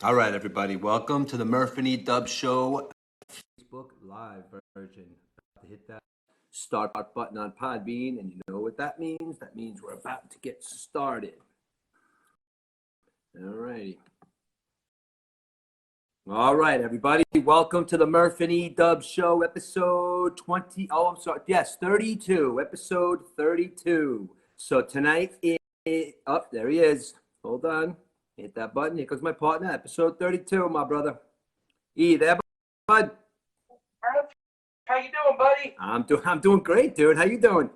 All right, everybody, welcome to the Murphy Dub Show Facebook Live version. About to hit that start button on Podbean, and you know what that means? That means we're about to get started. All righty. All right, everybody, welcome to the Murphy Dub Show, episode 20. Oh, I'm sorry. Yes, 32, episode 32. So tonight is, oh, there he is. Hold on. Hit that button. Here comes my partner, episode 32, my brother. There, bud. How you doing, buddy? I'm doing great, dude. How you doing?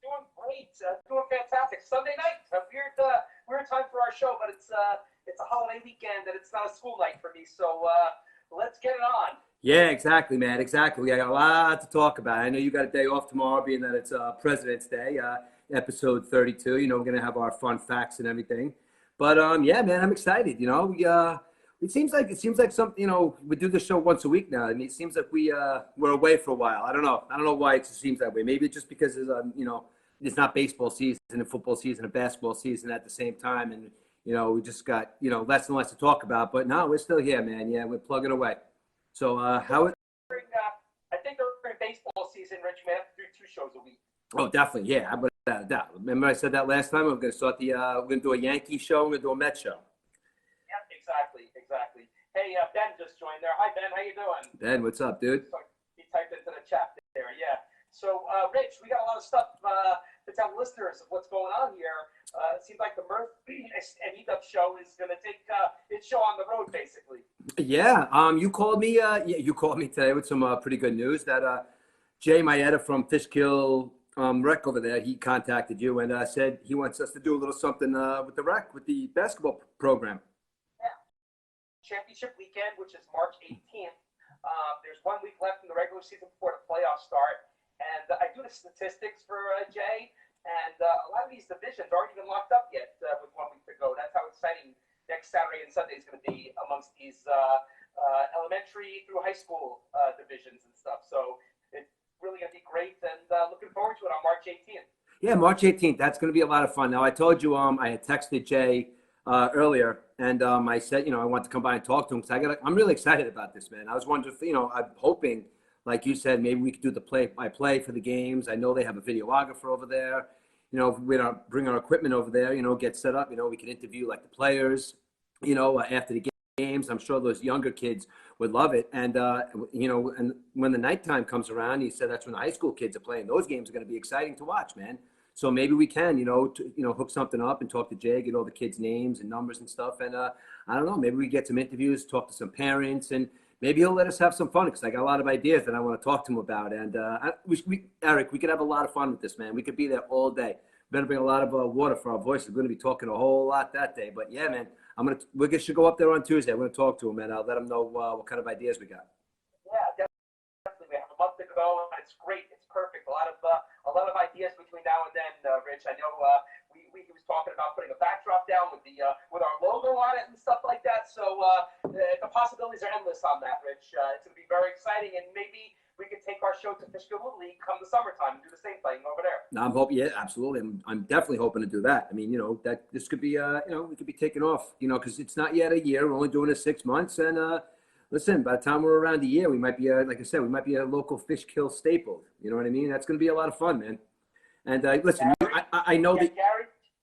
Doing great. Doing fantastic. Sunday night, a weird time for our show, but it's a holiday weekend and it's not a school night for me. So let's get it on. Yeah, exactly, man. Exactly. We got a lot to talk about. I know you got a day off tomorrow, being that it's President's Day, episode 32. You know, we're gonna have our fun facts and everything. But yeah, man, I'm excited. You know, it seems like something. You know, we do the show once a week now, and it seems like we're away for a while. I don't know why it just seems that way. Maybe it's just because it's, you know, it's not baseball season and football season and basketball season at the same time, and you know, we just got less and less to talk about. But no, we're still here, man. Yeah, we're plugging away. So how? I think during baseball season, Rich, we have to do 2 shows a week. Oh, definitely, yeah, without a doubt. Remember I said that last time. We're going to start we're going to do a Yankee show. We're going to do a Met show. Yep, exactly. Hey, Ben just joined there. Hi, Ben. How you doing? Ben, what's up, dude? So he typed into the chat there. Yeah. So, Rich, we got a lot of stuff to tell listeners of what's going on here. It seems like the Murph and Edub show is going to take its show on the road, basically. Yeah. You called me. You called me today with some pretty good news that Jay Maeda from Fishkill Rec over there, he contacted you and said he wants us to do a little something with the rec, with the basketball program. Yeah. Championship weekend, which is March 18th. There's 1 week left in the regular season before the playoffs start. And I do the statistics for Jay, and a lot of these divisions aren't even locked up yet with 1 week to go. That's how exciting next Saturday and Sunday is going to be amongst these elementary through high school divisions and stuff. So it's really going to be great, and looking forward to it on March 18th. Yeah, March 18th. That's going to be a lot of fun. Now, I told you I had texted Jay earlier, and I said, I want to come by and talk to him because I'm really excited about this, man. I was wondering, I'm hoping, like you said, maybe we could do the play-by-play for the games. I know they have a videographer over there. If we don't bring our equipment over there, get set up, we can interview like the players, after the games. I'm sure those younger kids would love it. And, and when the nighttime comes around, he said that's when the high school kids are playing. Those games are going to be exciting to watch, man. So maybe we can, hook something up and talk to Jay, get all the kids' names and numbers and stuff. And I don't know, maybe we get some interviews, talk to some parents, and maybe he'll let us have some fun because I got a lot of ideas that I want to talk to him about. And Eric, we could have a lot of fun with this, man. We could be there all day. We're going to bring a lot of water for our voices. We're going to be talking a whole lot that day. But yeah, man, we should go up there on Tuesday. I'm going to talk to him, and I'll let him know what kind of ideas we got. Yeah, definitely. We have a month to go, and it's great. It's perfect. A lot of ideas between now and then, Rich. I know he was talking about putting a backdrop down with with our logo on it and stuff like that. So the possibilities are endless on that, Rich. It's going to be very exciting, and maybe we could take our show to Fishkill Little League come the summertime and do the same thing over there. No, I'm hoping, yeah, absolutely. I'm definitely hoping to do that. I mean, that this could be, we could be taking off, because it's not yet a year. We're only doing it 6 months, and listen, by the time we're around a year, we might be, like I said, we might be a local Fishkill staple. You know what I mean? That's going to be a lot of fun, man. And listen, Gary, I know that.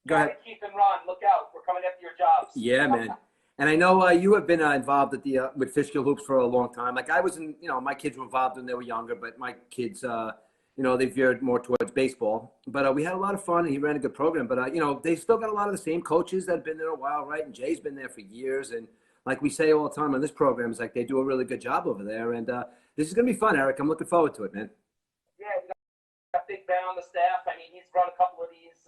Gary, Keith, and Ron, look out! We're coming after your jobs. Yeah, man. And I know you have been involved at with Fishkill Hoops for a long time. Like I was my kids were involved when they were younger, but my kids, they veered more towards baseball. But we had a lot of fun, and he ran a good program. But, they still got a lot of the same coaches that have been there a while, right? And Jay's been there for years. And like we say all the time on this program, it's like they do a really good job over there. And this is going to be fun, Eric. I'm looking forward to it, man. Yeah, we got Big Ben on the staff. I mean, he's run a couple of these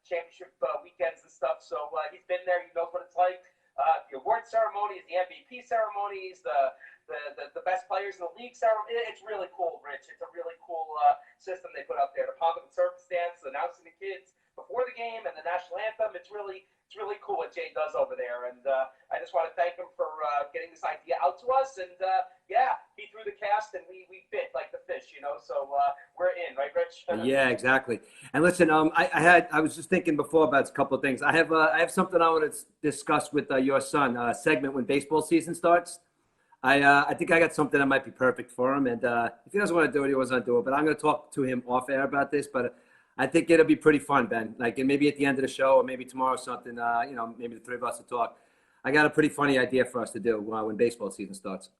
championship weekends and stuff. So he's been there. He knows what it's like. The award ceremonies, the MVP ceremonies, the best players in the league ceremony. It's really cool, Rich. It's a really cool system they put up there. The pomp and circumstance, announcing the kids before the game and the national anthem. It's really it's really cool what Jay does over there. And I just want to thank him for getting this idea out to us. And yeah, he threw the cast and we bit like the fish, so we're in, right, Rich? Yeah, exactly. And listen, I was just thinking before about a couple of things. I have something I want to discuss with your son. Segment when baseball season starts. I think I got something that might be perfect for him. And if he doesn't want to do it, he doesn't do it. But I'm going to talk to him off air about this. But I think it'll be pretty fun, Ben. Like, and maybe at the end of the show, or maybe tomorrow, or something. Maybe the three of us will talk. I got a pretty funny idea for us to do when baseball season starts.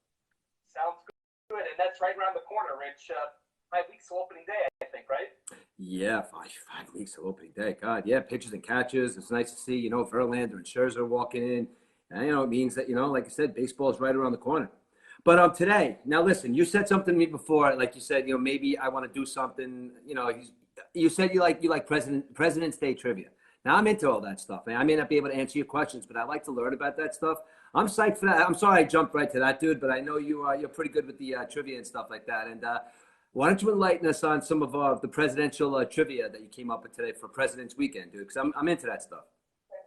Sounds good, and that's right around the corner, Rich. 5 weeks till opening day, I think, right? Yeah, 5 weeks till opening day. God, yeah, pitches and catches. It's nice to see, Verlander and Scherzer walking in. And, it means that, like I said, baseball is right around the corner. But today, now listen, you said something to me before, like you said, maybe I want to do something, you said you like President's Day trivia. Now I'm into all that stuff, man. I may not be able to answer your questions, but I like to learn about that stuff. I'm psyched for that. I'm sorry I jumped right to that, dude, but I know you're pretty good with the trivia and stuff like that. And why don't you enlighten us on some of the presidential trivia that you came up with today for President's Weekend, dude? Because I'm into that stuff.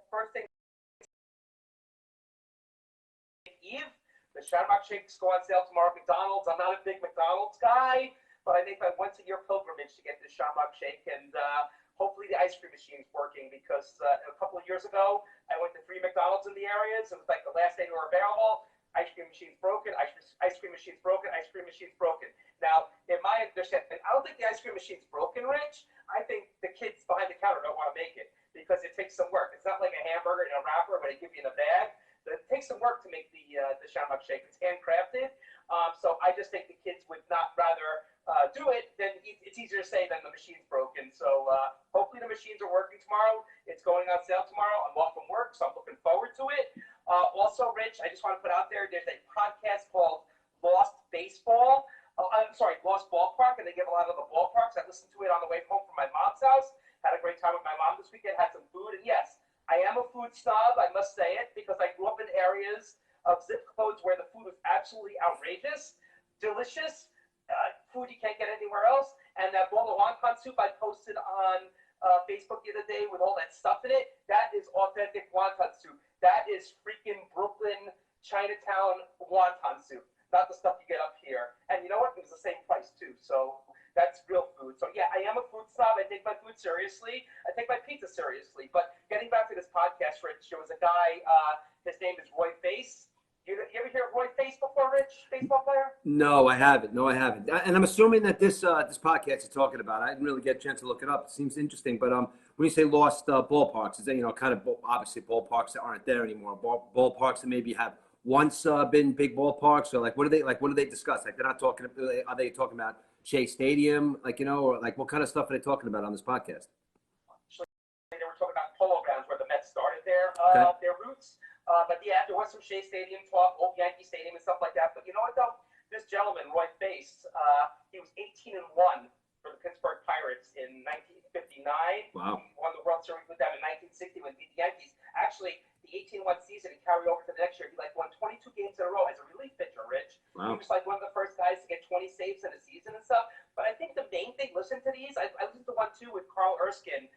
First thing, Eve, the Shamrock Shakes go on sale tomorrow at McDonald's. I'm not a big McDonald's guy, but I make my once-a-year pilgrimage to get the Shamrock Shake, and hopefully the ice cream machine's working, because a couple of years ago, I went to 3 McDonald's in the areas. It was like the last day they were available. Ice cream machine's broken, ice cream machine's broken, ice cream machine's broken. Now, in my understanding, I don't think the ice cream machine's broken, Rich. I think the kids behind the counter don't want to make it because it takes some work. It's not like a hamburger in a wrapper, but they give you in a bag. It takes some work to make the Shamrock Shake. It's handcrafted. So I just think the kids would not rather do it, then it's easier to say than the machine's broken. So hopefully the machines are working tomorrow. It's going on sale tomorrow. I'm off from work, so I'm looking forward to it. Also, Rich, I just want to put out there, there's a podcast called Lost Baseball. Lost Ballpark, and they give a lot of the ballparks. I listened to it on the way home from my mom's house. Had a great time with my mom this weekend, had some food, and yes, I am a food snob, I must say it, because I grew up in areas of zip codes where the food was absolutely outrageous, delicious, food you can't get anywhere else. And that bowl of wonton soup I posted on Facebook the other day with all that stuff in it, that is authentic wonton soup. That is freaking Brooklyn, Chinatown wonton soup, not the stuff you get up here. And you know what? It was the same price too. So that's real food. So yeah, I am a food snob. I take my food seriously. I take my pizza seriously. But getting back to this podcast, Rich, there was a guy, his name is Roy Face. You ever hear of Roy Face before, Rich? Baseball player? No, I haven't. And I'm assuming that this podcast you're talking about, I didn't really get a chance to look it up. It seems interesting. But when you say lost ballparks, is that, kind of obviously ballparks that aren't there anymore, ballparks that maybe have once been big ballparks, or what do they discuss? Like, they're not talking. Are they talking about Shea Stadium, or what kind of stuff are they talking about on this podcast? They were talking about Polo Grounds, where the Mets started their roots. But yeah, there was some Shea Stadium talk, old Yankee Stadium and stuff like that. But you know what, though? This gentleman, Roy Face, he was 18-1 for the Pittsburgh Pirates in 1959. Wow. He won the World Series with them in 1960 when he beat the Yankees. Actually, the 18-1 season, he carried over to the next year. He won 22 games in a row as a relief pitcher, Rich. Wow. He was one of the first guys to get 20 saves in a season and stuff. But I think the main thing, listen to these. I listened to one, too, with Carl Erskine,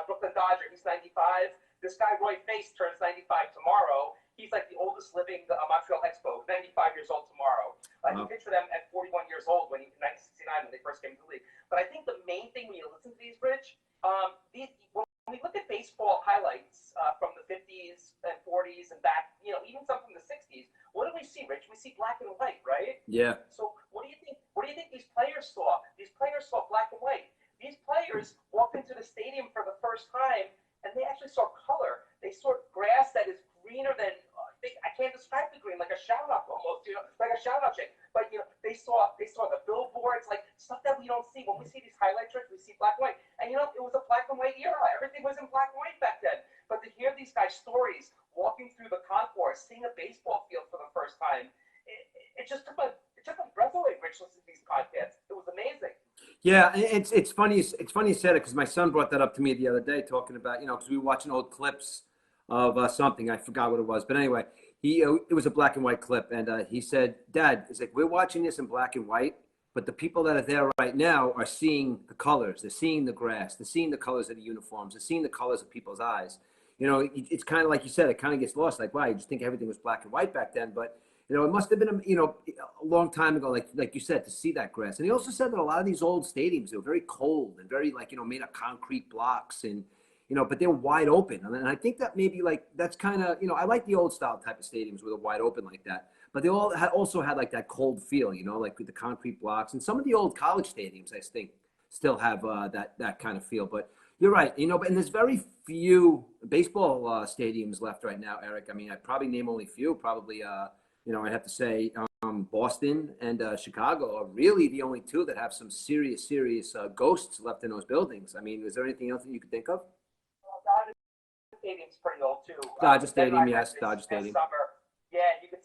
Brooklyn Dodger. He's 95. This guy, Roy Face, turns 95 tomorrow. He's like the oldest living Montreal Expo, 95 years old tomorrow. He pitched for them at 41 years old in 1969 when they first came to the league. But I think the main thing when you listen to these, Rich, when we look at baseball highlights from the 50s and 40s and back, even some from the 60s, what do we see, Rich? We see black and white, right? Yeah. So what do you think? What do you think these players saw? These players saw black and white. These players walked into the stadium for the first time, and they actually saw color. They saw grass that is greener than I can't describe the green, like a shout-out almost, like a shout-out chick. But they saw the billboards, like stuff that we don't see. When we see these highlight tricks, we see black and white. And it was a black and white era. Everything was in black and white back then. But to hear these guys' stories, walking through the concourse, seeing a baseball field for the first time, it just took my breath away, Rich, listening to these podcasts. It was amazing. Yeah, it's funny. It's funny you said it, because my son brought that up to me the other day, talking about because we were watching old clips of something. I forgot what it was, but anyway, it was a black and white clip, and he said, "Dad, it's like we're watching this in black and white, but the people that are there right now are seeing the colors. They're seeing the grass. They're seeing the colors of the uniforms. They're seeing the colors of people's eyes. it's kind of like you said, it kind of gets lost. Like, wow, you just think everything was black and white back then, but it must have been a long time ago, like you said, to see that grass. And he also said that a lot of these old stadiums, they were very cold and very made of concrete blocks, and but they were wide open. And I think that maybe that's kind of I like the old style type of stadiums where they're wide open like that. But they all also had like that cold feel, like with the concrete blocks. And some of the old college stadiums, I think, still have that kind of feel. But you're right, and there's very few baseball stadiums left right now, Eric. I mean, I'd probably name only few. Probably, I have to say Boston and Chicago are really the only two that have some serious ghosts left in those buildings. I mean, is there anything else that you could think of? Well, Dodger Stadium's pretty old too. Dodger Stadium, yes, Dodger Stadium. Summer, yeah, you could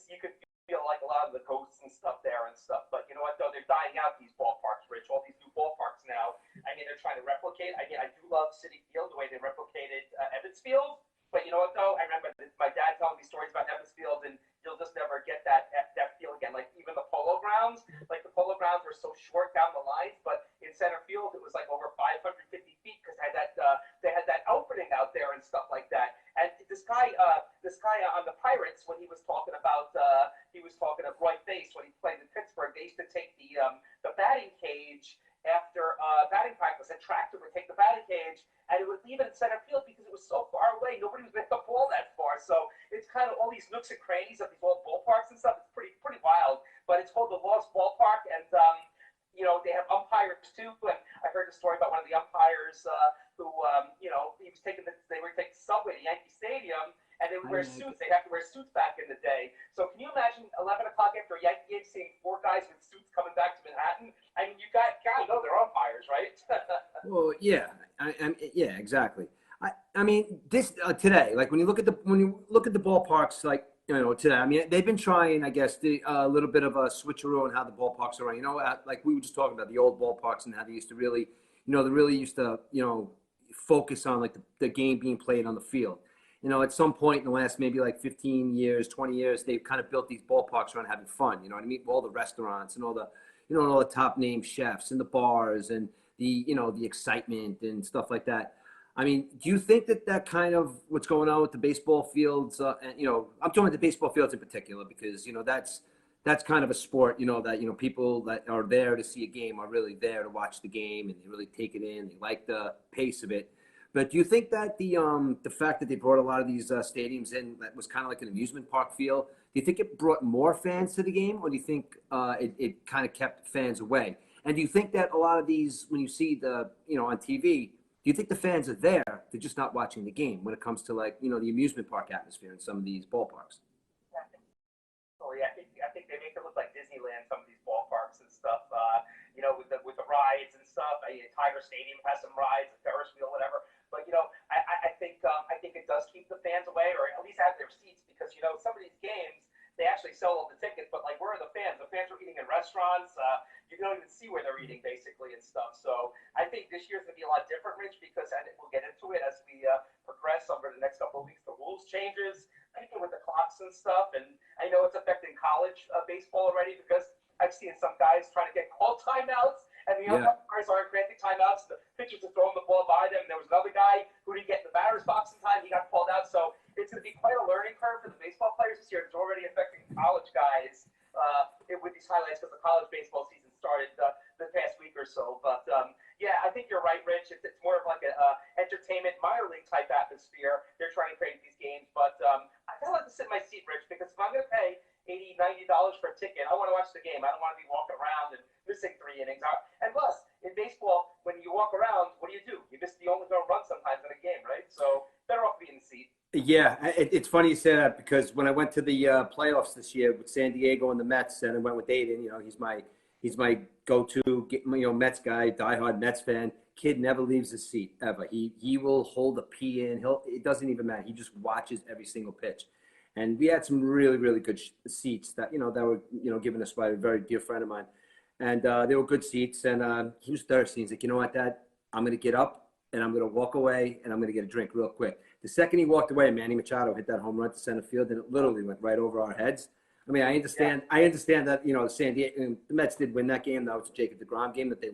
feel like a lot of the ghosts and stuff there and stuff. But you know what though, they're dying out these ballparks, Rich. All these new ballparks now. I mean, they're trying to replicate. I mean, I do love Citi Field the way they replicated Ebbets Field. But you know what though, I remember my dad telling me stories about Ebbets Field, and you'll just never get that feel again. Like even the Polo Grounds, the Polo Grounds were so short down the lines, but in center field it was like over 550 feet because they had that opening out there and stuff like that. And this guy on the Pirates, when he was talking of Roy Face when he played in Pittsburgh, they used to take the batting cage after batting practice, and tractor would take the batting cage and it would leave it in center field because it was so far away. Nobody was making the ball that far. So it's kind of all these nooks and crannies of these old ballparks and stuff. It's pretty wild. But it's called the Lost Ballpark, and they have umpires too. And I heard a story about one of the umpires who they were taking the subway to Yankee Stadium, and they would wear suits. They have to wear suits back in the day. So can you imagine 11 o'clock after a Yankee game seeing four guys with suits coming back to Manhattan? I mean, you gotta know they're umpires, right? Well, yeah, yeah, exactly. I mean, this today, like when you look at the ballparks, like today. I mean, they've been trying, I guess, a little bit of a switcheroo on how the ballparks are run. Like we were just talking about the old ballparks and how they used to really, they really used to, focus on like the game being played on the field. At some point in the last maybe like 15 years, 20 years, they've kind of built these ballparks around having fun. You know what I mean? All the restaurants and all the, all the top name chefs and the bars and the excitement and stuff like that. I mean, do you think that kind of what's going on with the baseball fields, and, I'm talking about the baseball fields in particular, because, that's kind of a sport, that, people that are there to see a game are really there to watch the game, and they really take it in. They like the pace of it. But do you think that the fact that they brought a lot of these stadiums in, that was kind of like an amusement park feel, do you think it brought more fans to the game, or do you think it kind of kept fans away? And do you think that a lot of these, when you see on TV, do you think the fans are there? They're just not watching the game when it comes to the amusement park atmosphere in some of these ballparks? I think they make it look like Disneyland, some of these ballparks and stuff. With the rides and stuff. Tiger Stadium has some rides, the Ferris wheel, whatever. But I think it does keep the fans away, or at least have their seats, because some of these games they actually sell all the tickets, but where are the fans? The fans are eating in restaurants. You don't even see where they're eating basically and stuff. So I think this year's gonna be a lot different, Rich, because we'll get into it as we progress over the next couple of weeks. The rules changes, with the clocks and stuff, and I know it's affecting college baseball already, because I've seen some guys trying to get call timeouts, and the umpires aren't granting timeouts. The pitchers are throwing the ball by them. There was another guy who didn't get in the batter's box in time. He got called out. So it's going to be quite a learning curve for the baseball players this year. It's already affecting college guys with these highlights, because the college baseball season started the past week or so. But yeah, I think you're right, Rich. It's more of like a entertainment minor league type atmosphere. They're trying to create these games, but I kind of like to sit in my seat, Rich, because if I'm going to pay $80, $90 for a ticket, I want to watch the game. I don't want to be walking around and missing 3 innings. And plus, in baseball, when you walk around, what do? You miss the only home run sometimes in a game, right? So better off being in the seat. Yeah, it's funny you say that, because when I went to the playoffs this year with San Diego and the Mets, and I went with Aiden, he's my go-to, Mets guy, diehard Mets fan. Kid never leaves his seat ever. He will hold a pee in. It doesn't even matter. He just watches every single pitch. And we had some really, really good seats that were given us by a very dear friend of mine, and they were good seats. And he was thirsty. He's like, you know what, Dad? I'm gonna get up and I'm gonna walk away and I'm gonna get a drink real quick. The second he walked away, Manny Machado hit that home run to center field, and it literally went right over our heads. I mean, I understand that San Diego, the Mets did win that game. That was a Jacob deGrom game that they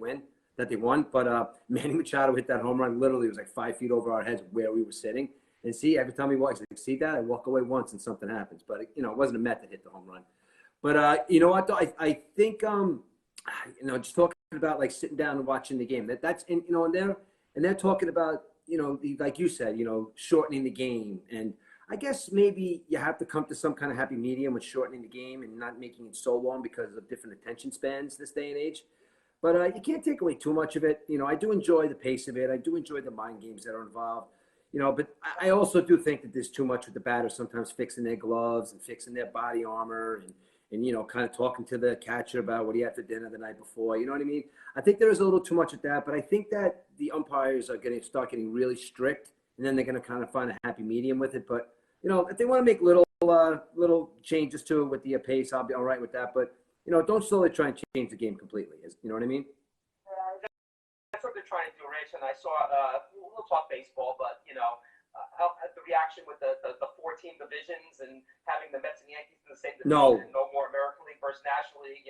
won. But Manny Machado hit that home run. Literally, it was like 5 feet over our heads where we were sitting. And see, every time he walks, like, see that? I walk away once and something happens. But, it wasn't a Met that hit the home run. But you know what, though? I think, just talking about, like, sitting down and watching the game. That's, and they're talking about, like you said, shortening the game. And I guess maybe you have to come to some kind of happy medium with shortening the game and not making it so long because of different attention spans this day and age. But you can't take away too much of it. I do enjoy the pace of it. I do enjoy the mind games that are involved. But I also do think that there's too much with the batters sometimes fixing their gloves and fixing their body armor and kind of talking to the catcher about what he had for dinner the night before. You know what I mean? I think there is a little too much of that, but I think that the umpires are going to start getting really strict, and then they're going to kind of find a happy medium with it. But, if they want to make little changes to it with the pace, I'll be all right with that. But, don't slowly try and change the game completely. You know what I mean? That's what they're trying to do, Rich. And I saw, we'll talk baseball, but, the reaction with the 14 divisions and having the Mets and Yankees in the same division, no more American League versus National League,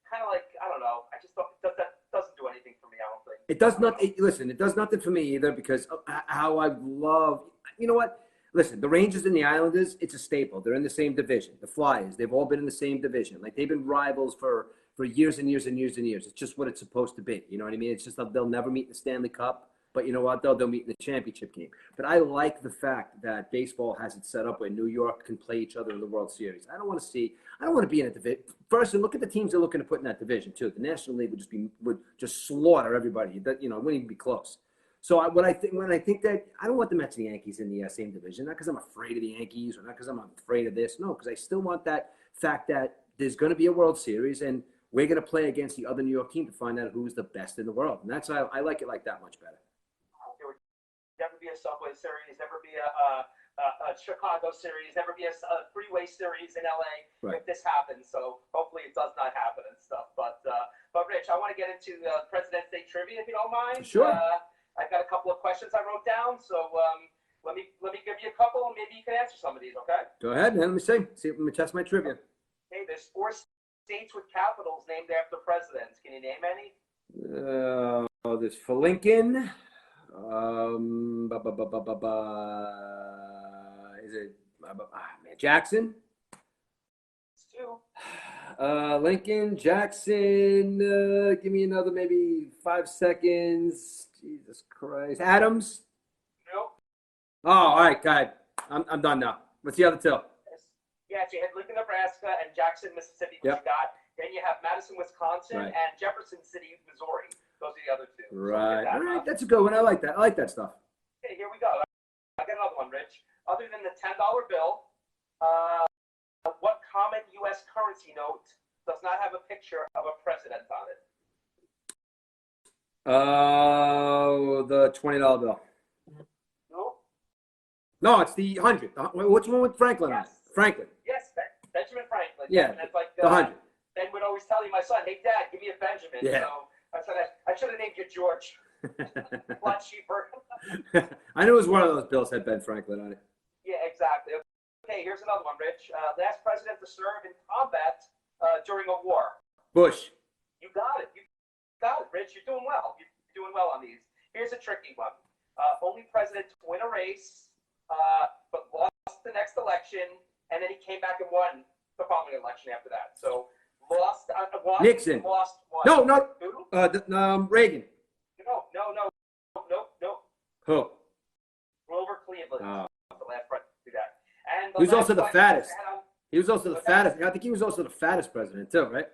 kind of like, I don't know. I just thought that doesn't do anything for me, I don't think. It does not. Listen, it does nothing for me either because how I love, you know what? Listen, the Rangers and the Islanders, it's a staple. They're in the same division. The Flyers, they've all been in the same division. Like, they've been rivals for years and years and years and years. It's just what it's supposed to be. You know what I mean? It's just that they'll never meet in the Stanley Cup, but you know what? They'll meet in the championship game. But I like the fact that baseball has it set up where New York can play each other in the World Series. I don't want to be in a division. First, and look at the teams they're looking to put in that division too. The National League would just slaughter everybody. That it wouldn't even be close. So when I think that I don't want the Mets and the Yankees in the same division, not because I'm afraid of the Yankees or not because I'm afraid of this. No, because I still want that fact that there's going to be a World Series and we're going to play against the other New York team to find out who's the best in the world. And that's how I like it like that much better. There would never be a Subway Series, never be a Chicago Series, never be a freeway series in LA if this happens. So hopefully it does not happen and stuff. But Rich, I want to get into President's Day trivia if you don't mind. Sure. I've got a couple of questions I wrote down, so let me give you a couple, and maybe you can answer some of these. Okay? Go ahead, man. Let me see. Let me test my trivia. Hey, there's 4 states with capitals named after presidents. Can you name any? There's for Lincoln. Is it Jackson? It's 2. Lincoln, Jackson. Give me another maybe 5 seconds. Jesus Christ. Adams? Nope. Oh, all right, go ahead. I'm done now. What's the other 2? Yeah, so you had Lincoln, Nebraska, and Jackson, Mississippi, which you got. Then you have Madison, Wisconsin, and Jefferson City, Missouri. Those are the other 2. Right. So all right, that's a good one. I like that. I like that stuff. Okay, here we go. I got another one, Rich. Other than the $10 bill, what common U.S. currency note does not have a picture of a president on it? The $20 bill. No. No, it's the 100. What's the one with Franklin? Yes. Franklin. Yes, Benjamin Franklin. Yeah. And it's like the 100. Ben would always tell my son, "Hey, Dad, give me a Benjamin." Yeah. So I said I should have named you George. A lot cheaper. I knew it was one of those bills had Ben Franklin on it. Yeah, exactly. Okay, here's another one, Rich. Last president to serve in combat during a war. Bush. You got it. You got it, Rich. You're doing well. You're doing well on these. Here's a tricky one. Only president to win a race, but lost the next election, and then he came back and won the following election after that. So lost one. Nixon. Lost one. No. Who? Reagan. No. Who? Grover Cleveland. The last president to do that. And he was also the fattest. He was also the fattest. I think he was also the fattest president too, right?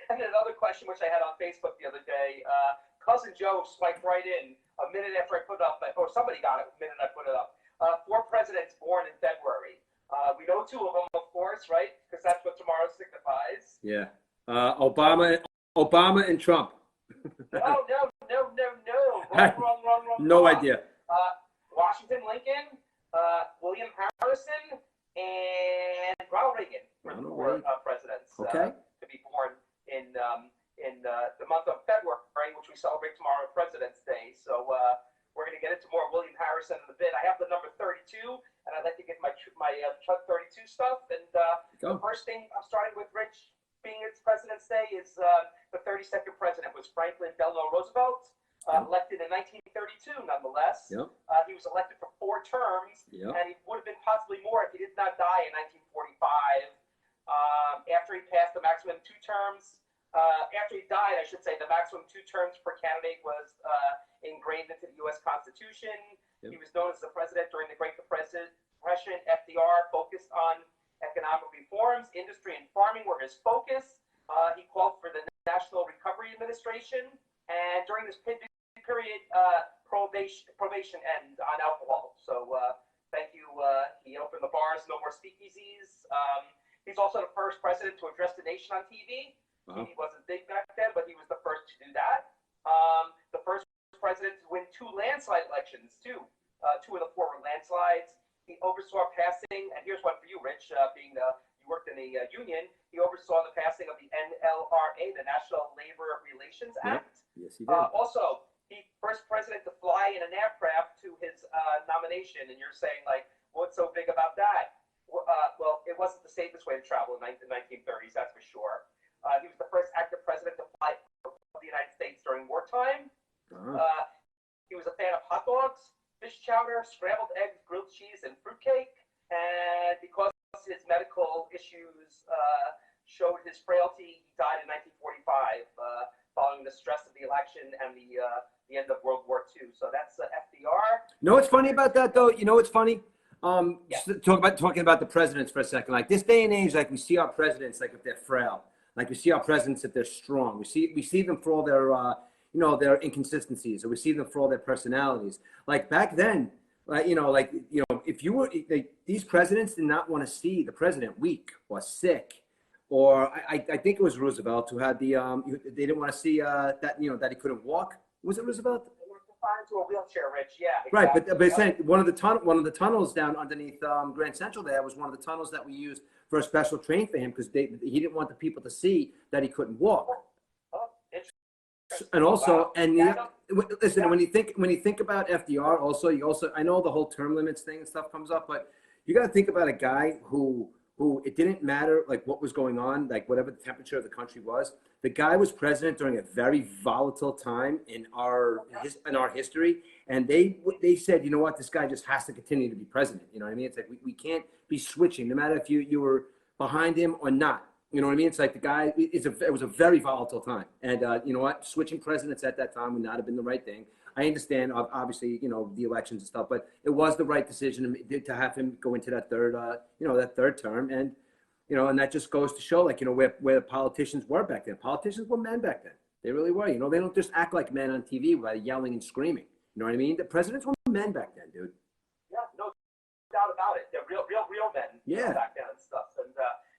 And another question which I had on Facebook the other day, Cousin Joe swiped right in a minute after I put it up, or somebody got it a minute I put it up. 4 presidents born in February. We know 2 of them, of course, right? Because that's what tomorrow signifies. Yeah. Obama and Trump. No. Wrong. No idea. Washington, Lincoln, William Harrison, and Ronald Reagan were the 4 presidents to be born in the month of February, which we celebrate tomorrow, President's Day. So we're going to get into more William Harrison in a bit. I have the number 32, and I'd like to get my Chuck 32 stuff. And the first thing I'm starting with, Rich, being it's President's Day, is the 32nd president was Franklin Delano Roosevelt. Yep. elected in 1932, nonetheless. Yep. He was elected for 4 terms, Yep. and he would have been possibly more if he did not die in 1945. After he passed the maximum 2 terms, after he died, I should say, the maximum 2 terms per candidate was ingrained into the U.S. Constitution. Yep. He was known as the president during the Great Depression. FDR focused on economic reforms. Industry and farming were his focus. He called for the National Recovery Administration, and during this period, probation ended on alcohol. So thank you. He opened the bars, no more speakeasies. He's also the first president to address the nation on TV. Wow. TV wasn't big back then, but he was the first to do that. The first president to win 2 landslide elections, too. 2 of the 4 were landslides. He oversaw passing, and here's one for you, Rich, you worked in a union. He oversaw the passing of the NLRA, the National Labor Relations Act. Yes, he did. Also, he first president to fly in an aircraft to his nomination, and you're saying, like, what's so big about that? Well, it wasn't the safest way to travel in the 1930s, that's for sure. He was the first active president to fly of the United States during wartime. Uh-huh. He was a fan of hot dogs, fish chowder, scrambled eggs, grilled cheese, and fruitcake. And because his medical issues showed his frailty, he died in 1945 following the stress of the election and the end of World War II. So that's FDR. You know what's funny about that, though? You know what's funny? Yeah. Talking about the presidents for a second. Like this day and age, like we see our presidents, like if they're frail, like we see our presidents if they're strong. We see them for all their their inconsistencies, or we see them for all their personalities. Like back then, if you were these presidents did not want to see the president weak or sick, or I think it was Roosevelt who had the they didn't want to see that that he couldn't walk. Was it Roosevelt? They were confined to a wheelchair, Rich. Yeah. Exactly. Right, but it's saying one of the tunnels down underneath Grand Central there was one of the tunnels that we used for a special train for him because he didn't want the people to see that he couldn't walk. And also, listen, when you think about FDR, also I know the whole term limits thing and stuff comes up, but you got to think about a guy who it didn't matter like what was going on, like whatever the temperature of the country was. The guy was president during a very volatile time in our history, and they said, you know what, this guy just has to continue to be president. You know what I mean? It's like we can't be switching, no matter if you were behind him or not. You know what I mean? It's like the guy. It was a very volatile time, and you know what? Switching presidents at that time would not have been the right thing. I understand, obviously, the elections and stuff, but it was the right decision to have him go into that third term, and and that just goes to show, like, where politicians were back then. Politicians were men back then. They really were. They don't just act like men on TV by yelling and screaming. You know what I mean? The presidents were men back then, dude. Yeah, no doubt about it. They're real men. Yeah. Back then and stuff, and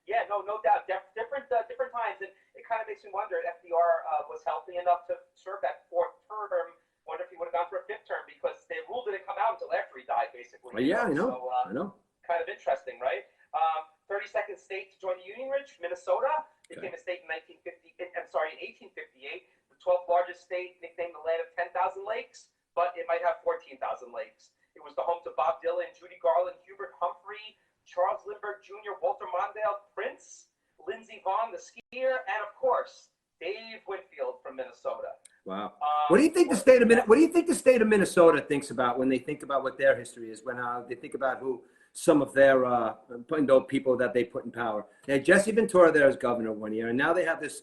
yeah, no doubt. Different times, and it kind of makes me wonder if FDR was healthy enough to serve that 4th term. Wonder if he would have gone for a 5th term, because the rule didn't come out until after he died, basically. Yeah, I know. So, I know. Kind of interesting, right? 32nd state to join the Union, Rich, Minnesota. Became a state in 1858. The 12th largest state, nicknamed the land of 10,000 lakes, but it might have 14,000 lakes. It was the home to Bob Dylan, Judy Garland, Hubert Humphrey, Charles Lindbergh Jr., Walter Mondale, Prince, Lindsey Vonn, the skier, and of course, Dave Whitfield from Minnesota. Wow. What do you think the state of Minnesota thinks about when they think about what their history is, when they think about who some of their people that they put in power? They had Jesse Ventura there as governor one year, and now they have this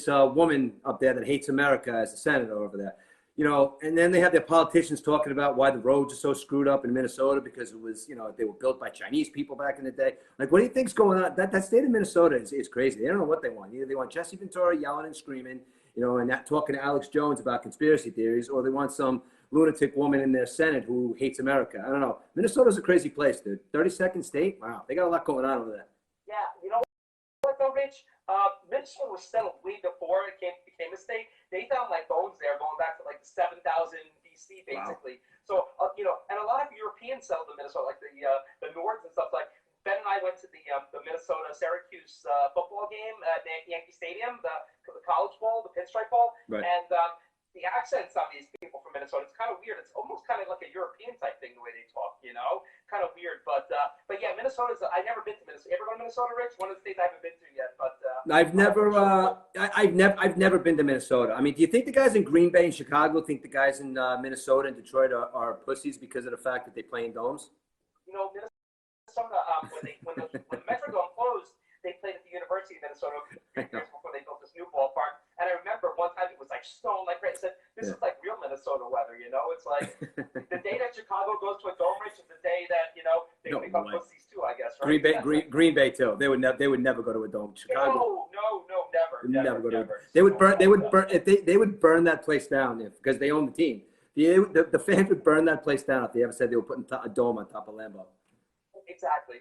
woman up there that hates America as a senator over there. And then they have their politicians talking about why the roads are so screwed up in Minnesota because it was, they were built by Chinese people back in the day. Like, what do you think's going on? That state of Minnesota is crazy. They don't know what they want. Either they want Jesse Ventura yelling and screaming, and not talking to Alex Jones about conspiracy theories, or they want some lunatic woman in their Senate who hates America. I don't know. Minnesota's a crazy place, dude. 32nd state? Wow. They got a lot going on over there. Yeah. You know what, though, Rich? Minnesota was settled way before it became a state. They found like bones there going back to like 7,000 BC, basically. Wow. So, and a lot of Europeans settled in Minnesota, like the Nords and stuff. Like Ben and I went to the Minnesota Syracuse football game at Yankee Stadium, the College Bowl, the Pinstripe Bowl, right. And the accents on these people from Minnesota, it's kind of weird. It's almost kind of like a European type thing the way they talk, kind of weird. But yeah, Minnesota's. I've never been to Minnesota. You ever go to Minnesota, Rich? One of the states I haven't been to yet. But I've never been to Minnesota. I mean, do you think the guys in Green Bay and Chicago think the guys in Minnesota and Detroit are pussies because of the fact that they play in domes? You know, Minnesota, when the Metrodome closed, they played at the University of Minnesota a few years before they built this new ballpark. And I remember one time it was like snow, like Ray said, this is like real Minnesota weather, you know? It's like the day that Chicago goes to a dome, Rich, is the day that, you know, they become pussies too, I guess, right? Green Bay too. They would never go to a dome. Chicago. No, never. They would burn that place down because they own the team. The fans would burn that place down if they ever said they were putting a dome on top of Lambeau. Exactly.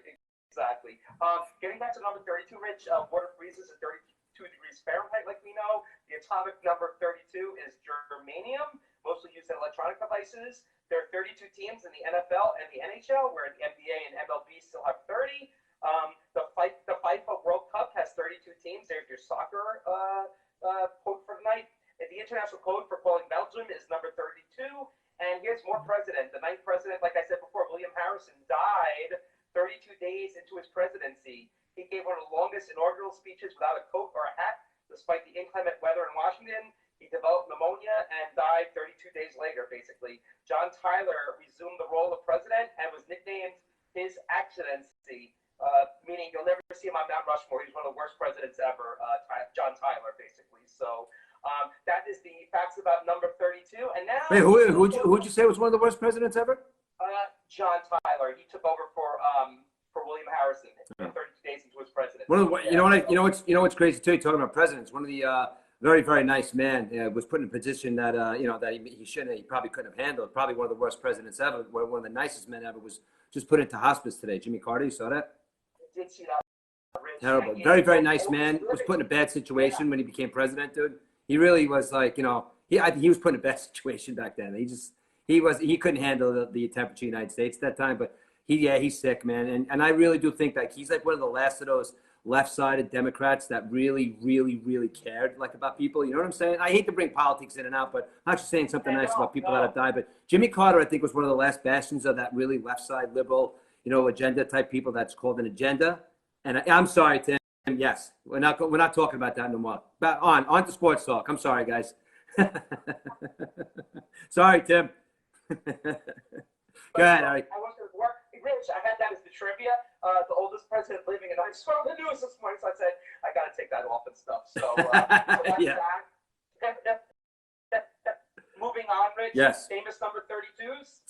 Getting back to number 32, Rich, water freezes at 32 degrees Fahrenheit, like we know. The atomic number 32 is germanium, mostly used in electronic devices. There are 32 teams in the NFL and the NHL, where the NBA and MLB still have 30. The FIFA World Cup has 32 teams. There's your soccer quote for tonight. And the international code for calling Belgium is number 32. And here's more president. The ninth president, like I said before, William Harrison, died 32 days into his presidency. He gave one of the longest inaugural speeches without a coat or a hat, despite the inclement weather in Washington. He developed pneumonia and died 32 days later, basically. John Tyler resumed the role of president and was nicknamed His Excellency, meaning you'll never see him on Mount Rushmore. He's one of the worst presidents ever, John Tyler, basically. So that is the facts about number 32. And now, wait, who'd you say was one of the worst presidents ever? John Tyler. He took over for William Harrison 32 days into his presidency. You know what's crazy too? Talking about presidents, one of the very, very nice man was put in a position that that he probably couldn't have handled. Probably one of the worst presidents ever. One of the nicest men ever was just put into hospice today. Jimmy Carter, you saw that? I did see that. Rich. Terrible. Very, very nice man. Was put in a bad situation when he became president, dude. He really was like, he was put in a bad situation back then. He couldn't handle the temperature of the United States at that time, but he's sick, man. And I really do think that he's like one of the last of those left-sided Democrats that really, really, really cared like about people. You know what I'm saying? I hate to bring politics in and out, but I'm actually saying something nice about people that have died. But Jimmy Carter, I think, was one of the last bastions of that really left-side liberal, agenda type people that's called an agenda. And I'm sorry, Tim. Yes, we're not talking about that no more. But on to sports talk. I'm sorry, guys. Sorry, Tim. Go ahead, Ari. I wasn't at work. Rich, I had that as the trivia. The oldest president living, and I saw the news this morning, so I said I got to take that off and stuff. So that's yeah. that. Moving on, Rich. Yes. Famous number 32s.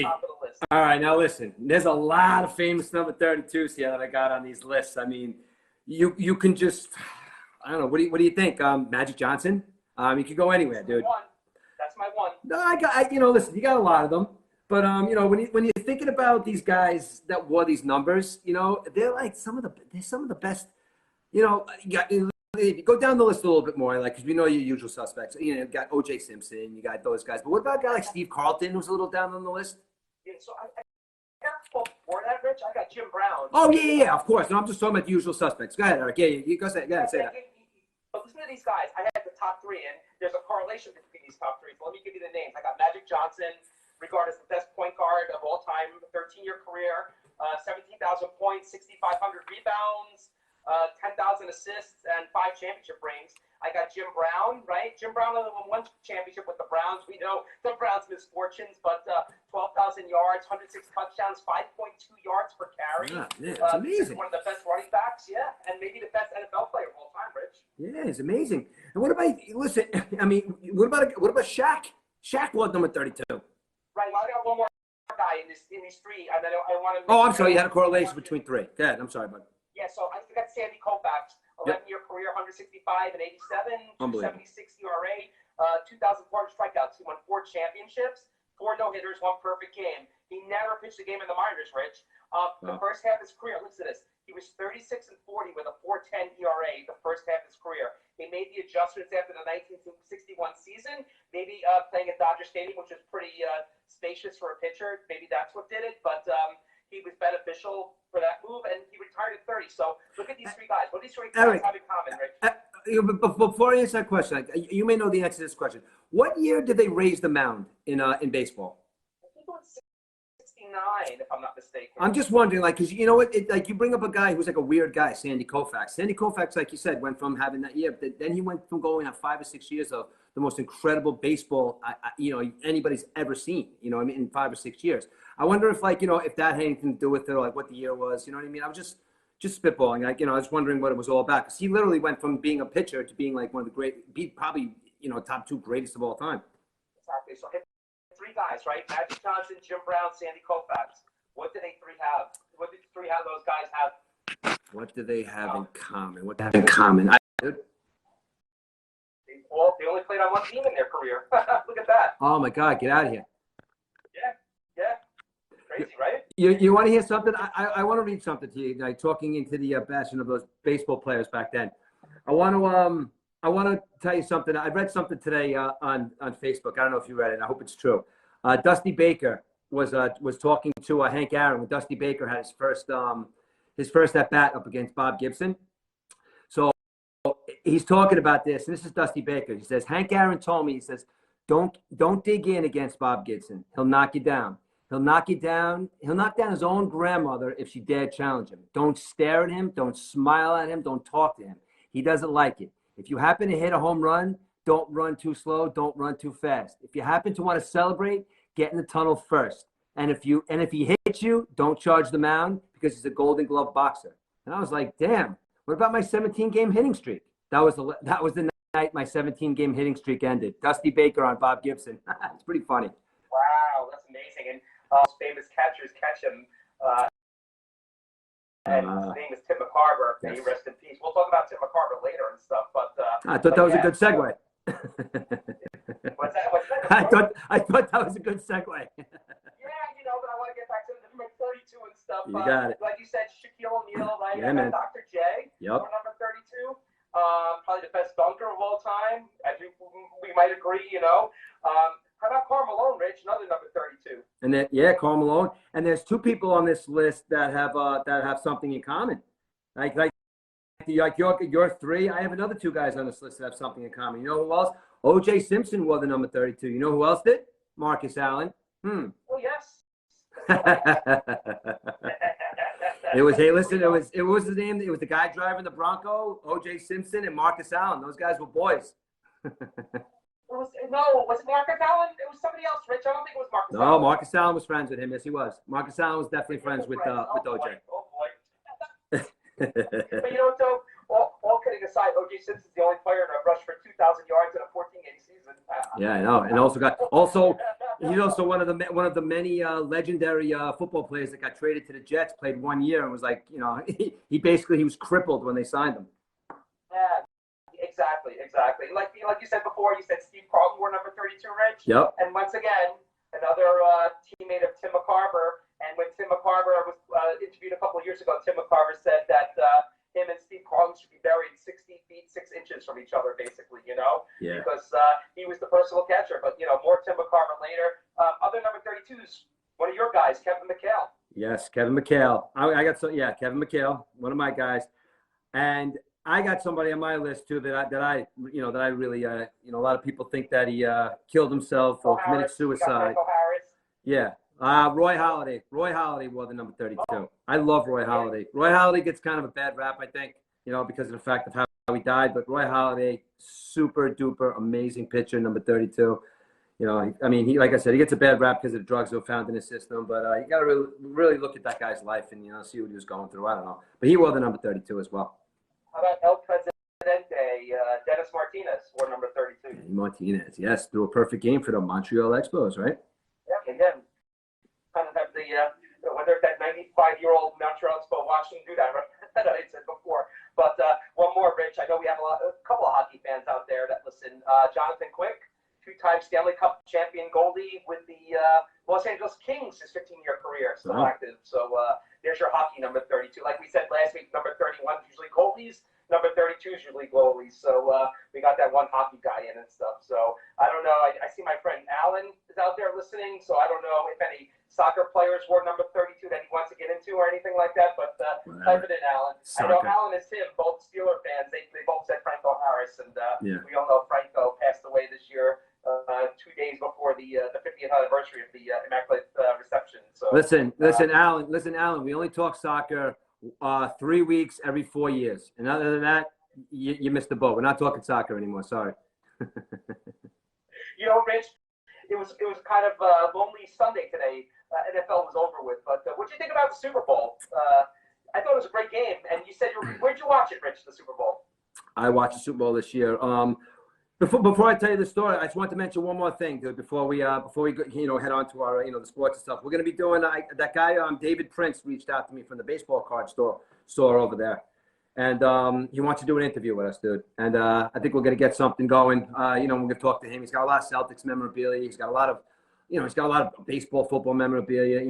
Top of the list. All right, now listen. There's a lot of famous number 32s here that I got on these lists. I mean, you can just, I don't know. What do you think? Magic Johnson. You could go anywhere, dude. That's my one. No, listen. You got a lot of them. But when you're thinking about these guys that wore these numbers, they're like some of the best. If you go down the list a little bit more, like, because we know your usual suspects. You got O.J. Simpson, you got those guys. But what about a guy like Steve Carlton, who's a little down on the list? Yeah, so I got before that, Rich. I got Jim Brown. Oh yeah, of course. No, I'm just talking about the usual suspects. Go ahead, Eric. Yeah, you go say that. But listen to these guys. I had the top three, and there's a correlation between these top three. So let me give you the names. I got Magic Johnson, regarded as the best point guard of all time, 13-year career, 17,000 points, 6,500 rebounds, 10,000 assists, and 5 championship rings. I got Jim Brown, right? Jim Brown only won 1 championship with the Browns. We know the Browns' misfortunes, but 12,000 yards, 106 touchdowns, 5.2 yards per carry. Yeah, it's amazing. One of the best running backs, and maybe the best NFL player of all time, Rich. Yeah, it's amazing. And what about what about Shaq? Shaq was number 32. Right, well, I got one more guy in these three, and then I want to. Oh, I'm sorry. You had a correlation between 3. Go ahead. I'm sorry, bud. Yeah, so I got Sandy Koufax, 11-year career, 165 and 87, 276 ERA, 2,400 strikeouts. He won 4 championships, 4 no-hitters, 1 perfect game. He never pitched a game in the minors, Rich. The first half of his career, listen to this. He was 36 and 40 with a 4.10 ERA the first half of his career. He made the adjustments after the 1961 season, maybe playing at Dodger Stadium, which is pretty spacious for a pitcher. Maybe that's what did it, but he was beneficial for that move, and he retired at 30. So look at these 3 guys. What do these 3 guys have in common, Rich? Before I answer that question, you may know the answer to this question. What year did they raise the mound in baseball? I think it was 69 69, if I'm not mistaken. I'm just wondering, like, because you know what, like you bring up a guy who's like a weird guy, Sandy Koufax. Sandy Koufax, like you said, went from having that year, but then he went from going on 5 or 6 years of the most incredible baseball, anybody's ever seen. You know, I mean, in 5 or 6 years. I wonder if, like, if that had anything to do with it, or like what the year was. You know what I mean? I was just spitballing. Like, I was wondering what it was all about, because he literally went from being a pitcher to being like one of the probably top 2 greatest of all time. Exactly. So hit 3 guys, right? Magic Johnson, Jim Brown, Sandy Koufax. What do they 3 have? What did 3 of those guys have? What do they have in common? What do they have in common? They only played on one team in their career. Look at that. Oh my God! Get out of here. Yeah. Crazy, right? You want to hear something? I want to read something to you. Like, talking into the passion of those baseball players back then. I want to tell you something. I read something today on Facebook. I don't know if you read it. I hope it's true. Dusty Baker was talking to Hank Aaron when Dusty Baker had his first at bat up against Bob Gibson. So he's talking about this, and this is Dusty Baker. He says, Hank Aaron told me, he says, don't dig in against Bob Gibson. He'll knock you down. He'll knock you down. He'll knock down his own grandmother if she dared challenge him. Don't stare at him. Don't smile at him. Don't talk to him. He doesn't like it. If you happen to hit a home run, don't run too slow. Don't run too fast. If you happen to want to celebrate, get in the tunnel first. And if he hits you, don't charge the mound, because he's a Golden Glove boxer. And I was like, damn. What about my 17-game hitting streak? That was the night my 17-game hitting streak ended. Dusty Baker on Bob Gibson. It's pretty funny. Wow, that's amazing. And famous catchers catch him. And his name is Tim McCarver. May he rest in peace. We'll talk about Tim McCarver later and stuff. But I thought that was a good segue. What's that? I thought that was a good segue. Yeah, but I want to get back to the number 32 and stuff. You got it. Like you said, Shaquille O'Neal, right? Yeah, man. Dr. J, Yep. number 32. Probably the best dunker of all time, as we might agree, How about Karl Malone, Rich? Another number 32. And then, Karl Malone. And there's 2 people on this list that have something in common. Like your 3. I have another 2 guys on this list that have something in common. You know who else? O.J. Simpson wore the number 32. You know who else did? Marcus Allen. Well, yes. It was his name. It was the guy driving the Bronco, O.J. Simpson, and Marcus Allen. Those guys were boys. Was it Marcus Allen? It was somebody else, Rich. I don't think it was Marcus Allen. No, Marcus Allen was friends with him. Yes, he was. Marcus Allen was definitely friends with O.J. Oh boy. But so all kidding aside, O.J. Simpson's the only player to rush for 2,000 yards in a 14-game season. Yeah, I know. And he's also one of the many legendary football players that got traded to the Jets. Played 1 year and was like, he was crippled when they signed him. Yeah, exactly. Like you said before, you said Steve Carlton wore number 32, Rich. Yep. And once again, another teammate of Tim McCarver. And when Tim McCarver was interviewed a couple of years ago, Tim McCarver said that him and Steve Carlton should be buried 60 feet 6 inches from each other, basically, Yeah. because he was the personal catcher. But more Tim McCarver later. Other number 32s, one of your guys, Kevin McHale. Yes, Kevin McHale. Kevin McHale, one of my guys, and I got somebody on my list too that I really a lot of people think that he killed himself or committed suicide. Yeah. Roy Halladay. Roy Halladay wore the number 32. Oh. I love Roy Halladay. Roy Halladay gets kind of a bad rap, I think, because of the fact of how he died. But Roy Halladay, super duper amazing pitcher, number 32. He, like I said, he gets a bad rap because of the drugs that were found in his system. But you got to really look at that guy's life and see what he was going through. I don't know, but he wore the number 32 as well. How about El Presidente, Dennis Martinez, wore number 32? Martinez, yes, threw a perfect game for the Montreal Expos, right? Yeah, again. Kind of have whether that 95-year-old Montreal Expo watching do that I said before. But one more, Rich. I know we have a couple of hockey fans out there that listen. Jonathan Quick, 2-time Stanley Cup champion goalie with the Los Angeles Kings, his 15-year career, still active. So there's your hockey number 32. Like we said last week, number 31 is usually goalies. Number 32 is usually goalies. So we got that one hockey guy in and stuff. So I don't know. I see my friend Alan is out there listening. So I don't know if any soccer players wore number 32 that he wants to get into or anything like that. But type it in, Alan. Soccer. I know Alan is him, both Steeler fans. They both said Franco Harris. And we all know Franco passed away this year 2 days before the 50th anniversary of the Immaculate Reception. So Listen, Alan. We only talk soccer 3 weeks every 4 years, and other than that, you missed the boat. We're not talking soccer anymore. Sorry. Rich, it was kind of a lonely Sunday today. NFL was over with, but what do you think about the Super Bowl? I thought it was a great game, and you said where'd you watch it, Rich? The Super Bowl. I watched the Super Bowl this year. Before I tell you the story, I just want to mention one more thing, dude. Before we head on to our the sports and stuff. We're going to be doing that guy David Prince reached out to me from the baseball card store over there, and he wants to do an interview with us, dude. And I think we're going to get something going. We're going to talk to him. He's got a lot of Celtics memorabilia. He's got a lot of baseball, football memorabilia.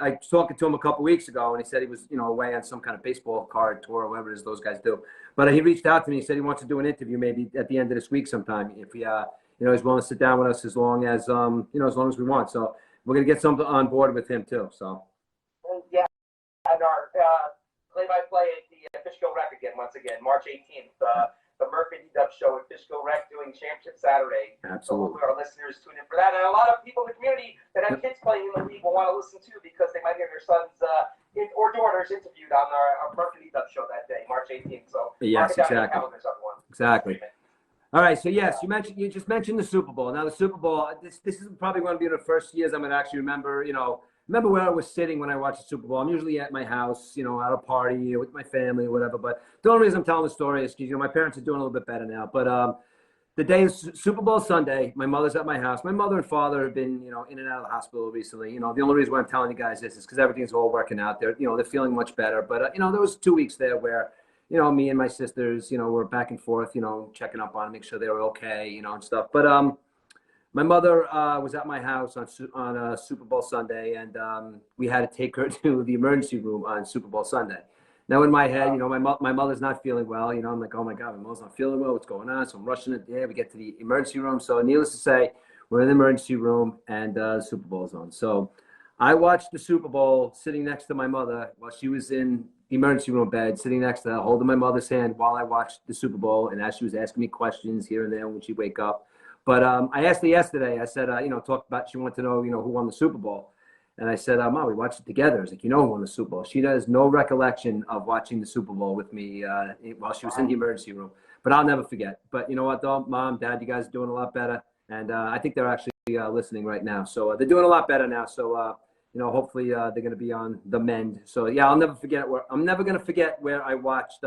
I was talking to him a couple weeks ago, and he said he was, away on some kind of baseball card tour or whatever it is those guys do. But he reached out to me. He said he wants to do an interview maybe at the end of this week sometime if he, he's willing to sit down with us as long as, as long as we want. So we're going to get something on board with him too. So. Yeah, and our play-by-play at the Fishkill Rec once again, March 18th. The Murphy Dub Show at Fishkill Rec doing Championship Saturday. Absolutely. So our listeners tune in for that. And a lot of people in the community that have kids playing in the league will want to listen to because they might hear their sons or daughters interviewed on our Murphy Dub Show that day, March 18th. So yes, exactly. Exactly. All right. So yes, you just mentioned the Super Bowl. Now the Super Bowl, this is probably going to be the first years I'm going to actually remember where I was sitting when I watched the Super Bowl. I'm usually at my house, at a party with my family or whatever. But the only reason I'm telling the story is because, my parents are doing a little bit better now. But the day is Super Bowl Sunday. My mother's at my house. My mother and father have been, in and out of the hospital recently. The only reason why I'm telling you guys this is because everything's all working out. They're feeling much better. But, there was 2 weeks there where, me and my sisters, were back and forth, checking up on them, make sure they were okay, and stuff. But my mother was at my house on Super Bowl Sunday, and we had to take her to the emergency room on Super Bowl Sunday. Now, in my head, my mother's not feeling well. I'm like, oh, my God, my mother's not feeling well. What's going on? So I'm rushing it there. We get to the emergency room. So needless to say, we're in the emergency room, and Super Bowl's on. So I watched the Super Bowl sitting next to my mother while she was in the emergency room bed, sitting next to her, holding my mother's hand while I watched the Super Bowl, and as she was asking me questions here and there when she'd wake up. But I asked her yesterday, I said, talked about, she wanted to know, who won the Super Bowl. And I said, Mom, we watched it together. I was like, who won the Super Bowl? She has no recollection of watching the Super Bowl with me while she was in the emergency room. But I'll never forget. But you know what, though? Mom, Dad, you guys are doing a lot better. And I think they're actually listening right now. So they're doing a lot better now. So, hopefully they're going to be on the mend. So, yeah, I'm never going to forget where I watched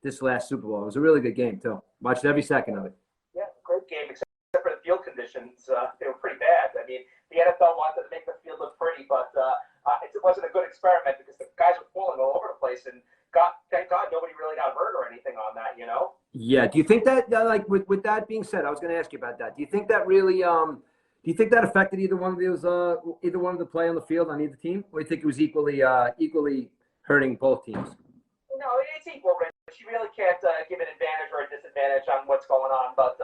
this last Super Bowl. It was a really good game, too. Watched every second of it. Yeah, great game, except for the field conditions. They were pretty bad. I mean, the NFL wanted to make the field look pretty, but it wasn't a good experiment because the guys were falling all over the place. And thank God nobody really got hurt or anything on that, Yeah. Do you think that like with that being said, I was going to ask you about that. Do you think that really do you think that affected either one of the play on the field on either team, or do you think it was equally hurting both teams? No, it's equal, Rich. You really can't give an advantage or a disadvantage on what's going on, but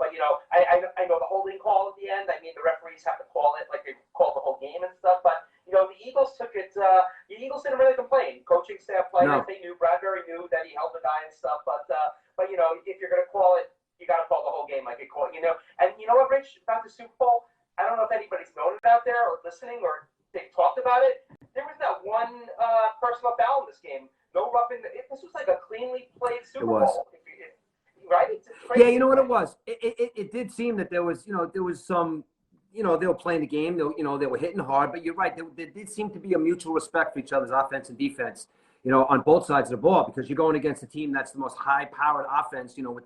I know the holding call at the end. I mean, the referees have to call it like they called the whole game and stuff. But the Eagles took it. The Eagles didn't really complain. Coaching staff, players, They knew. Bradbury knew that he held the guy and stuff. But if you're gonna call it, you got to call the whole game like it called. And you know what, Rich, about the Super Bowl? I don't know if anybody's known it out there or listening or they've talked about it. There was not one personal foul in this game. No roughing. This was like a cleanly played Super Bowl. Right? Yeah, you know what it was? It did seem that there was some, they were playing the game. They were hitting hard. But you're right. There did seem to be a mutual respect for each other's offense and defense, on both sides of the ball, because you're going against a team that's the most high-powered offense, with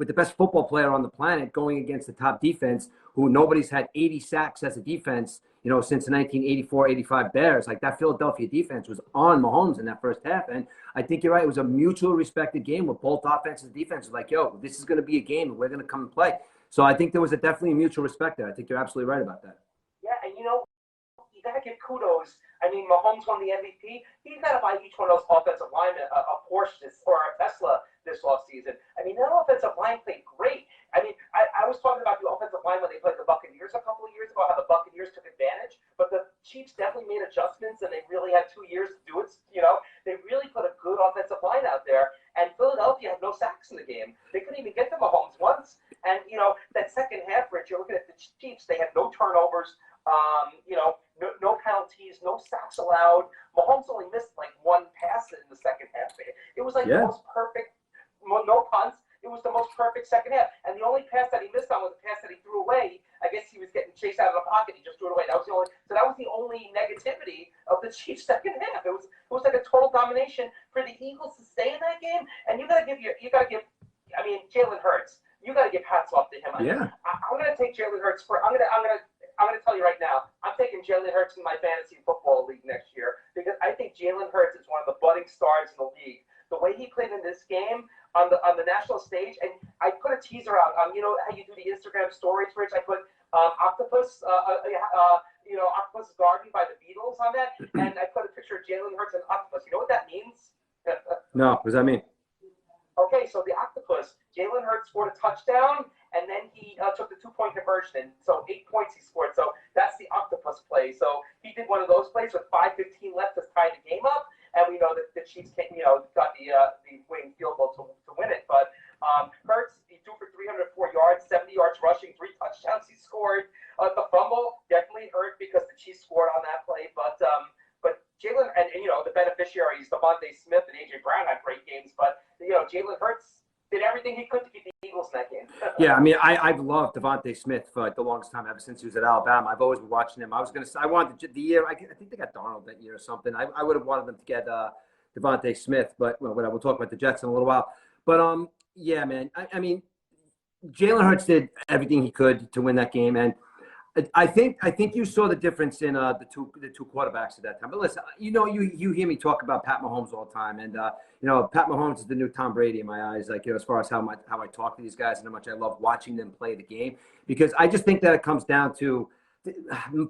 the best football player on the planet going against the top defense, who nobody's had 80 sacks as a defense, since the 1984-85 Bears. Like, that Philadelphia defense was on Mahomes in that first half. And I think you're right. It was a mutual respected game where both offenses and defenses like, this is going to be a game and we're going to come and play. So I think there was definitely a mutual respect there. I think you're absolutely right about that. Yeah, and you got to give kudos. I mean, Mahomes won the MVP. He's got to buy each one of those offensive linemen a Porsche or a Tesla this offseason. I mean, that offensive line played great. I mean, I was talking about the offensive line when they played the Buccaneers a couple of years ago, how the Buccaneers took advantage, but the Chiefs definitely made adjustments, and they really had 2 years to do it. They really put a good offensive line out there, and Philadelphia had no sacks in the game. They couldn't even get to Mahomes once. And, that second half, Rich, you're turnovers, no penalties, no sacks allowed. Mahomes only missed like one pass in the second half. It was like the most perfect, no punts. It was the most perfect second half. And the only pass that he missed on was the pass that he threw away. I guess he was getting chased out of the pocket. He just threw it away. That was the only negativity of the Chiefs' second half. It was like a total domination for the Eagles to stay in that game. And Jalen Hurts. You got to give hats off to him. I'm going to take Jalen Hurts I'm going to tell you right now. I'm taking Jalen Hurts in my fantasy football league next year because I think Jalen Hurts is one of the budding stars in the league. The way he played in this game on the national stage, and I put a teaser out. You know how you do the Instagram stories, Rich? I put Octopus, Octopus Garden by the Beatles on that, and I put a picture of Jalen Hurts and Octopus. You know what that means? No, what does that mean? Okay, so the Octopus, Jalen Hurts scored a touchdown, and then he took the 2-point conversion. So 8 points he scored. So that's the Octopus play. So he did one of those plays with 5:15 left to tie the game up. And we know that the Chiefs got the winning field goal to win it. But Hurts, he threw for 304 yards, 70 yards rushing, 3 touchdowns he scored. The fumble definitely hurt because the Chiefs scored on that play. But Jalen and the beneficiaries, Devontae Smith and A.J. Brown had great games. But Jalen Hurts did everything he could to keep the Eagles in that game. Yeah, I mean, I've loved Devontae Smith for like the longest time, ever since he was at Alabama. I've always been watching him. I wanted the year. I think they got Darnold that year or something. I would have wanted them to get Devontae Smith, but whatever. We'll talk about the Jets in a little while. But yeah, man. I mean, Jalen Hurts did everything he could to win that game, and I think you saw the difference in the two quarterbacks at that time. But listen, you hear me talk about Pat Mahomes all the time, and Pat Mahomes is the new Tom Brady in my eyes. Like as far as how I talk to these guys and how much I love watching them play the game, because I just think that it comes down to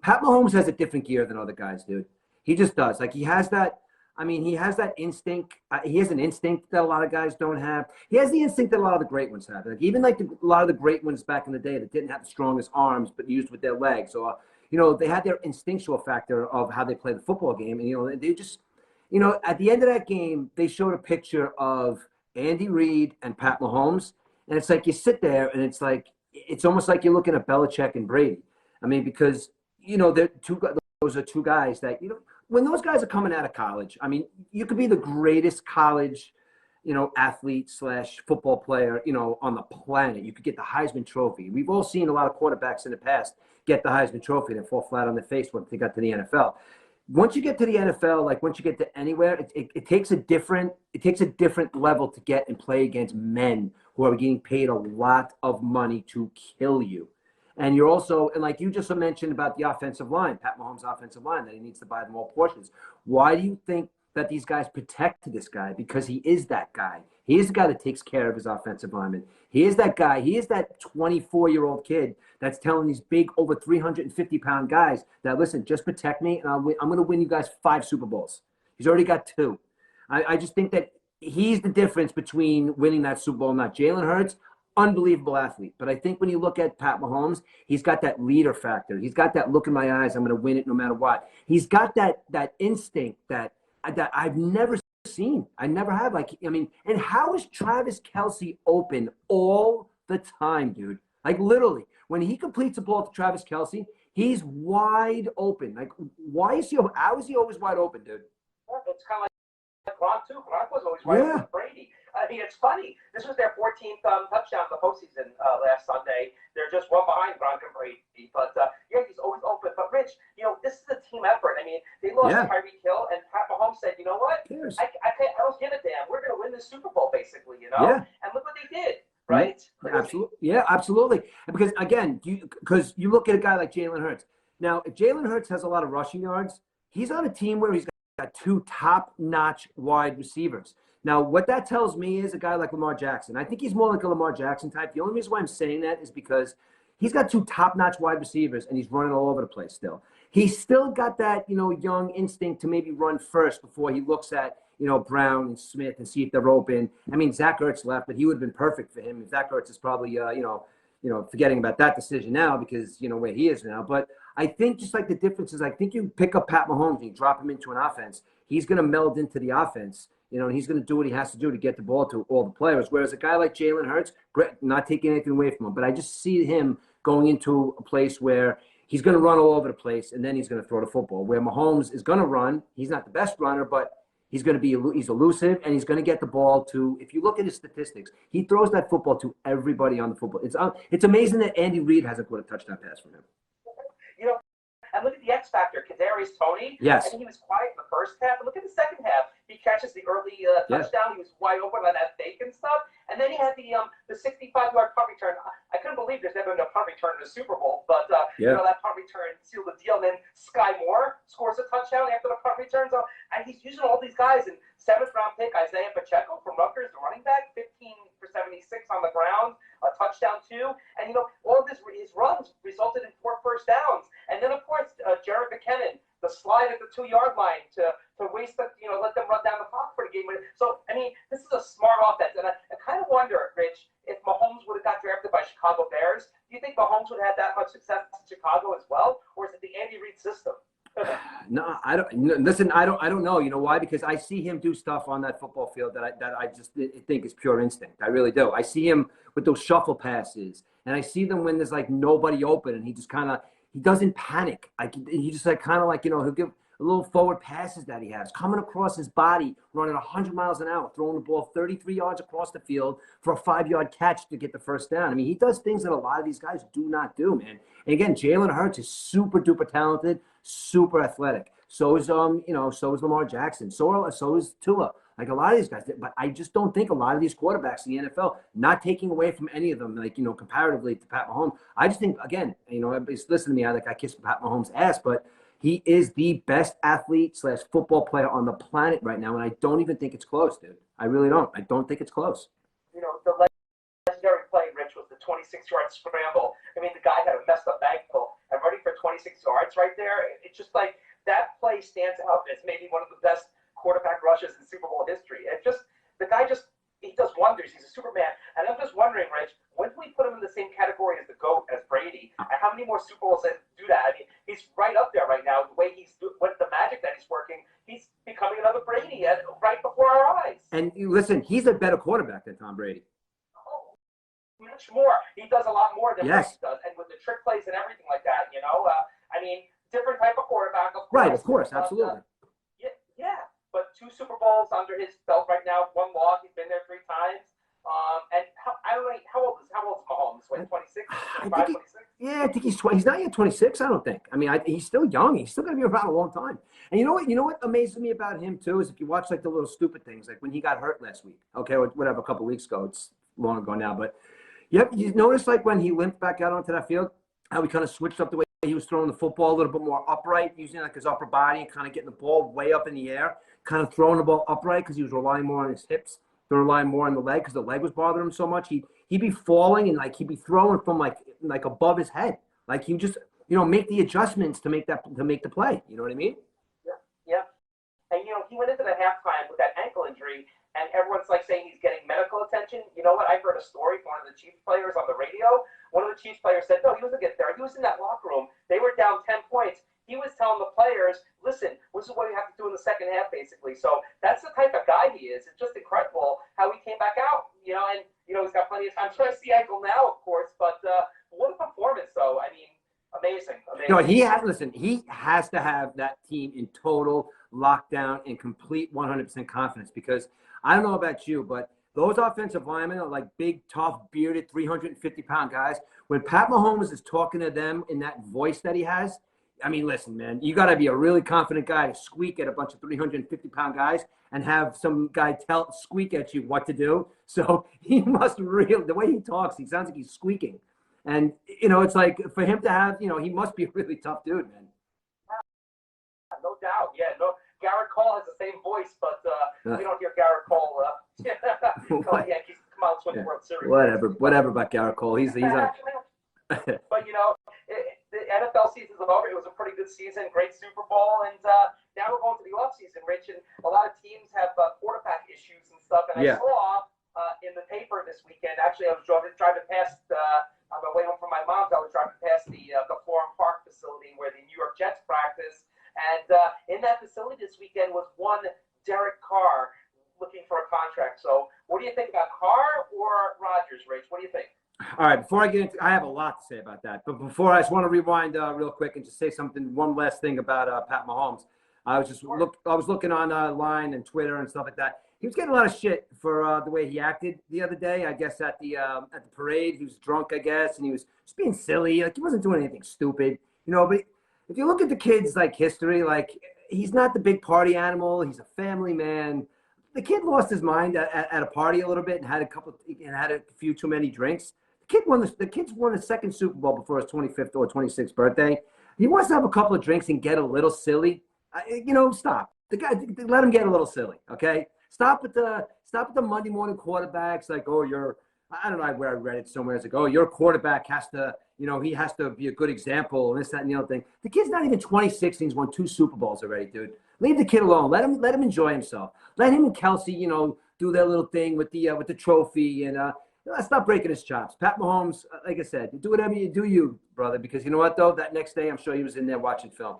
Pat Mahomes has a different gear than other guys, dude. He just does. Like he has that. I mean, he has that instinct. He has an instinct that a lot of guys don't have. He has the instinct that a lot of the great ones have. Like even like a lot of the great ones back in the day that didn't have the strongest arms but used with their legs, or they had their instinctual factor of how they play the football game. And they just, at the end of that game, they showed a picture of Andy Reid and Pat Mahomes, and it's like you sit there and it's like it's almost like you're looking at Belichick and Brady. I mean, because those are two guys that when those guys are coming out of college, I mean, you could be the greatest college, athlete / football player, on the planet. You could get the Heisman Trophy. We've all seen a lot of quarterbacks in the past get the Heisman Trophy and fall flat on their face once they got to the NFL. Once you get to the NFL, like once you get to anywhere, it takes a different level to get and play against men who are getting paid a lot of money to kill you. And you're also, and like you just mentioned about the offensive line, Pat Mahomes' offensive line, that he needs to buy them all portions. Why do you think that these guys protect this guy? Because he is that guy. He is the guy that takes care of his offensive lineman. He is that guy. He is that 24-year-old kid that's telling these big, over 350-pound guys that, listen, just protect me, and I'm going to win you guys 5 Super Bowls. He's already got 2. I just think that he's the difference between winning that Super Bowl and not. Jalen Hurts, unbelievable athlete. But I think when you look at Pat Mahomes, he's got that leader factor. He's got that look in my eyes, I'm going to win it no matter what. He's got that instinct that I've never seen. I never have. And how is Travis Kelce open all the time, dude? Like literally, when he completes a ball to Travis Kelce, he's wide open. Like, how is he always wide open, dude? It's kind of like Gronk, too. Gronk was always wide open with Brady. I mean, it's funny. This was their 14th touchdown in the postseason last Sunday. They're just one behind Gronk and Brady. But, he's always open. But, Rich, this is a team effort. I mean, they lost Tyreek Hill, and Pat Mahomes said, you know what? I don't give a damn. We're going to win this Super Bowl, basically, Yeah. And look what they did, right? Absolutely. Yeah, absolutely. Because, again, because you look at a guy like Jalen Hurts. Now, if Jalen Hurts has a lot of rushing yards, he's on a team where he's got 2 top-notch wide receivers. Now, what that tells me is a guy like Lamar Jackson. I think he's more like a Lamar Jackson type. The only reason why I'm saying that is because he's got 2 top-notch wide receivers, and he's running all over the place still. He's still got that, young instinct to maybe run first before he looks at, Brown and Smith and see if they're open. I mean, Zach Ertz left, but he would have been perfect for him. Zach Ertz is probably, forgetting about that decision now because, where he is now. But I think just like the difference is I think you pick up Pat Mahomes and you drop him into an offense, he's going to meld into the offense. And he's going to do what he has to do to get the ball to all the players. Whereas a guy like Jalen Hurts, not taking anything away from him, but I just see him going into a place where, he's going to run all over the place, and then he's going to throw the football. Where Mahomes is going to run, he's not the best runner, but he's elusive, and he's going to get the ball to. If you look at his statistics, he throws that football to everybody on the football. It's amazing that Andy Reid hasn't caught a touchdown pass from him. You know, and look at the X factor, Kadarius Toney. Yes. I think he was quiet in the first half. And look at the second half. He catches the early touchdown. He was wide open on that fake and stuff. And then he had the 65-yard punt return. I couldn't believe there's never been a punt return in the Super Bowl, but that punt return sealed the deal. And then Sky Moore scores a touchdown after the punt return. So, and he's using all these guys. And 7th-round pick Isaiah Pacheco from Rutgers, the running back, 15 for 76 on the ground, a touchdown too. And all of his runs resulted in 4 first downs. And then of course Jared McKinnon, the slide at the 2-yard line to waste the let them run down the clock for the game. So I mean, this is a smart offense, and I kind of wonder, Rich, if Mahomes would have got drafted by Chicago Bears, do you think Mahomes would have had that much success in Chicago as well, or is it the Andy Reid system? No, I don't. Listen, I don't know. You know why? Because I see him do stuff on that football field that I just think is pure instinct. I really do. I see him with those shuffle passes, and I see them when there's like nobody open, and he just he doesn't panic. He just he'll give a little forward passes that he has coming across his body, running 100 miles an hour, throwing the ball 33 yards across the field for a 5-yard catch to get the first down. I mean, he does things that a lot of these guys do not do, man. And again, Jalen Hurts is super duper talented, super athletic. So is Lamar Jackson. So is Tua. Like a lot of these guys, but I just don't think a lot of these quarterbacks in the NFL, not taking away from any of them, comparatively to Pat Mahomes. I just think, again, listen to me, I kiss Pat Mahomes' ass, but he is the best athlete / football player on the planet right now, and I don't even think it's close, dude. I really don't. I don't think it's close. The legendary play, Rich, was the 26-yard scramble. I mean, the guy had a messed up ankle and running for 26 yards right there. It's just like that play stands out as maybe one of the best quarterback rushes in Super Bowl history. And he does wonders. He's a Superman. And I'm just wondering, Rich, when do we put him in the same category as the GOAT, as Brady? And how many more Super Bowls do that? I mean, he's right up there right now. The way with the magic that he's working, he's becoming another Brady right before our eyes. And listen, he's a better quarterback than Tom Brady. Oh, much more. He does a lot more than Yes. Brady does. And with the trick plays and everything like that, I mean, different type of quarterback, of course. Right, of course, absolutely. Yeah. But 2 Super Bowls under his belt right now, 1 loss. He's been there 3 times. And how old is Mahomes? Like 26, 25, 26? Yeah, I think he's 20. He's not yet 26, I don't think. I mean, he's still young. He's still going to be around a long time. And you know what amazes me about him, too, is if you watch, like, the little stupid things, like when he got hurt last week, okay, or whatever, a couple weeks ago. It's long ago now. But you notice, like, when he limped back out onto that field, how he kind of switched up the way he was throwing the football a little bit more upright, using, like, his upper body and kind of getting the ball way up in the air, kind of throwing the ball upright because he was relying more on his hips. They're relying more on the leg because the leg was bothering him so much. He'd be falling and he'd be throwing from like above his head. Like he would just make the adjustments to make the play. You know what I mean? Yeah. And he went into the halftime with that ankle injury, and everyone's like saying he's getting medical attention. You know what? I heard a story from one of the Chiefs players on the radio. One of the Chiefs players said, no, he wasn't getting there. He was in that locker room. They were down 10 points. He was telling the players, listen, this is what you have to do in the second half, basically. So that's the type of guy he is. It's just incredible how he came back out, and he's got plenty of time. So it's the ankle now, of course, but what a performance, though. I mean, amazing. No, he has to have that team in total lockdown and complete 100% confidence, because I don't know about you, but those offensive linemen are like big, tough, bearded, 350-pound guys. When Pat Mahomes is talking to them in that voice that he has, I mean, listen, man, you got to be a really confident guy to squeak at a bunch of 350-pound guys and have some guy squeak at you what to do. So he must the way he talks, he sounds like he's squeaking. And, it's like for him to have, he must be a really tough dude, man. No doubt. Yeah, no. Garrett Cole has the same voice, but we don't hear Garrett Cole. Yankees come out and win the World Series. Whatever about Garrett Cole. He's on. But, the NFL season's over. It was a pretty good season, great Super Bowl, and now we're going to the off season, Rich. And a lot of teams have quarterback issues and stuff. And I saw in the paper this weekend. Actually, I was driving past. On my way home from my mom's, I was driving past the Florham Park facility where the New York Jets practice. And in that facility this weekend was one Derek Carr looking for a contract. So, what do you think about Carr or Rodgers, Rich? What do you think? All right, before I get into, I have a lot to say about that. But before, I just want to rewind real quick and just say something. One last thing about Pat Mahomes. I was looking on line and Twitter and stuff like that. He was getting a lot of shit for the way he acted the other day. I guess at the parade, he was drunk, I guess, and he was just being silly. Like he wasn't doing anything stupid, you know. But if you look at the kid's like history, like he's not the big party animal. He's a family man. The kid lost his mind at a party a little bit and had a few too many drinks. The kid's won his second Super Bowl before his 25th or 26th birthday. He wants to have a couple of drinks and get a little silly. Stop. The guy, let him get a little silly, okay? Stop with the Monday morning quarterbacks. Like, I don't know where I read it somewhere. It's like, oh, your quarterback has to, he has to be a good example and this, that, and the other thing. The kid's not even 26 and he's won 2 Super Bowls already, dude. Leave the kid alone. Let him enjoy himself. Let him and Kelsey, do their little thing with the trophy and stop breaking his chops. Pat Mahomes, like I said, do whatever you do, brother. Because you know what though, that next day I'm sure he was in there watching film.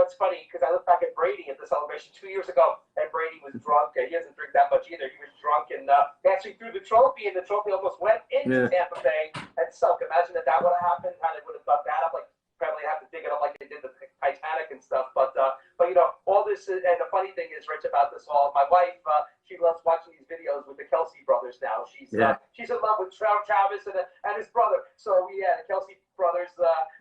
It's funny because I look back at Brady at the celebration 2 years ago, and Brady was drunk. He doesn't drink that much either. He was drunk, and they actually threw the trophy, and the trophy almost went into Tampa Bay and sunk. Imagine that would have happened, how they would have dug that up. Like probably have to dig it up like they did the Titanic and stuff. But all this is, and the funny thing is, Rich, about this all, my wife, she loves watching these videos with the Kelsey brothers now. She's in love with Travis and his brother. So the Kelsey brothers,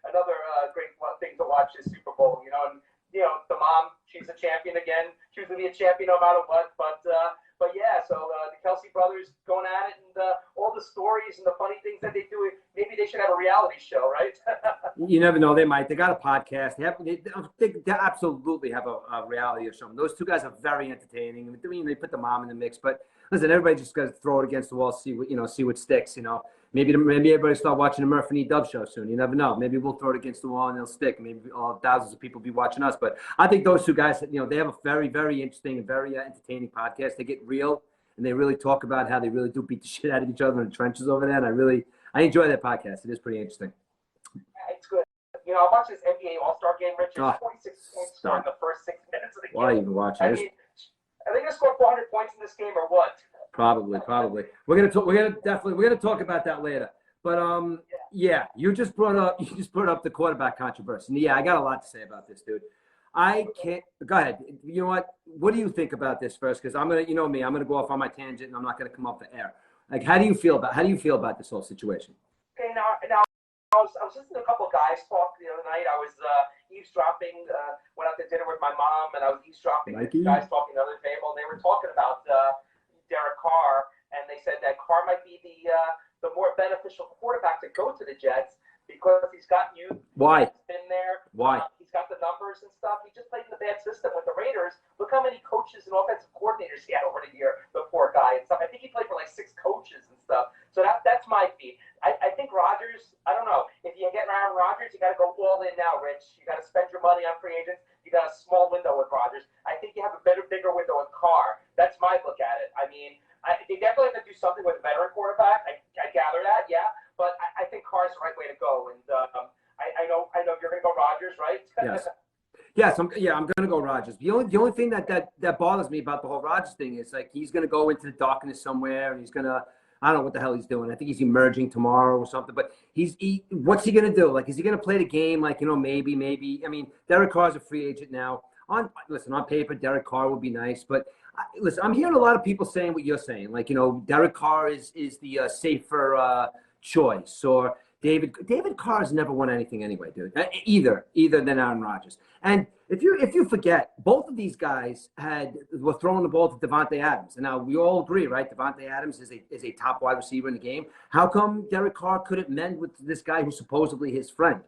another great thing to watch is Super Bowl. And the mom, she's a champion again. She was gonna be a champion no matter what. But yeah, so the Kelsey brothers going at it, and all the stories and the funny things that they do. Maybe they should have a reality show, right? You never know. They might. They got a podcast. They absolutely have a reality show. Those two guys are very entertaining. I mean, they put the mom in the mix. But listen, everybody just got to throw it against the wall, see what sticks. Maybe everybody start watching the Murph and E. Dub show soon. You never know. Maybe we'll throw it against the wall and it'll stick. Maybe thousands of people will be watching us. But I think those two guys, they have a very, very interesting and very entertaining podcast. They get real and they really talk about how they really do beat the shit out of each other in the trenches over there. And I enjoy that podcast. It is pretty interesting. It's good. I watched this NBA All-Star game, Richard. 26 points in the first 6 minutes of the game. Why even watch it? I think they scored 400 points in this game, or what? Probably. We're gonna talk about that later. But you just brought up the quarterback controversy. And yeah, I got a lot to say about this, dude. I can't. Go ahead. You know what? What do you think about this first? Because I'm gonna, me, I'm gonna go off on my tangent, and I'm not gonna come up for air. Like, how do you feel about this whole situation? Okay, now I was listening to a couple of guys talk the other night. I was eavesdropping. Went out to dinner with my mom, and I was eavesdropping. Guys talking at the other table, and they were talking about Derek Carr, and they said that Carr might be the more beneficial quarterback to go to the Jets because he's got youth. Why? He's been there. Why? He's got the numbers and stuff. He just played in the bad system with the Raiders. Look how many coaches and offensive coordinators he had over the year, the poor guy and stuff. I think he played for like 6 coaches and stuff. So that's my feed. I think Rodgers, I don't know. If you get Aaron Rodgers, you got to go all in now, Rich. You got to spend your money on free agents. You got a small window with Rodgers. I think you have a bigger window with Carr. That's my look at it. I mean, they definitely have to do something with a veteran quarterback. I gather that, yeah. But I think Carr's the right way to go. And I know you're going to go Rodgers, right? Yes. I'm going to go Rodgers. The only thing that bothers me about the whole Rodgers thing is like he's going to go into the darkness somewhere and he's going to. I don't know what the hell he's doing. I think he's emerging tomorrow or something. But what's he going to do? Like, is he going to play the game? Like, maybe. I mean, Derek Carr's a free agent now. On paper, Derek Carr would be nice. But listen, I'm hearing a lot of people saying what you're saying. Like, Derek Carr is the safer choice. Or David Carr has never won anything anyway, dude. Either than Aaron Rodgers. And if you forget, both of these guys were throwing the ball to Davante Adams. And now we all agree, right? Davante Adams is a top wide receiver in the game. How come Derek Carr couldn't mend with this guy who's supposedly his friend?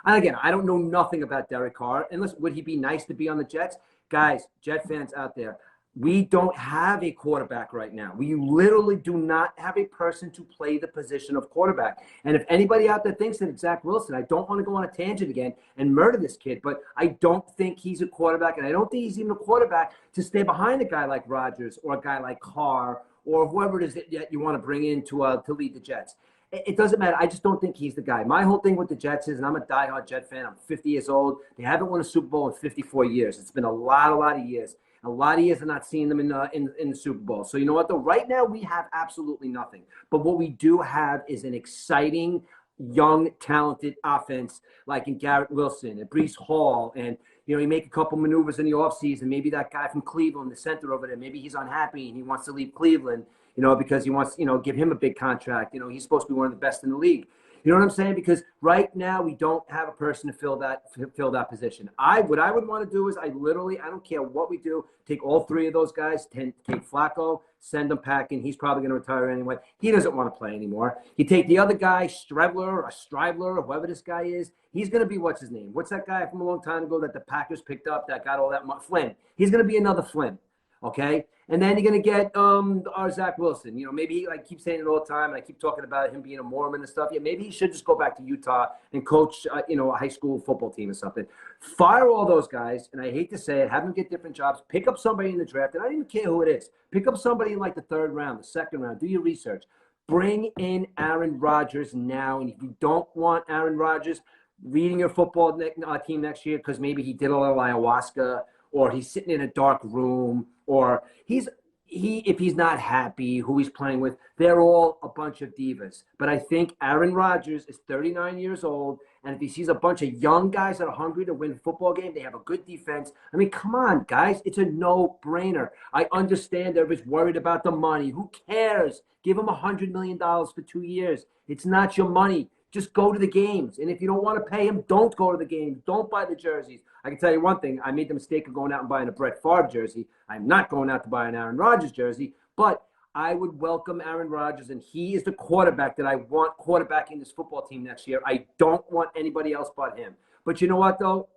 And again, I don't know nothing about Derek Carr. And listen, would he be nice to be on the Jets? Guys, Jet fans out there, we don't have a quarterback right now. We literally do not have a person to play the position of quarterback. And if anybody out there thinks that it's Zach Wilson, I don't want to go on a tangent again and murder this kid, but I don't think he's a quarterback, and I don't think he's even a quarterback to stay behind a guy like Rodgers or a guy like Carr or whoever it is that you want to bring in to lead the Jets. It doesn't matter. I just don't think he's the guy. My whole thing with the Jets is, and I'm a diehard Jet fan. I'm 50 years old. They haven't won a Super Bowl in 54 years. It's been a lot of years. A lot of years of not seeing them in the Super Bowl. So you know what, though? Right now, we have absolutely nothing. But what we do have is an exciting, young, talented offense like in Garrett Wilson and Breece Hall. And, you know, you make a couple maneuvers in the offseason. Maybe that guy from Cleveland, the center over there, maybe he's unhappy and he wants to leave Cleveland, you know, because he wants, you know, give him a big contract. You know, he's supposed to be one of the best in the league. You know what I'm saying? Because right now we don't have a person to fill that position. What I would want to do is I don't care what we do, take all three of those guys, take Flacco, send him packing. He's probably going to retire anyway. He doesn't want to play anymore. You take the other guy, Strebler or whoever this guy is. He's going to be, what's his name? What's that guy from a long time ago that the Packers picked up that got all that money? Flynn. He's going to be another Flynn. Okay, and then you're going to get our Zach Wilson. You know, maybe I keep saying it all the time, and I keep talking about him being a Mormon and stuff. Yeah, maybe he should just go back to Utah and coach, you know, a high school football team or something. Fire all those guys, and I hate to say it, have them get different jobs. Pick up somebody in the draft, and I don't even care who it is. Pick up somebody in like the third round, the second round. Do your research. Bring in Aaron Rodgers now, and if you don't want Aaron Rodgers reading your football team next year because maybe he did a little ayahuasca, or he's sitting in a dark room, or if he's not happy who he's playing with, they're all a bunch of divas. But I think Aaron Rodgers is 39 years old, and if he sees a bunch of young guys that are hungry to win a football game, they have a good defense. I mean, come on, guys. It's a no-brainer. I understand everybody's worried about the money. Who cares? Give him $100 million for 2 years. It's not your money. Just go to the games. And if you don't want to pay him, don't go to the games. Don't buy the jerseys. I can tell you one thing. I made the mistake of going out and buying a Brett Favre jersey. I'm not going out to buy an Aaron Rodgers jersey, but I would welcome Aaron Rodgers, and he is the quarterback that I want quarterbacking this football team next year. I don't want anybody else but him. But you know what, though?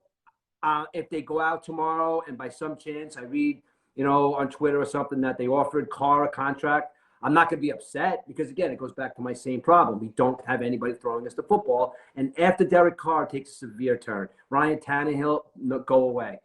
If they go out tomorrow and by some chance I read, you know, on Twitter or something that they offered Carr a contract, I'm not going to be upset because, again, it goes back to my same problem. We don't have anybody throwing us the football. And after Derek Carr takes a severe turn, Ryan Tannehill, go away.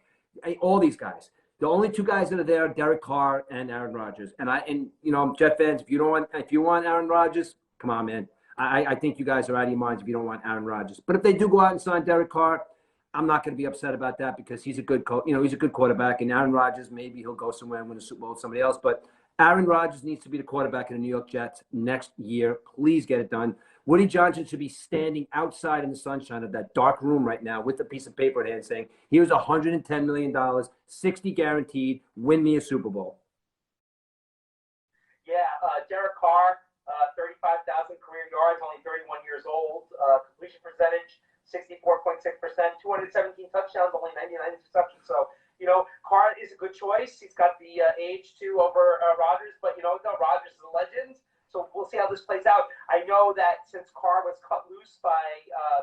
All these guys. The only two guys that are there are Derek Carr and Aaron Rodgers. And you know, Jet fans, if you want Aaron Rodgers, come on, man. I think you guys are out of your minds if you don't want Aaron Rodgers. But if they do go out and sign Derek Carr, I'm not going to be upset about that because he's a good he's a good quarterback. And Aaron Rodgers, maybe he'll go somewhere and win a Super Bowl with somebody else. But Aaron Rodgers needs to be the quarterback of the New York Jets next year. Please get it done. Woody Johnson should be standing outside in the sunshine of that dark room right now with a piece of paper in hand saying, here's $110 million, 60 guaranteed, win me a Super Bowl. Yeah, Derek Carr, 35,000 career yards, only 31 years old. Completion percentage, 64.6%, 217 touchdowns, only 99 interceptions. So, you know, Carr is a good choice. He's got the age, too, over Rodgers. But, you know, Rodgers is a legend. So we'll see how this plays out. I know that since Carr was cut loose by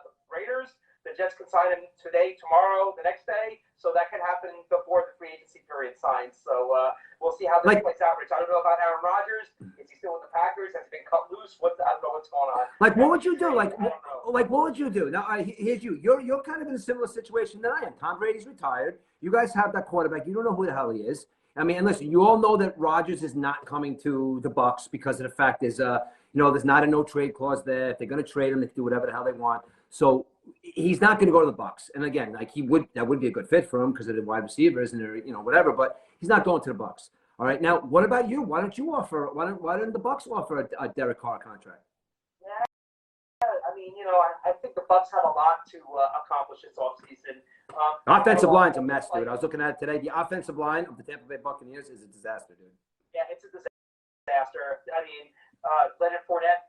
the Raiders, the Jets can sign him today, tomorrow, the next day. So that can happen before the free agency period signs. So we'll see how this plays out, Rich. I don't know about Aaron Rodgers. Is he still with the Packers? Has he been cut loose? I don't know what's going on. Like, what would you do? Like, what would you do? Now, here's you. You're kind of in a similar situation than I am. Tom Brady's retired. You guys have that quarterback. You don't know who the hell he is. I mean, and listen, you all know that Rodgers is not coming to the Bucs because of the fact is, there's not a no trade clause there. If they're going to trade him, they can do whatever the hell they want. So he's not going to go to the Bucs. And again, like that would be a good fit for him because of the wide receivers and they're, whatever. But he's not going to the Bucs. All right. Now, what about you? Why didn't the Bucs offer a Derek Carr contract? Yeah, I mean, I think the Bucs have a lot to accomplish this offseason. Offensive line's a mess, dude. I was looking at it today. The offensive line of the Tampa Bay Buccaneers is a disaster, dude. Yeah, it's a disaster. I mean, Leonard Fournette,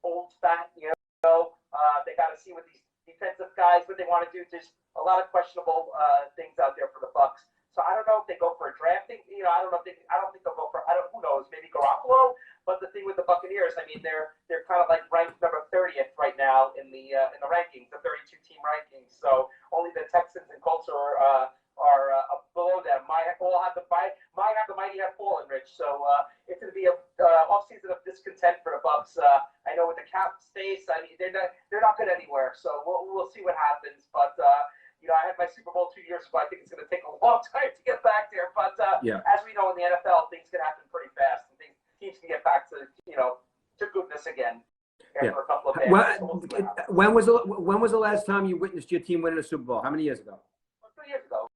old fat, they got to see what these defensive guys, what they want to do. There's a lot of questionable things out there for the Bucs. So I don't know if they go for a drafting. I don't think they'll go for. Who knows? Maybe Garoppolo. But the thing with the Buccaneers, I mean, they're kind of like ranked number 30th right now in the rankings, the 32 team rankings. So only the Texans and Colts are below them. Might have the mighty have fallen, Rich. So it's going to be a off season of discontent for the Bucs. I know with the cap space, I mean they're not good anywhere. So we'll see what happens. But I had my Super Bowl 2 years ago. I think it's going to take a long time to get back there. But as we know in the NFL, things can happen pretty fast, and teams can get back to to goodness again after a couple of days. When was the last time you witnessed your team winning a Super Bowl? How many years ago? 3 years ago.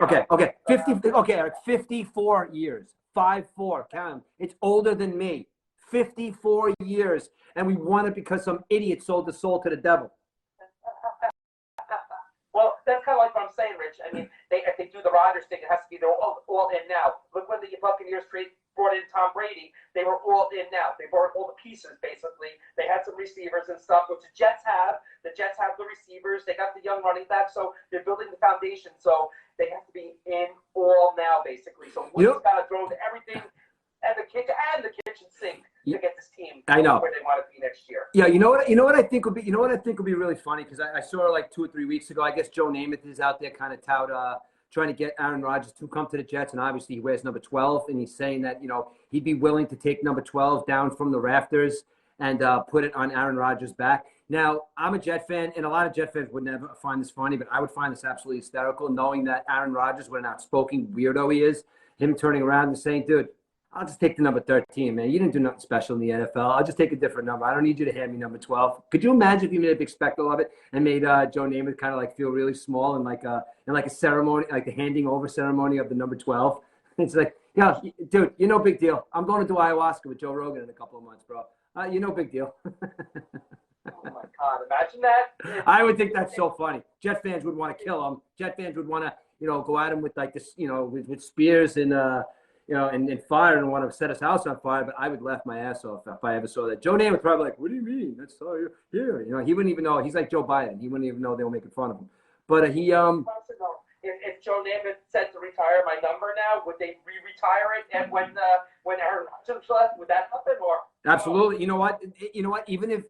Okay, okay, 50. Okay, Eric, 54 years, 5-4. Count 'em. It's older than me. 54 years, and we won it because some idiot sold the soul to the devil. Well, that's kind of like what I'm saying, Rich. I mean, if they do the Rodgers thing, it has to be they're all in now. Look when the Buccaneers brought in Tom Brady, they were all in now. They brought all the pieces, basically. They had some receivers and stuff, which the Jets have. The Jets have the receivers. They got the young running back, so they're building the foundation. So they have to be in all now, basically. So Woody's got to throw everything at the kitchen sink to get this team I know where they want to be next year. Yeah, you know what I think would be really funny, because I saw like 2 or 3 weeks ago. I guess Joe Namath is out there kind of trying to get Aaron Rodgers to come to the Jets, and obviously he wears number 12, and he's saying that he'd be willing to take number 12 down from the rafters and put it on Aaron Rodgers' back. Now, I'm a Jet fan, and a lot of Jet fans would never find this funny, but I would find this absolutely hysterical, knowing that Aaron Rodgers, what an outspoken weirdo he is, him turning around and saying, dude, I'll just take the number 13, man. You didn't do nothing special in the NFL. I'll just take a different number. I don't need you to hand me number 12. Could you imagine if you made a big spectacle of it and made Joe Namath kind of like feel really small and like a ceremony, like the handing over ceremony of the number 12? It's like, yeah, dude, you're no big deal. I'm going to do ayahuasca with Joe Rogan in a couple of months, bro. You're no big deal. Oh my God, imagine that. I would think that's so funny. Jet fans would want to kill him. Jet fans would want to, go at him with like this, with spears and and fire and want to set his house on fire, but I would laugh my ass off if I ever saw that. Joe Namath would probably like, what do you mean? That's all you're here. He wouldn't even know. He's like Joe Biden. He wouldn't even know they were making fun of him. But If Joe Namath said to retire my number now, would they re-retire it? And when Aaron Rodgers left, would that happen? Or absolutely. You know what? Even if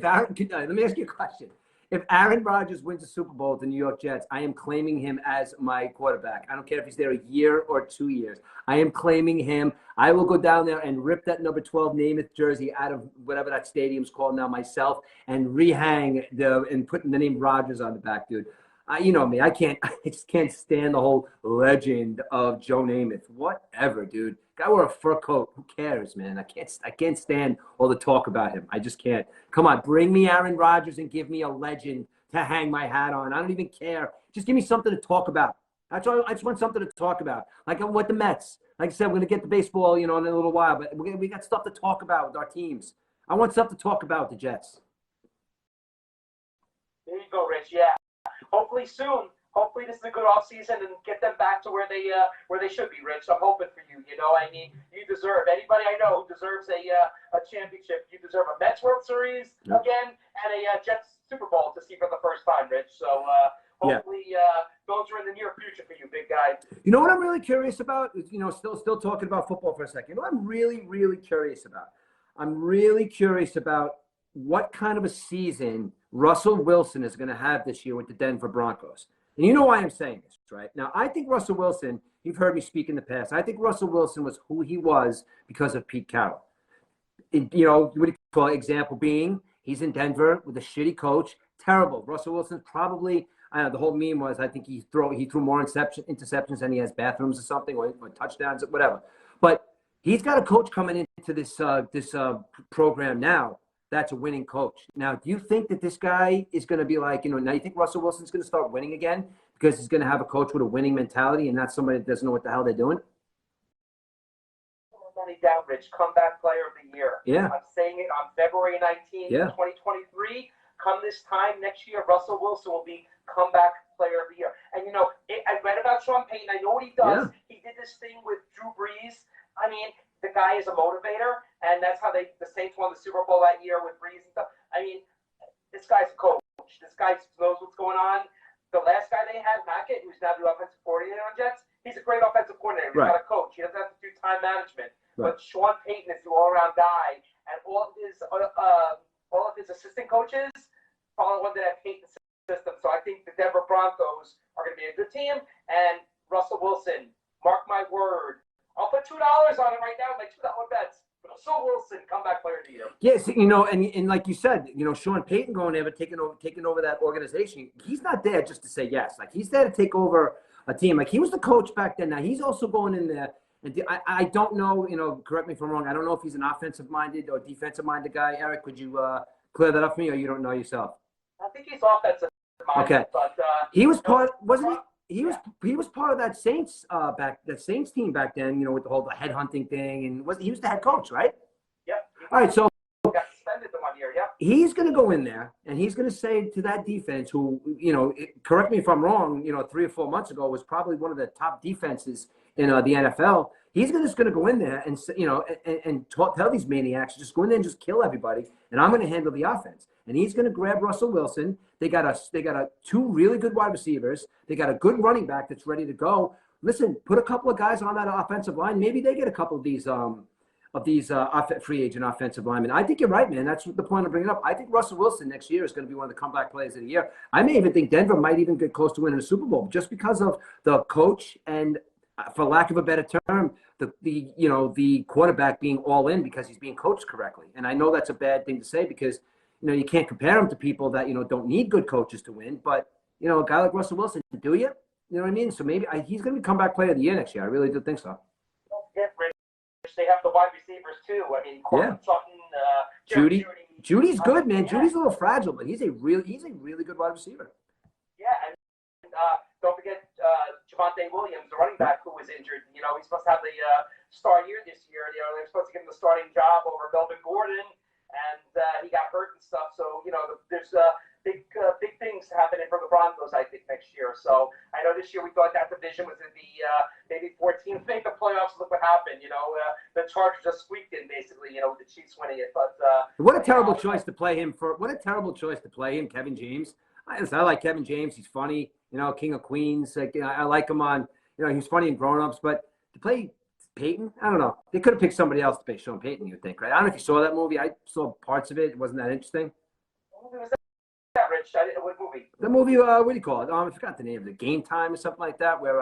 Aaron, let me ask you a question. If Aaron Rodgers wins the Super Bowl with the New York Jets, I am claiming him as my quarterback. I don't care if he's there a year or 2 years. I am claiming him. I will go down there and rip that number 12 Namath jersey out of whatever that stadium's called now myself and rehang and put the name Rodgers on the back, dude. You know me. I just can't stand the whole legend of Joe Namath. Whatever, dude. Guy wore a fur coat. Who cares, man? I can't stand all the talk about him. I just can't. Come on, bring me Aaron Rodgers and give me a legend to hang my hat on. I don't even care. Just give me something to talk about. That's all. I just want something to talk about. Like with the Mets. Like I said, we're gonna get the baseball, in a little while, but we got stuff to talk about with our teams. I want stuff to talk about with the Jets. There you go, Rich. Yeah. Hopefully soon. Hopefully this is a good offseason and get them back to where they should be, Rich. I'm hoping for you. I mean, you deserve. Anybody I know who deserves a championship, you deserve a Mets World Series again and a Jets Super Bowl to see for the first time, Rich. So hopefully those are in the near future for you, big guy. You know what I'm really curious about? Still talking about football for a second. You know what I'm really, really curious about? I'm really curious about what kind of a season Russell Wilson is going to have this year with the Denver Broncos. And you know why I'm saying this, right? Now, I think Russell Wilson, you've heard me speak in the past, I think Russell Wilson was who he was because of Pete Carroll. What do you call it? Example being, he's in Denver with a shitty coach. Terrible. Russell Wilson's probably, I don't know, the whole meme was, I think he threw more interceptions than he has bathrooms or something, or touchdowns, or whatever. But he's got a coach coming into this program now that's a winning coach. Now, do you think that this guy is going to be like, now you think Russell Wilson's going to start winning again because he's going to have a coach with a winning mentality and not somebody that doesn't know what the hell they're doing? Money down, Rich. Comeback player of the year. Yeah. I'm saying it on February 19th, 2023. Come this time next year, Russell Wilson will be comeback player of the year. And, I read about Sean Payton. I know what he does. Yeah. He did this thing with Drew Brees. I mean, the guy is a motivator, and that's how the Saints won the Super Bowl that year with Brees and stuff. I mean, this guy's a coach. This guy knows what's going on. The last guy they had, Hackett, who's now the offensive coordinator on Jets, he's a great offensive coordinator. He's not a coach. He doesn't have to do time management. Right. But Sean Payton is the all-around guy, and all of his assistant coaches follow under that Payton system. So I think the Denver Broncos are going to be a good team, and Russell Wilson, mark my word, I'll put $2 on it right now, like $2 bets. Russell Wilson, comeback player of the year. Yes, and like you said, Sean Payton going there, but taking over that organization. He's not there just to say yes. Like he's there to take over a team. Like he was the coach back then. Now he's also going in there. And I don't know. Correct me if I'm wrong. I don't know if he's an offensive-minded or defensive-minded guy. Eric, could you clear that up for me, or you don't know yourself? I think he's offensive-minded. Okay. But he was part. Wasn't he? he was part of that Saints team back then, with the headhunting thing, and he was the head coach, right? Yep. All right, so got suspended the 1 year. Yep. he's going to go in there and he's going to say to that defense, who, correct me if I'm wrong, 3 or 4 months ago was probably one of the top defenses in the NFL. He's just going to go in there and tell these maniacs, just go in there and just kill everybody, and I'm going to handle the offense. And he's going to grab Russell Wilson. They got two really good wide receivers. They got a good running back that's ready to go. Listen, put a couple of guys on that offensive line. Maybe they get a couple of these free agent offensive linemen. I think you're right, man. That's the point of bringing up. I think Russell Wilson next year is going to be one of the comeback players of the year. I may even think Denver might even get close to winning a Super Bowl just because of the coach and, for lack of a better term, the quarterback being all in because he's being coached correctly. And I know that's a bad thing to say because you can't compare him to people that don't need good coaches to win. But a guy like Russell Wilson, do you? You know what I mean? So maybe he's going to be comeback player of the year next year. I really do think so. They have the wide receivers too. I mean, Courtland Sutton, Judy's good, man. Yeah. Judy's a little fragile, but he's a really good wide receiver. Yeah, and don't forget Javonte Williams, the running back who was injured. He's supposed to have the star year this year. They're supposed to give him the starting job over Melvin Gordon, and he got hurt and stuff. So there's big things happening for the Broncos, I think, next year. So I know this year we thought that division was going to be maybe 14th, make the playoffs. Look what happened. The Chargers just squeaked in basically. With the Chiefs winning it. But what a terrible choice to play him for. What a terrible choice to play him, Kevin James. I like Kevin James. He's funny. King of Queens. I like him on. He's funny in Grown Ups, but to play Peyton, I don't know. They could have picked somebody else to play Sean Payton. You would think, right? I don't know if you saw that movie. I saw parts of it. It wasn't that interesting. What movie was that, Rich? What movie? The movie. What do you call it? I forgot the name of it. Game Time or something like that, where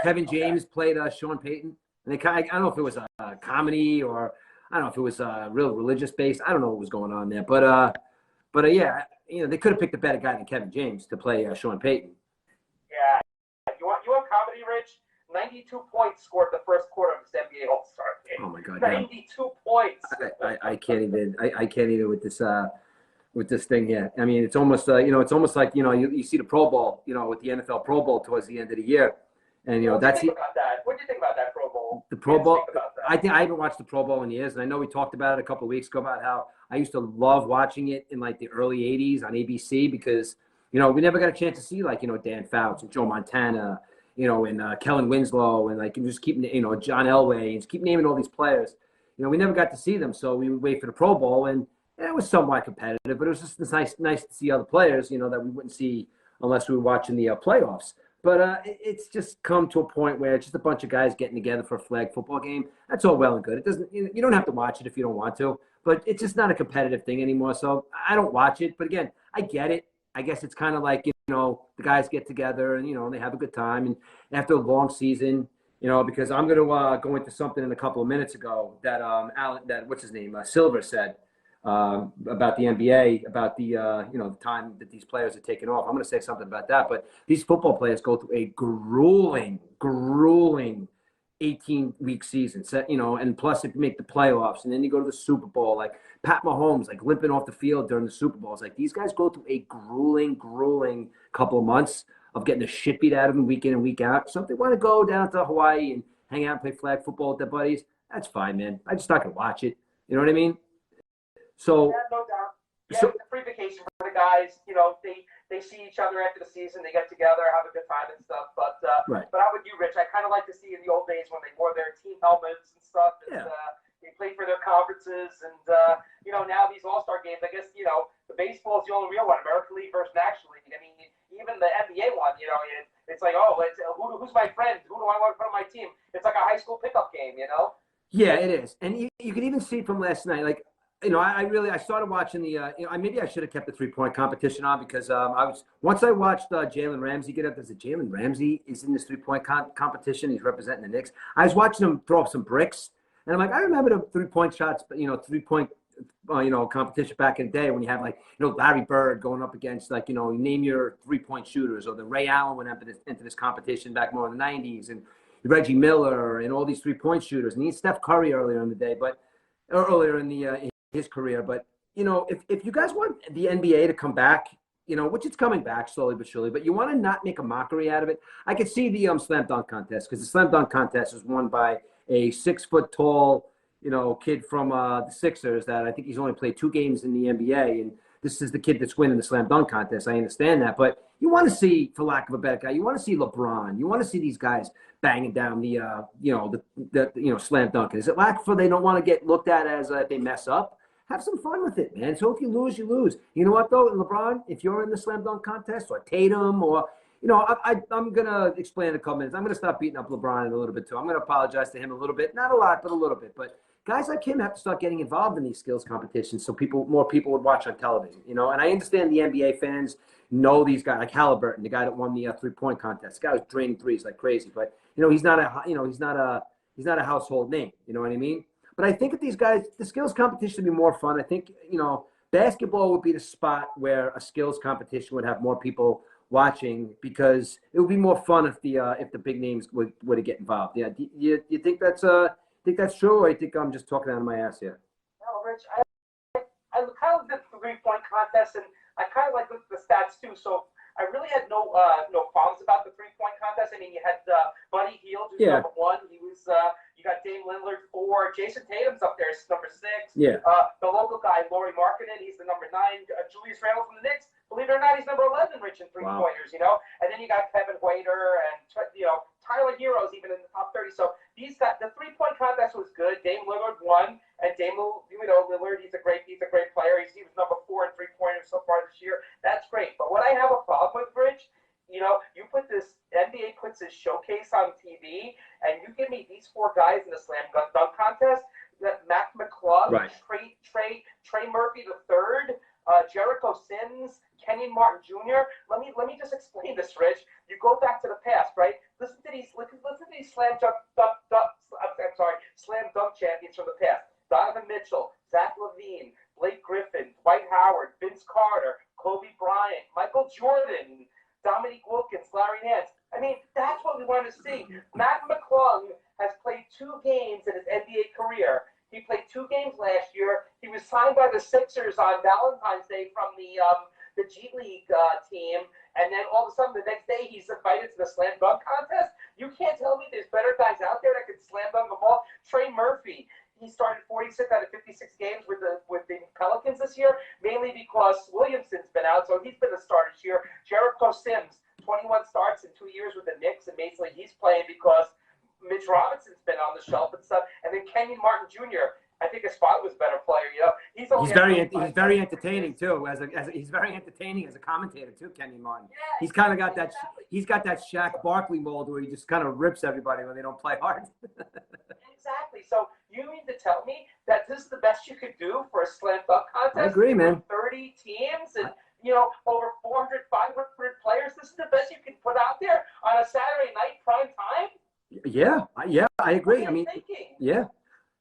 Kevin James played Sean Payton. And I don't know if it was a comedy or I don't know if it was real religious based. I don't know what was going on there, but yeah, they could have picked a better guy than Kevin James to play Sean Payton. Yeah, you want comedy, Rich? 92 points scored the first quarter of this NBA All-Star game. Oh my God, 92 points. I can't even with this thing here. I mean, it's almost it's almost like you see the Pro Bowl, with the NFL Pro Bowl towards the end of the year, and what do you think about that? What do you think about that Pro Bowl? The Pro Bowl. I haven't watched the Pro Bowl in years, and I know we talked about it a couple of weeks ago about how I used to love watching it in like the early '80s on ABC because we never got a chance to see Dan Fouts and Joe Montana, and Kellen Winslow and just keep John Elway and just keep naming all these players. We never got to see them, so we would wait for the Pro Bowl, and it was somewhat competitive, but it was just nice to see other players, that we wouldn't see unless we were watching the playoffs. But it's just come to a point where it's just a bunch of guys getting together for a flag football game. That's all well and good. It doesn't. You don't have to watch it if you don't want to, but it's just not a competitive thing anymore. So I don't watch it. But again, I get it. I guess it's kind of like the guys get together and they have a good time. And after a long season, because I'm going to go into something in a couple of minutes ago that what's his name Silver said. About the NBA, about the the time that these players are taking off. I'm going to say something about that, but these football players go through a grueling 18-week season. And plus if you make the playoffs and then you go to the Super Bowl, like Pat Mahomes, limping off the field during the Super Bowl. It's like these guys go through a grueling couple of months of getting the shit beat out of them week in and week out. So if they want to go down to Hawaii and hang out and play flag football with their buddies, that's fine, man. I'm just not going to watch it. You know what I mean? So, yeah, no doubt. Yeah, it's a free vacation for the guys. They see each other after the season. They get together, have a good time and stuff. But right. But I'm with you, Rich. I kind of like to see in the old days when they wore their team helmets and stuff. And, they played for their conferences. And, now these All-Star games, I guess, the baseball is the only real one. American League versus National League. I mean, even the NBA one, it's like, who's my friend? Who do I want to put on my team? It's like a high school pickup game, Yeah, it is. And you can even see from last night, I started watching the, maybe I should have kept the 3-point competition on because once I watched Jalen Ramsey get up, there's a Jalen Ramsey is in this 3-point competition. He's representing the Knicks. I was watching him throw up some bricks and I'm like, I remember the 3-point shots, 3-point, competition back in the day when you had Larry Bird going up against you name your 3-point shooters, or the Ray Allen went up into this competition back more in the 90s, and Reggie Miller and all these 3-point shooters, and Steph Curry earlier in the day, earlier in his career. But if you guys want the NBA to come back, you know, which it's coming back slowly but surely, but you want to not make a mockery out of it. I could see the slam dunk contest, because the slam dunk contest was won by a 6 foot tall, you know, kid from the Sixers that I think he's only played 2 games in the NBA, and this is the kid that's winning the slam dunk contest. I understand that, but you want to see, for lack of a better guy, you want to see LeBron. You want to see these guys banging down the, slam dunk. Is it lack for they don't want to get looked at as they mess up? Have some fun with it, man. So if you lose, you lose. You know what, though, LeBron, if you're in the slam dunk contest, or Tatum, or, you know, I'm going to explain in a couple minutes. I'm going to stop beating up LeBron in a little bit, too. I'm going to apologize to him a little bit. Not a lot, but a little bit. But guys like him have to start getting involved in these skills competitions so more people would watch on television, you know. And I understand the NBA fans know these guys, like Halliburton, the guy that won the 3-point contest. The guy was draining threes like crazy. But, you know, he's not a household name. You know what I mean? But I think that these guys, the skills competition would be more fun. I think, you know, basketball would be the spot where a skills competition would have more people watching, because it would be more fun if the big names would get involved. Yeah, you think that's true, or you think I'm just talking out of my ass here? No, Rich, I kind of did the 3-point contest, and I kind of like the stats too. So I really had no qualms about the 3-point contest. I mean, you had Buddy Hield, who's number 1. He was you got Dame Lillard 4. Jason Tatum's up there, number 6. Yeah. The local guy, Lauri Markkanen, he's the number 9. Julius Randle from the Knicks, believe it or not, he's number 11, Rich, in 3-pointers. You know, and then you got Kevin Huerter and Tyler Hero's even in the top 30. So these guys, the 3-point contest was good. Dame Lillard won, and Lillard, he's a great player. He was number 4 in 3-pointers so far this year. That's great. But what I have a problem with, Rich, you know, you put this NBA puts this showcase on TV, and you give me these 4 guys in the slam dunk contest: Mac McClung, right. Trey Murphy III, Jericho Sims, Kenyon Martin Jr. Let me just explain this, Rich. You go back to the past, right? Listen to these slam dunk champions from the past: Donovan Mitchell, Zach LaVine, Blake Griffin, Dwight Howard, Vince Carter, Kobe Bryant, Michael Jordan, Dominique Wilkins, Larry Nance. I mean, that's what we want to see. Mac McClung has played 2 games in his NBA career. He played 2 games last year. He was signed by the Sixers on Valentine's Day from the G League team, and then all of a sudden the next day he's invited to the slam dunk contest. You can't tell me there's better guys out there that can slam dunk the ball. Trey Murphy, he started 46 out of 56 games with the Pelicans this year, mainly because Williamson's been out, so he's been the starter this year. Jericho Sims, 21 starts in 2 years with the Knicks, and basically he's playing because Mitch Robinson's been on the shelf and stuff. And then Kenyon Martin Jr., I think his father was a better player. You know, he's very entertaining too. He's very entertaining as a commentator too. Kenyon Martin. Yeah, he's kind of got that. Exactly. He's got that Shaq Barkley mold where he just kind of rips everybody when they don't play hard. Exactly. So you mean to tell me that this is the best you could do for a slam dunk contest? I agree, man. 30 teams and over 400, 500 players. This is the best you can put out there on a Saturday night prime time. Yeah, I agree. I mean, thinking? Yeah.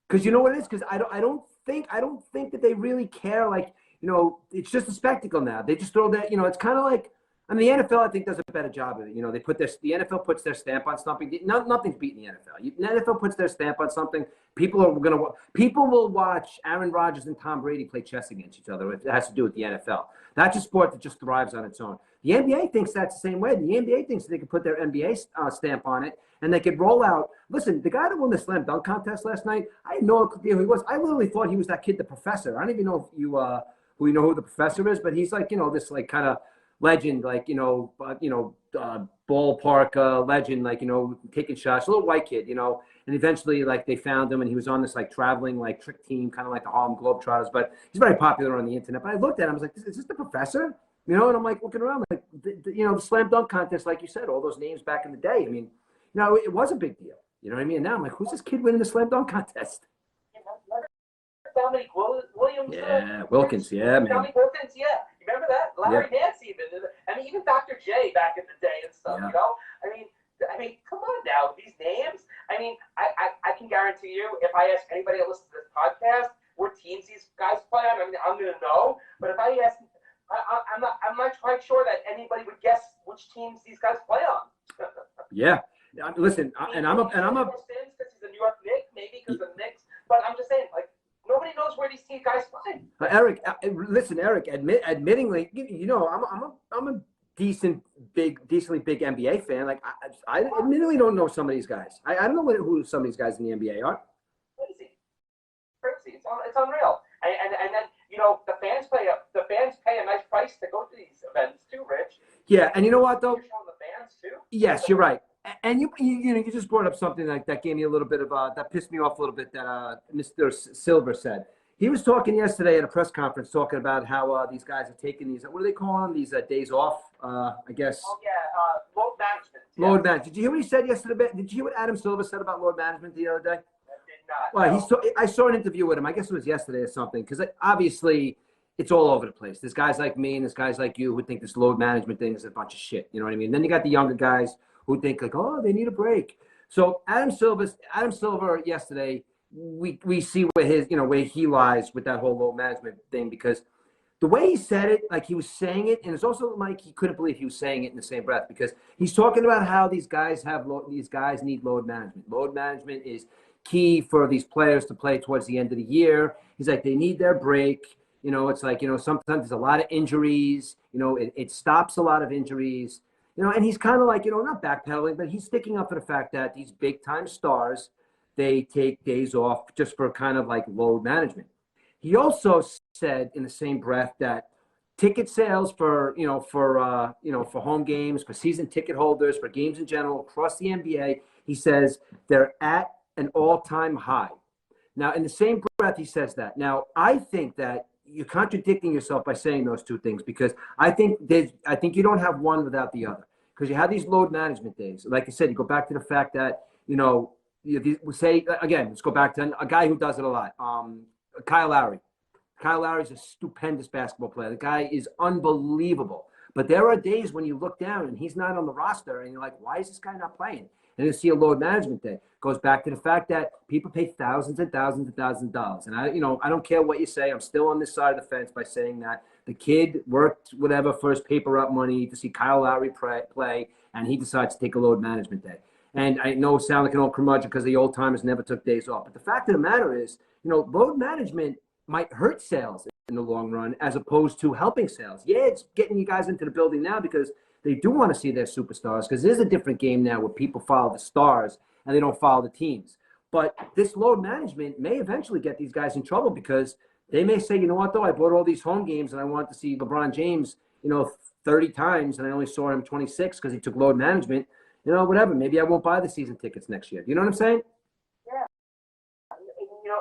Because you know what it is? Because I don't think that they really care. Like, it's just a spectacle now. They just throw that. It's kind of like, I mean, the NFL I think does a better job of it. The NFL puts their stamp on something. Nothing's beating the NFL. The NFL puts their stamp on something. People will watch Aaron Rodgers and Tom Brady play chess against each other. It has to do with the NFL. That's a sport that just thrives on its own. The NBA thinks that's the same way. The NBA thinks they can put their NBA stamp on it, and they could roll out. Listen, the guy that won the slam dunk contest last night, I had no idea who he was. I literally thought he was that kid, the professor. I don't even know if you who the professor is, but he's like, this like kind of legend, like, ballpark legend, like, taking shots, a little white kid, and eventually like they found him and he was on this like traveling like trick team, kind of like the Harlem Globetrotters, but he's very popular on the internet. But I looked at him, I was like, is this the professor? And I'm like looking around, like, the slam dunk contest, like you said, all those names back in the day. I mean, it was a big deal. You know what I mean? And now I'm like, who's this kid winning the slam dunk contest? Dominique Williams. Yeah, Wilkins. Yeah, man. Dominique Wilkins. Yeah, you remember that? Larry Nance, even. I mean, even Dr. J back in the day and stuff. Yeah. I mean, come on now, these names. I mean, I can guarantee you, if I ask anybody that listens to this podcast what teams these guys play on, I mean, I'm gonna know. But if I ask, I'm not quite sure that anybody would guess which teams these guys play on. Yeah. Listen, and I'm a because he's a New York Knick, maybe because of the Knicks. But I'm just saying, like, nobody knows where these team guys play. Eric, listen, Eric. Admittingly, I'm a decently big NBA fan. Like I admittedly don't know some of these guys. I don't know who some of these guys in the NBA are. Crazy, crazy. It's unreal. And then the fans pay a nice price to go to these events too, Rich. Yeah, and you know what though? You're showing the fans too. Yes, you're right. And you just brought up something like that gave me a little bit of that pissed me off a little bit that Mr. Silver said. He was talking yesterday at a press conference talking about how these guys are taking these, what do they call them? These days off, I guess. Oh yeah, load management. Load management. Did you hear what he said yesterday? Did you hear what Adam Silver said about load management the other day? I did not. Well, no. I saw an interview with him. I guess it was yesterday or something. Because obviously, it's all over the place. There's guys like me and there's guys like you who think this load management thing is a bunch of shit. You know what I mean? And then you got the younger guys who think like, oh, they need a break. So Adam Silver yesterday, we see where where he lies with that whole load management thing, because the way he said it, like he was saying it, and it's also like he couldn't believe he was saying it in the same breath, because he's talking about how these guys need load management. Load management is key for these players to play towards the end of the year. He's like, they need their break. It's like, sometimes there's a lot of injuries. It stops a lot of injuries. And he's kind of like, not backpedaling, but he's sticking up for the fact that these big time stars, they take days off just for kind of like load management. He also said in the same breath that ticket sales for home games, for season ticket holders, for games in general across the NBA, he says they're at an all-time high. Now, in the same breath, he says that. Now, I think that you're contradicting yourself by saying those two things, because I think you don't have one without the other, because you have these load management days. Like I said, you go back to the fact that, we say, again, let's go back to a guy who does it a lot. Kyle Lowry. Kyle Lowry's a stupendous basketball player. The guy is unbelievable. But there are days when you look down and he's not on the roster and you're like, why is this guy not playing? And you see a load management day. Goes back to the fact that people pay thousands and thousands and thousands of dollars. And I don't care what you say. I'm still on this side of the fence by saying that the kid worked whatever for his paper up money to see Kyle Lowry play, and he decides to take a load management day. And I know I sound like an old curmudgeon because the old timers never took days off. But the fact of the matter is, load management might hurt sales in the long run as opposed to helping sales. Yeah, it's getting you guys into the building now because they do want to see their superstars, because there's a different game now where people follow the stars and they don't follow the teams. But this load management may eventually get these guys in trouble, because they may say, you know what, though, I bought all these home games and I want to see LeBron James, 30 times and I only saw him 26 because he took load management. Whatever. Maybe I won't buy the season tickets next year. You know what I'm saying? Yeah.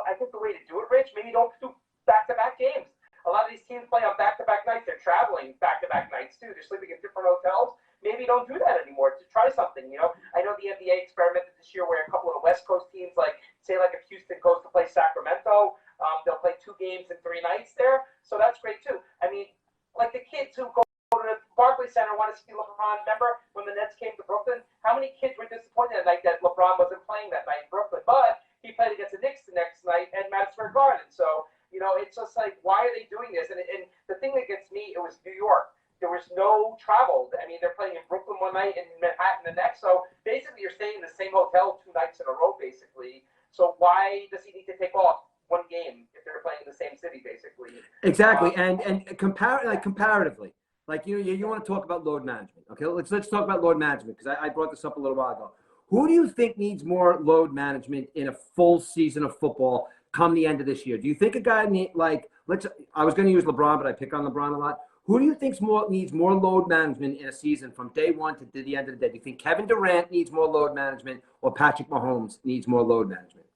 I think the way to do it, Rich, maybe don't do back-to-back games. A lot of these teams play on back-to-back nights. They're traveling back-to-back nights, too. They're sleeping in different hotels. Maybe don't do that anymore. To try something, I know the NBA experimented this year where a couple of the West Coast teams, like if Houston goes to play Sacramento, they'll play 2 games in 3 nights there. So that's great, too. I mean, like the kids who go to the Barclays Center want to see LeBron. Remember when the Nets came to Brooklyn? How many kids were disappointed that night that LeBron wasn't playing that night in Brooklyn? But he played against the Knicks the next night at Madison Square Garden. So, it's just like, why are they doing this? And the thing that gets me, it was New York. There was no travel. I mean, they're playing in Brooklyn one night and Manhattan the next. So basically, you're staying in the same hotel 2 nights in a row, basically. So why does he need to take off one game if they're playing in the same city, basically? Exactly. And comparatively, like you want to talk about load management. Okay, let's talk about load management, because I brought this up a little while ago. Who do you think needs more load management in a full season of football come the end of this year? Do you think a guy I was going to use LeBron, but I pick on LeBron a lot. Who do you think needs more load management in a season from day one to the end of the day? Do you think Kevin Durant needs more load management, or Patrick Mahomes needs more load management?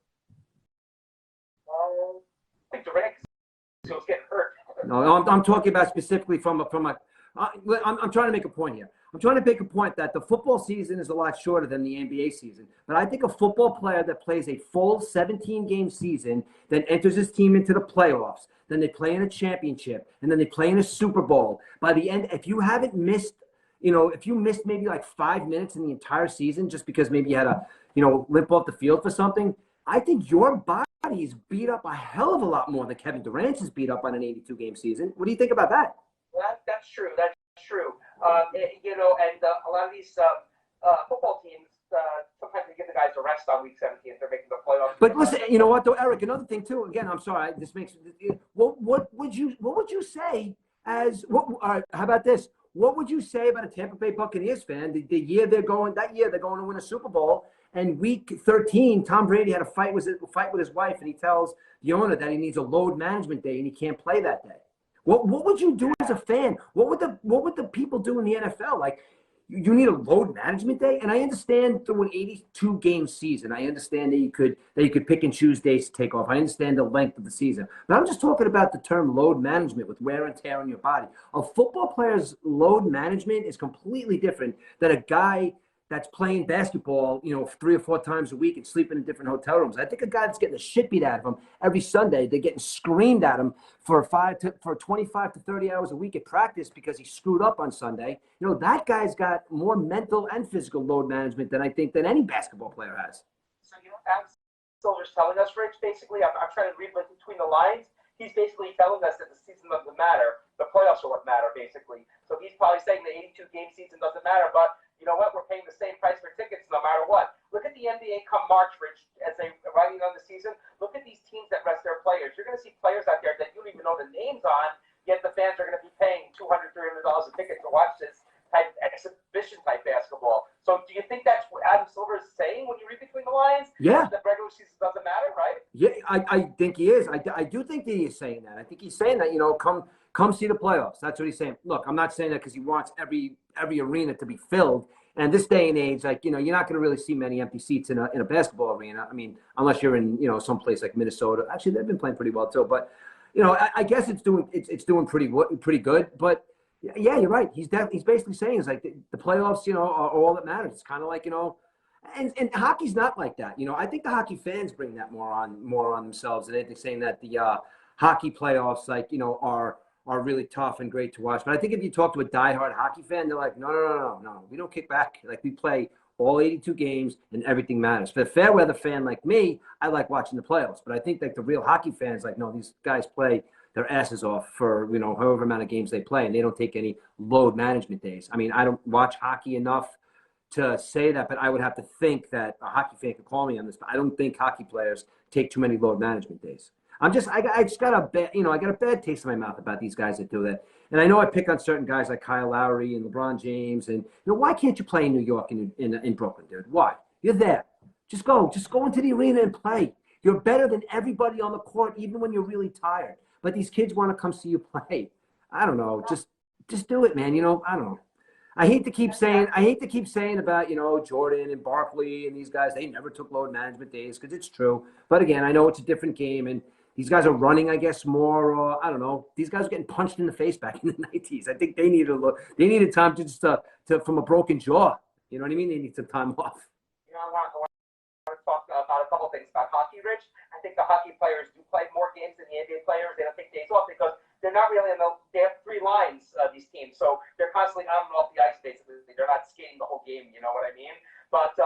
I think Durant is getting hurt. No, I'm talking about specifically I'm trying to make a point here. I'm trying to make a point that the football season is a lot shorter than the NBA season. But I think a football player that plays a full 17-game season, then enters his team into the playoffs, then they play in a championship, and then they play in a Super Bowl. By the end, if you haven't missed, if you missed maybe like 5 minutes in the entire season just because maybe you had to, limp off the field for something, I think your body is beat up a hell of a lot more than Kevin Durant's is beat up on an 82-game season. What do you think about that? That's true. That's true. And a lot of these football teams, sometimes they give the guys a rest on week 17 if they're making the playoffs. But listen, you know what though, Eric? Another thing too. Again, I'm sorry. This makes what would you say as what? How about this? What would you say about a Tampa Bay Buccaneers fan? The year they're going to win a Super Bowl, and week 13, Tom Brady had a fight with his wife, and he tells the owner that he needs a load management day and he can't play that day. What would you do as a fan? What would the people do in the NFL? Like, you need a load management day, and I understand through an 82 game season. I understand that you could pick and choose days to take off. I understand the length of the season, but I'm just talking about the term load management with wear and tear on your body. A football player's load management is completely different than a guy that's playing basketball, 3 or 4 times a week and sleeping in different hotel rooms. I think a guy that's getting the shit beat out of him every Sunday, they're getting screamed at him for 25 to 30 hours a week at practice because he screwed up on Sunday. That guy's got more mental and physical load management than any basketball player has. So, Adam Silver's telling us, Rich, basically, I'm trying to read between the lines. He's basically telling us that the season doesn't matter. The playoffs are what matter, basically. So he's probably saying the 82 game season doesn't matter, but you know what? We're paying the same price for tickets no matter what. Look at the NBA come March, Rich, as they writing on the season. Look at these teams that rest their players. You're going to see players out there that you don't even know the names on, yet the fans are going to be paying $200, $300 a ticket to watch this type exhibition type basketball. So do you think that's what Adam Silver is saying when you read between the lines? Yeah. The regular season doesn't matter, right? Yeah, I think he is. I do think that he is saying that. I think he's saying that, come see the playoffs. That's what he's saying. Look, I'm not saying that because he wants every arena to be filled. And this day and age, you're not going to really see many empty seats in a basketball arena. I mean, unless you're in, some place like Minnesota. Actually, they've been playing pretty well too. But, I guess it's doing pretty good. But yeah, you're right. He's basically saying it's like the playoffs, are all that matters. It's kind of like, and hockey's not like that. I think the hockey fans bring that more on themselves than anything, saying that the hockey playoffs, are really tough and great to watch. But I think if you talk to a diehard hockey fan, they're like, no, we don't kick back. Like, we play all 82 games and everything matters. For a fair weather fan like me, I like watching the playoffs. But I think the real hockey fans, no, these guys play their asses off for, however amount of games they play, and they don't take any load management days. I mean, I don't watch hockey enough to say that, but I would have to think that a hockey fan could call me on this, but I don't think hockey players take too many load management days. I just got a bad, I got a bad taste in my mouth about these guys that do that. And I know I pick on certain guys like Kyle Lowry and LeBron James, and why can't you play in New York and in Brooklyn, dude? Why? You're there. Just go into the arena and play. You're better than everybody on the court, even when you're really tired. But these kids want to come see you play. I don't know. Just do it, man. I don't know. I hate to keep saying about, Jordan and Barkley and these guys, they never took load management days, because it's true. But again, I know it's a different game, and these guys are running, I guess, more. I don't know. These guys are getting punched in the face back in the 90s. I think they needed time to from a broken jaw. You know what I mean? They need some time off. I want to talk about a couple things about hockey, Rich. I think the hockey players do play more games than the NBA players. They don't take days off because they're not really they have 3 lines, these teams. So they're constantly on and off the ice, basically. They're not skating the whole game, you know what I mean? But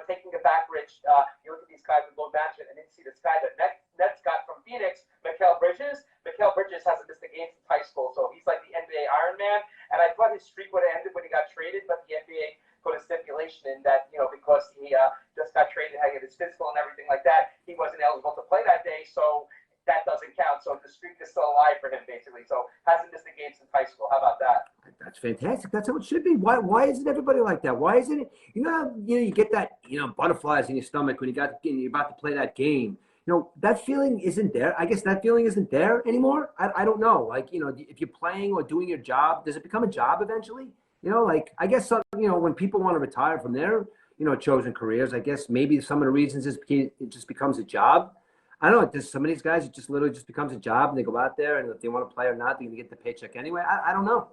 taking it back, Rich, you look at these guys with load management, and then you see this guy that Nets got from Phoenix, Mikal Bridges. Mikal Bridges hasn't missed a game since high school, so he's like the NBA Iron Man. And I thought his streak would have ended when he got traded, but the NBA put a stipulation in that, because he just got traded, had his physical and everything like that, he wasn't eligible to play that day, so that doesn't count. So the streak is still alive for him, basically. So hasn't missed a game since high school. How about that? That's fantastic. That's how it should be. Why isn't everybody like that? Why isn't it? You get that, butterflies in your stomach when you're about to play that game. That feeling isn't there. I guess that feeling isn't there anymore. I don't know. If you're playing or doing your job, does it become a job eventually? I guess, when people want to retire from their, chosen careers, I guess maybe some of the reasons is it just becomes a job. I don't know. There's some of these guys, it just literally just becomes a job, and they go out there, and if they want to play or not, they're going to get the paycheck anyway. I don't know.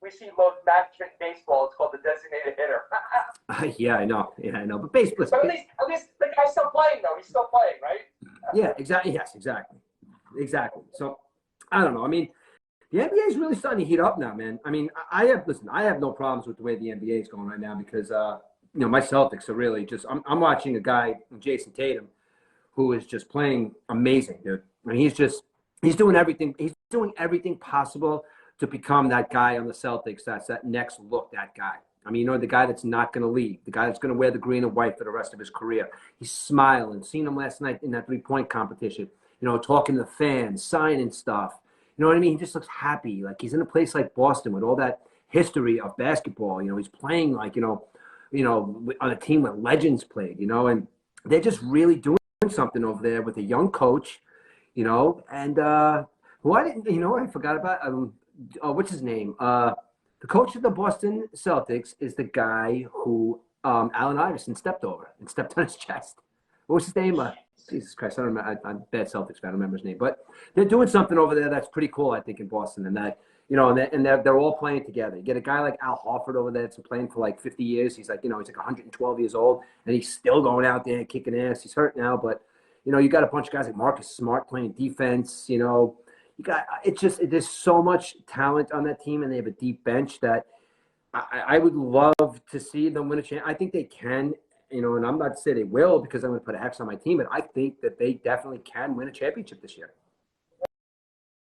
We see load management in baseball. It's called the designated hitter. Yeah, I know. But baseball. But at least the guy's still playing, though. He's still playing, right? Yeah, exactly. Yes, exactly. So, I don't know. I mean, the NBA is really starting to heat up now, man. I mean, I have no problems with the way the NBA is going right now because, my Celtics are really just. I'm watching a guy, Jason Tatum, who is just playing amazing, dude. I mean, he's doing everything. He's doing everything possible to become that guy on the Celtics. That's that next look, that guy. I mean, the guy that's not going to leave, the guy that's going to wear the green and white for the rest of his career. He's smiling. Seen him last night in that 3-point competition, talking to the fans, signing stuff. You know what I mean? He just looks happy. Like he's in a place like Boston with all that history of basketball. He's playing like, on a team where legends played, and they're just really doing something over there with a young coach, and who I didn't, I forgot about, what's his name? The coach of the Boston Celtics is the guy who Allen Iverson stepped over and stepped on his chest. What was his name? Jesus Christ, I don't remember. I'm a bad Celtics fan. I don't remember his name. But they're doing something over there that's pretty cool, I think, in Boston. And that, they're all playing together. You get a guy like Al Horford over there that's been playing for like 50 years. He's like, he's like 112 years old, and he's still going out there and kicking ass. He's hurt now, but, you got a bunch of guys like Marcus Smart playing defense, you got there's so much talent on that team, and they have a deep bench that I would love to see them win a championship. I think they can, and I'm not to say they will because I'm going to put a hex on my team, but I think that they definitely can win a championship this year.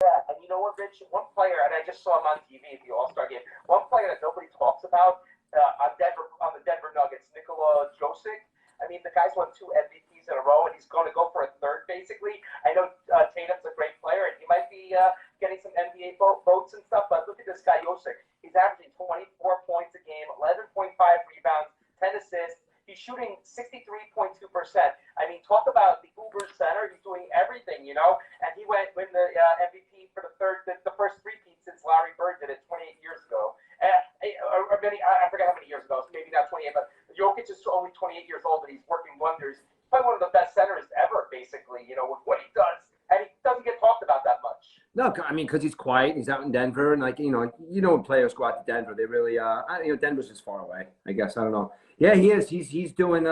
Yeah, and you know what, Rich? One player, and I just saw him on TV at the All-Star game, one player that nobody talks about on the Denver Nuggets, Nikola Jokic. I mean, the guy's won 2 MVPs in a row, and he's going to go for a third, basically. I know Tatum's a great player, and he might be getting some NBA votes and stuff, but look at this guy, Jokic. He's averaging 24 points a game, 11.5 rebounds, 10 assists. He's shooting 63.2%. I mean, talk about the Uber center. He's doing everything, and he win the MVP for the first three-peat since Larry Bird did it 28 years ago. I forget how many years ago, so maybe not 28, but Jokic is only 28 years old, and he's working wonders. He's probably one of the best centers ever, basically, with what he does. And he doesn't get talked about that much. No, I mean, because he's quiet. He's out in Denver, and when players go out to Denver, they really, Denver's just far away. I guess I don't know. Yeah, he is. He's doing,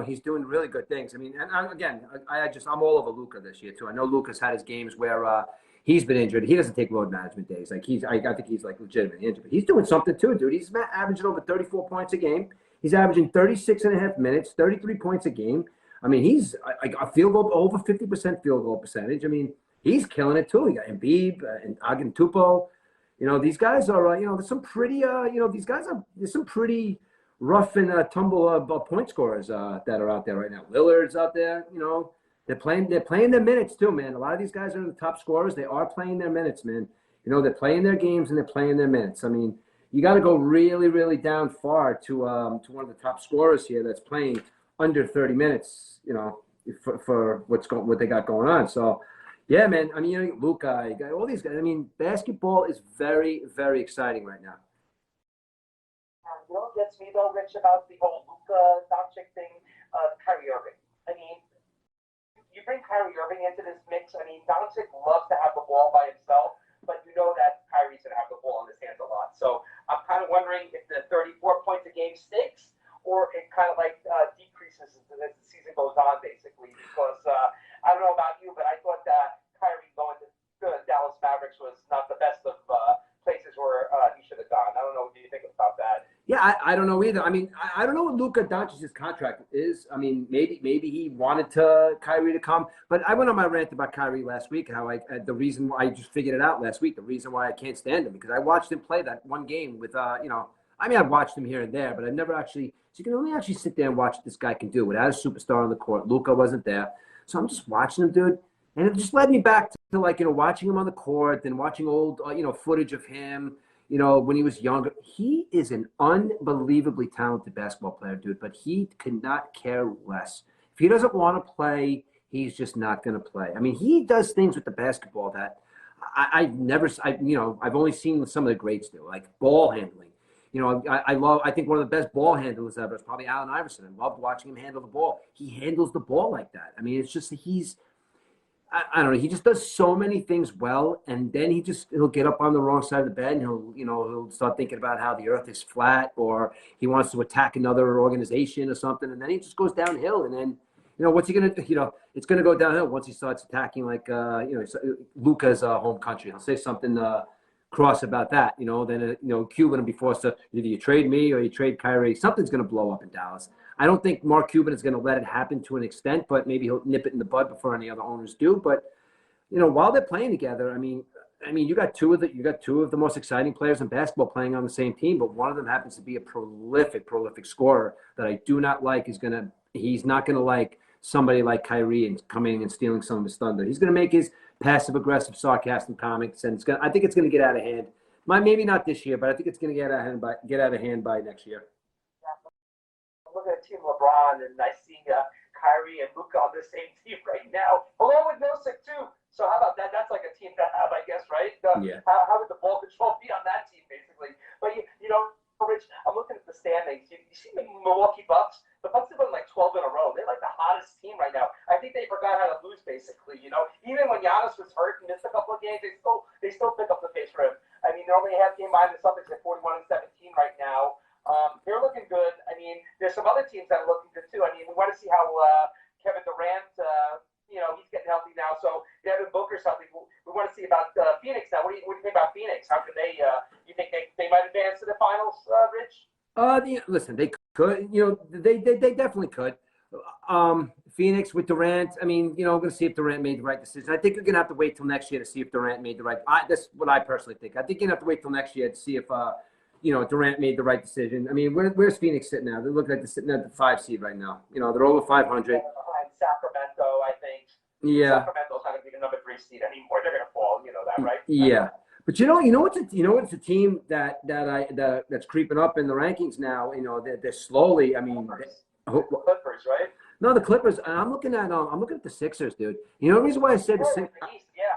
he's doing really good things. I mean, and I'm all over Luka this year too. I know Luka's had his games where he's been injured. He doesn't take load management days. Like I think he's like legitimately injured, but he's doing something too, dude. He's averaging over 34 points a game. He's averaging 36 and a half minutes, 33 points a game. I mean, he's a field goal, over 50% field goal percentage. I mean, he's killing it too. You got Embiid and Agantupou. These guys are, there's some pretty, there's some pretty rough and tumble point scorers that are out there right now. Lillard's out there, they're playing their minutes too, man. A lot of these guys are the top scorers. They are playing their minutes, man. They're playing their games and they're playing their minutes. I mean, you got to go really, really down far to one of the top scorers here that's playing under 30 minutes, for what they got going on. So, yeah, man. I mean, Luka, you got all these guys. I mean, basketball is very, very exciting right now. You know what gets me though, Rich, about the whole Luka Doncic thing? Kyrie Irving. I mean, you bring Kyrie Irving into this mix. I mean, Doncic loves to have the ball by himself, but you know that Kyrie's going to have the ball in his hands a lot. So I'm kind of wondering if the 34 points a game sticks, or it kind of like decreases as the season goes on, basically. Because I don't know about you, but I thought that Kyrie going to the Dallas Mavericks was not the best of places where he should have gone. I don't know. What do you think about that? Yeah, I don't know either. I mean, I don't know what Luka Doncic's contract is. I mean, maybe he wanted Kyrie to come. But I went on my rant about Kyrie last week, how the reason why I just figured it out last week, the reason why I can't stand him, because I watched him play that one game with, I mean, I've watched him here and there, but I've never actually, so you can only actually sit there and watch what this guy can do without a superstar on the court. Luka wasn't there. So I'm just watching him, dude. And it just led me back to watching him on the court and watching old, footage of him, when he was younger. He is an unbelievably talented basketball player, dude, but he could not care less. If he doesn't want to play, he's just not going to play. I mean, he does things with the basketball that I've only seen some of the greats do, like ball handling. I think one of the best ball handlers ever is probably Allen Iverson. I loved watching him handle the ball. He handles the ball like that. I mean, it's just I don't know. He just does so many things well, and then he'll get up on the wrong side of the bed, and he'll start thinking about how the earth is flat, or he wants to attack another organization or something, and then he just goes downhill. And then, what's he gonna do? It's gonna go downhill once he starts attacking Luka's home country. He'll say something cross about that. Then Cuban will be forced to either you trade me or you trade Kyrie. Something's gonna blow up in Dallas. I don't think Mark Cuban is going to let it happen to an extent, but maybe he'll nip it in the bud before any other owners do. But, while they're playing together, I mean, I mean, you got two of the most exciting players in basketball playing on the same team, but one of them happens to be a prolific scorer that I do not like. He's not gonna like somebody like Kyrie and coming and stealing some of his thunder. He's gonna make his passive aggressive, sarcastic comments, and I think it's gonna get out of hand. Maybe not this year, but I think it's gonna get out of hand by next year. I'm looking at Team LeBron, and I see Kyrie and Luka on the same team right now, along with Milicic too. So how about that? That's like a team to have, I guess, right? Yeah. How would the ball control be on that team, basically? But you know, Rich, I'm looking at the standings. You see the Milwaukee Bucks. The Bucks have won like 12 in a row. They're like the hottest team right now. I think they forgot how to lose, basically. You know, even when Giannis was hurt and missed a couple of games, they still pick up the pace for him. I mean, they're only a half game behind the Celtics at 41-17 right now. They're looking good. I mean, there's some other teams that are looking good too. I mean, we want to see how Kevin Durant, he's getting healthy now. So Devin Booker's healthy. We want to see about Phoenix now. What do you think about Phoenix? How can they? You think they might advance to the finals, Rich? Listen, they could. They definitely could. Phoenix with Durant. I mean, I'm going to see if Durant made the right decision. I think you're going to have to wait till next year to see if Durant made the right. That's what I personally think. I think you're going to have to wait till next year to see if Durant made the right decision. I mean, where's Phoenix sitting now? They look like they're sitting at the 5 seed right now. They're over 500. Behind Sacramento, I think. Yeah. Sacramento's not going to be the number 3 seed anymore. They're going to fall. You know that, right? Yeah. But what's a team that's creeping up in the rankings now. They're slowly. I mean, Clippers, right? No, the Clippers. And I'm looking at the Sixers, dude. The reason why I said the Sixers.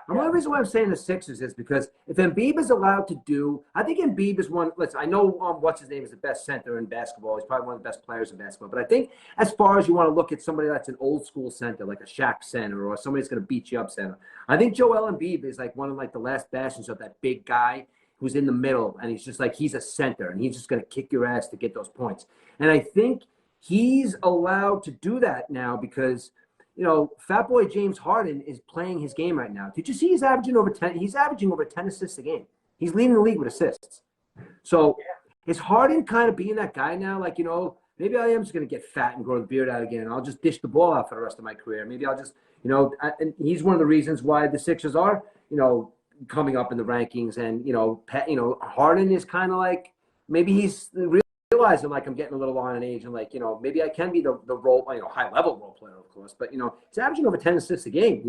The only reason why I'm saying the Sixers is because if Embiid is allowed to do, I think Embiid is one. Listen, I know what's his name is the best center in basketball. He's probably one of the best players in basketball. But I think as far as you want to look at somebody that's an old school center, like a Shaq center or somebody that's going to beat you up center, I think Joel Embiid is like one of the last bastions of that big guy who's in the middle, and he's just like he's a center, and he's just going to kick your ass to get those points. And I think he's allowed to do that now because. Fat Boy James Harden is playing his game right now. Did you see he's averaging over 10? He's averaging over 10 assists a game. He's leading the league with assists. So is Harden kind of being that guy now? Like, maybe I am just going to get fat and grow the beard out again. I'll just dish the ball out for the rest of my career. Maybe I'll just, and he's one of the reasons why the Sixers are, coming up in the rankings. And, Harden is kind of like, maybe he's realizing like I'm getting a little on in age and maybe I can be the role, high level role player, of course, but he's averaging over 10 assists a game.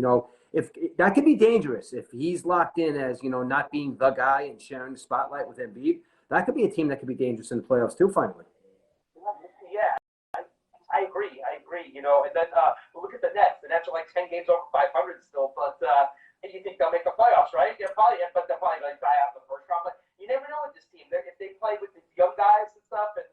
If that could be dangerous if he's locked in as not being the guy and sharing the spotlight with Embiid, that could be a team that could be dangerous in the playoffs too. Finally, yeah, I agree. And then look at the Nets. The Nets are like 10 games over 500 still, but you think they'll make the playoffs, right? Yeah, probably, but they'll probably die out in the first round. But you never know with this team. If they play with the young guys and stuff, and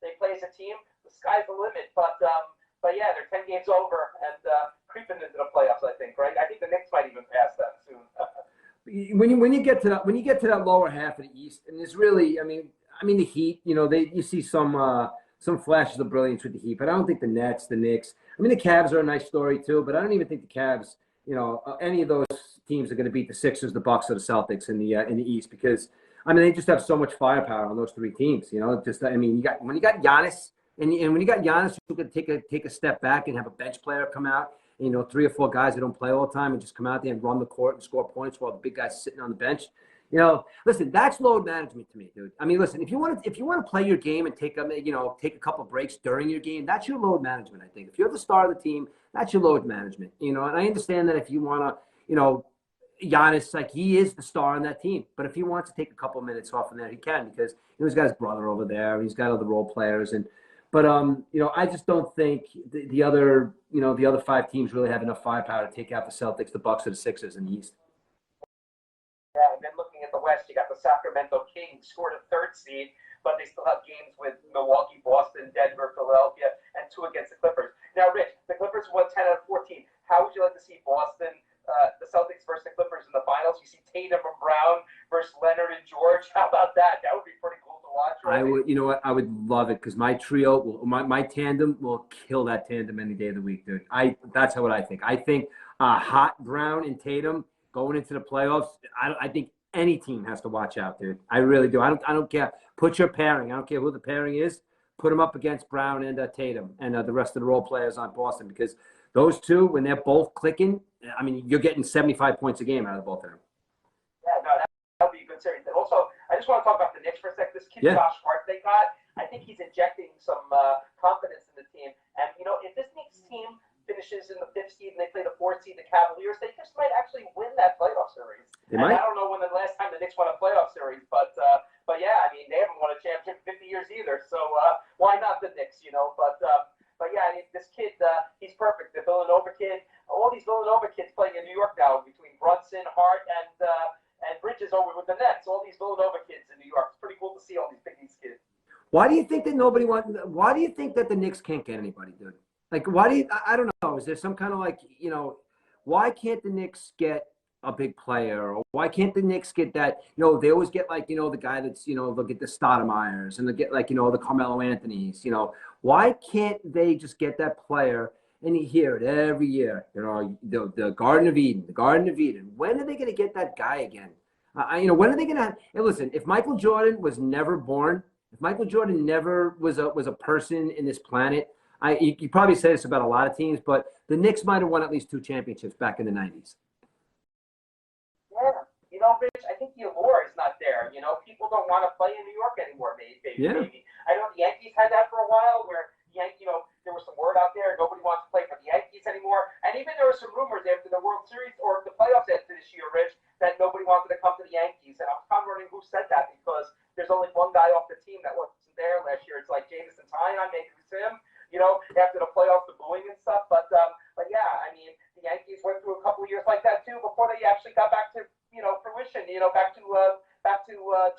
they play as a team, the sky's the limit. But yeah, they're 10 games over and creeping into the playoffs. I think, right? I think the Knicks might even pass them soon. when you get to that lower half of the East, and it's really, I mean the Heat. You see some flashes of brilliance with the Heat, but I don't think the Nets, the Knicks. I mean, the Cavs are a nice story too, but I don't even think the Cavs. Any of those teams are going to beat the Sixers, the Bucks, or the Celtics in the East because they just have so much firepower on those 3 teams. When you got Giannis and when you got Giannis, you could take a step back and have a bench player come out. 3 or 4 guys that don't play all the time and just come out there and run the court and score points while the big guy's sitting on the bench. Listen, that's load management to me, dude. I mean, listen, if you want to play your game and take a couple breaks during your game, that's your load management. I think if you're the star of the team, that's your load management. And I understand that if you want to, Giannis, like he is the star on that team, but if he wants to take a couple minutes off in there, he can because he's got his brother over there, he's got other role players, but I just don't think the other 5 teams really have enough firepower to take out the Celtics, the Bucks, or the Sixers in the East. Yeah, and then looking at the West, you got the Sacramento Kings scored a 3rd seed, but they still have games with Milwaukee, Boston, Denver, Philadelphia, and 2 against the Clippers. Now, Rich, the Clippers won 10 out of 14. How would you like to see Boston, the Celtics versus the Clippers in the finals? You see Tatum and Brown versus Leonard and George. How about that? That would be pretty cool to watch. Right? I would love it because my trio, my tandem will kill that tandem any day of the week, dude. That's what I think. I think hot Brown and Tatum going into the playoffs. I think any team has to watch out, dude. I really do. I don't care. Put your pairing. I don't care who the pairing is. Put them up against Brown and Tatum and the rest of the role players on Boston because those 2, when they're both clicking, you're getting 75 points a game out of both of them. Yeah, no, good series. And also, I just want to talk about the Knicks for a sec. This kid, Yeah. Josh Hart, they got, I think he's injecting some confidence in the team. And, if this Knicks team finishes in the 5th seed and they play the 4th seed, the Cavaliers, they just might actually win that playoff series. They might. I don't know when the last time the Knicks won a playoff series, but yeah, I mean, they haven't won a championship in 50 years either. So why not the Knicks, But yeah, I mean, this kid, he's perfect. The Villanova kid, all these Villanova kids playing in New York now between Brunson, Hart, and Bridges over with the Nets. All these Villanova kids in New York. It's pretty cool to see all these Big East kids. Why do you think that why do you think that the Knicks can't get anybody, dude? Like, why do you, I don't know. Is there some kind of why can't the Knicks get a big player? Or why can't the Knicks get that, they always get the guy that's, they'll get the Stoudemires and they'll get the Carmelo Anthonys, why can't they just get that player? And you hear it every year, the Garden of Eden, the Garden of Eden. When are they going to get that guy again? When are they going to? And listen, if Michael Jordan was never born, if Michael Jordan never was a person in this planet, you probably say this about a lot of teams, but the Knicks might have won at least 2 championships back in the 90s. Yeah, Rich, I think the allure is not there. People don't want to play in New York anymore, maybe. Yeah. Maybe. I know the Yankees had that for a while where there was some word out there, nobody wants to play for the Yankees anymore. And even there were some rumors after the World Series or the playoffs after this year, Rich, that nobody wanted to come to the Yankees. And I'm wondering who said that because there's only one guy off the team that wasn't there last year. It's like Jameson Taillon, maybe it was him, after the playoffs, the booing and stuff. But yeah, I mean, the Yankees went through a couple of years like that too before they actually got back to, fruition, back to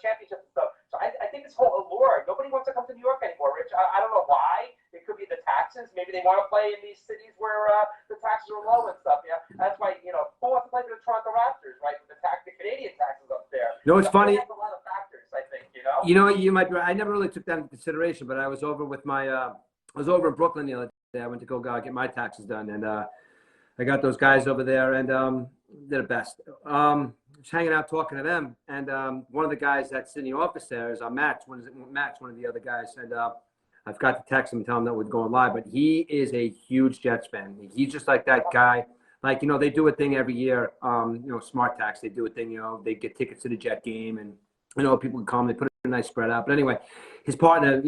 championship and stuff. So I think this whole allure, nobody wants to come to New York anymore, Rich. I don't know why. It could be the taxes. Maybe they want to play in these cities where the taxes are low and stuff. Yeah, that's why who wants to play for the Toronto Raptors, right? With the Canadian taxes up there. It's funny. There's a lot of factors, I think. You might. I never really took that into consideration, but I was over with I was over in Brooklyn the other day. I went to go get my taxes done, and I got those guys over there, and they're the best. Just hanging out talking to them, and one of the guys that's in the office there is Max. One of the other guys, and I've got to text him and tell him that we're going live. But he is a huge Jets fan. He's just like that guy. Like, they do a thing every year. Smart Tax. They do a thing. They get tickets to the Jet game, and people can come. They put a nice spread out. But anyway, his partner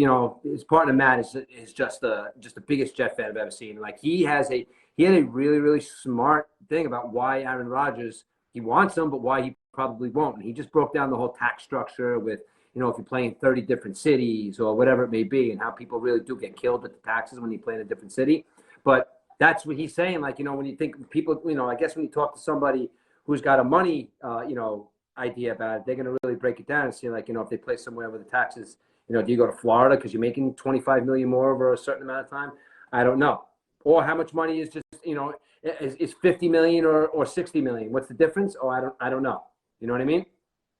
Matt is just the biggest Jet fan I've ever seen. Like, he had a really, really smart thing about why Aaron Rodgers, he wants him, but why he probably won't. And he just broke down the whole tax structure with, if you play in 30 different cities or whatever it may be, and how people really do get killed with the taxes when you play in a different city. But that's what he's saying. Like, when you think people, I guess when you talk to somebody who's got a money, idea about it, they're going to really break it down and see, like, if they play somewhere where the taxes, do you go to Florida because you're making 25 million more over a certain amount of time? I don't know. Or how much money is just, is 50 million or 60 million? What's the difference? Oh, I don't know. You know what I mean?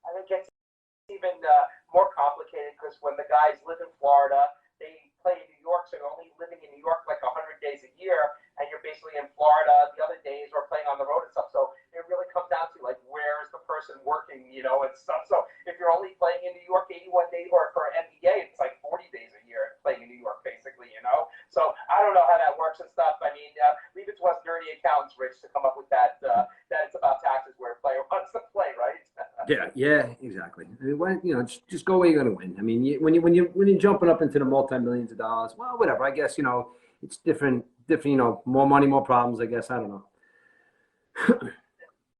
I think it's even more complicated because when the guys live in Florida, they play in New York, so you're only living in New York like 100 days a year, and you're basically in Florida the other days or playing on the road and stuff. So it really comes down to, like, where is the person working, and stuff. So if you're only playing in New York 81 days, or for NBA, it's like 40 days a year playing in New York, basically, So I don't know how that works and stuff. I mean, leave it to us nerdy accountants, Rich, to come up with that it's about taxes where a player wants to play, right? Yeah, exactly. I mean, just go where you're going to win. I mean, when you're jumping up into the multi-millions of dollars, well, whatever. I guess it's different. More money, more problems. I guess, I don't know.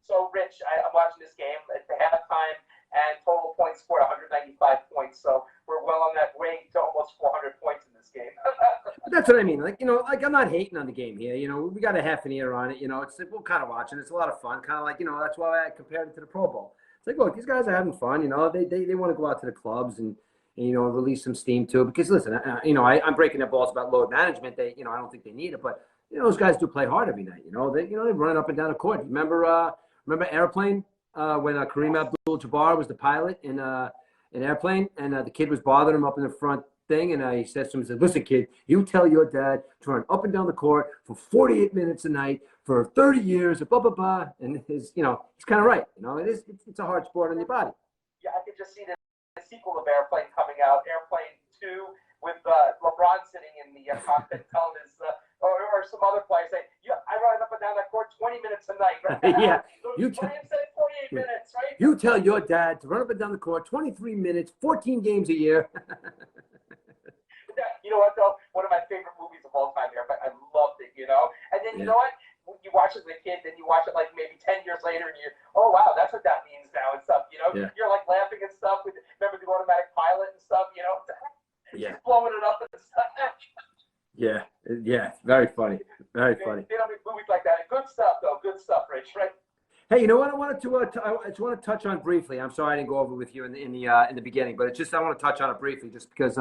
So, Rich, I'm watching this game at the halftime, and total points scored 195 points. So we're well on that way to almost 400 points in this game. But that's what I mean. Like, I'm not hating on the game here. We got a half an ear on it. It's like, we're kind of watching. It's a lot of fun. Kind of like, that's why I compared it to the Pro Bowl. It's like, look, these guys are having fun. They want to go out to the clubs and release some steam too. Because listen, I'm breaking their balls about load management. I don't think they need it, but those guys do play hard every night. They run up and down the court. Remember Airplane when Kareem Abdul-Jabbar was the pilot in Airplane, and the kid was bothering him up in the front thing, and he says to him, he said, "Listen, kid, you tell your dad to run up and down the court for 48 minutes a night for 30 years, blah blah blah." And he's kind of right. It's a hard sport on your body. Yeah, I could just see the sequel of Airplane coming out, Airplane 2, with LeBron sitting in the cockpit telling his or some other players saying, "Yeah, I run up and down that court 20 minutes a night." Right? Yeah, Kareem said 48 minutes, right? You tell your dad to run up and down the court 23 minutes, 14 games a year. You know what, though? One of my favorite movies of all time here, but I loved it, And then, you know what? You watch it as a kid, then you watch it like maybe 10 years later, and oh, wow, that's what that means now and stuff, Yeah. You're like laughing and stuff. Remember the automatic pilot and stuff, Yeah. blowing it up and stuff. Yeah. Very funny. Very funny. They don't make movies like that. Good stuff, though. Good stuff, Rich, right? Hey, you know what I wanted to I just want to touch on briefly. I'm sorry I didn't go over with you in the beginning, but it's just I want to touch on it briefly, just because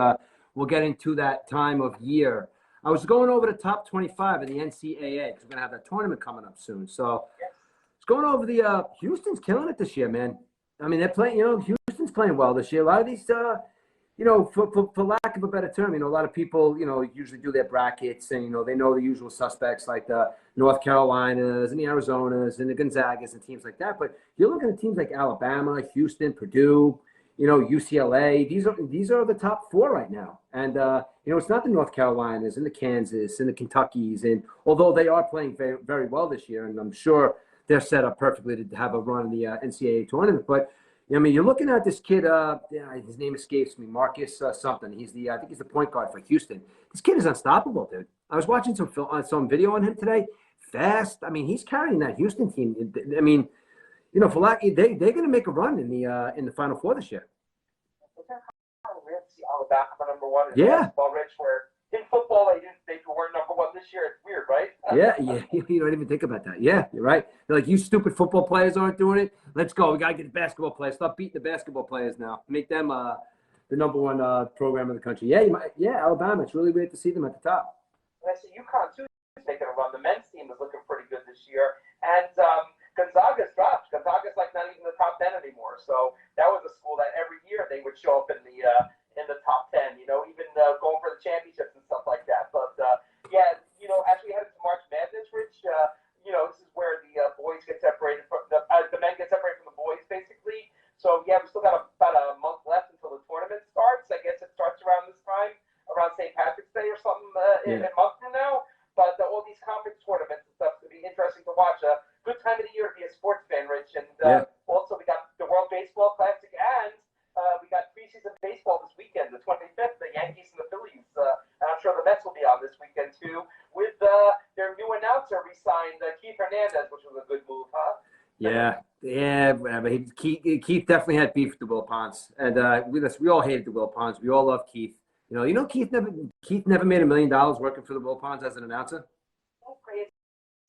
we're getting to that time of year. I was going over the top 25 in the NCAA because we're gonna have that tournament coming up soon. So it's going over the Houston's killing it this year, man. I mean, they're playing. Houston's playing well this year. A lot of these, for lack of a better term, a lot of people, usually do their brackets and, they know the usual suspects like the North Carolinas and the Arizonas and the Gonzagas and teams like that. But you're looking at teams like Alabama, Houston, Purdue, UCLA. These are the top four right now. And, it's not the North Carolinas and the Kansas and the Kentuckys. And although they are playing very, very well this year, and I'm sure they're set up perfectly to have a run in the NCAA tournament. But I mean, you're looking at this kid. His name escapes me. Marcus something. I think he's the point guard for Houston. This kid is unstoppable, dude. I was watching some video on him today. Fast. I mean, he's carrying that Houston team. I mean, they're going to make a run in the Final Four this year. Alabama number one. Yeah. Basketball, Rich, where in football they weren't number one this year. It's weird, right? Yeah. You don't even think about that. Yeah, you're right. They're like, you stupid football players aren't doing it. Let's go. We got to get the basketball players. Stop beating the basketball players now. Make them the number one program in the country. Yeah, Alabama. It's really weird to see them at the top. And I see UConn, too, is making a run. The men's team is looking pretty good this year. And Gonzaga's dropped. Gonzaga's like not even the top 10 anymore. So that was a school that every year they would show up in the top 10, even going for the championships and stuff like that. But, as we head into March Madness, Rich, this is where the boys get separated from the men get separated from the boys, basically. So, we still got about a month left until the tournament starts. I guess it starts around this time, around St. Patrick's Day or something in a month from now. But all these conference tournaments and stuff could be interesting to watch. Good time of the year to be a sports fan, Rich. And also, we got the World Baseball Classic and we got preseason baseball this weekend, the 25th, the Yankees and the Phillies. And I'm sure the Mets will be on this weekend, too, with their new announcer re-signed, Keith Hernandez, which was a good move, huh? Yeah. But Keith definitely had beef with the Wilpons. And we all hated the Wilpons. We all love Keith. Keith never made $1 million working for the Wilpons as an announcer. So crazy.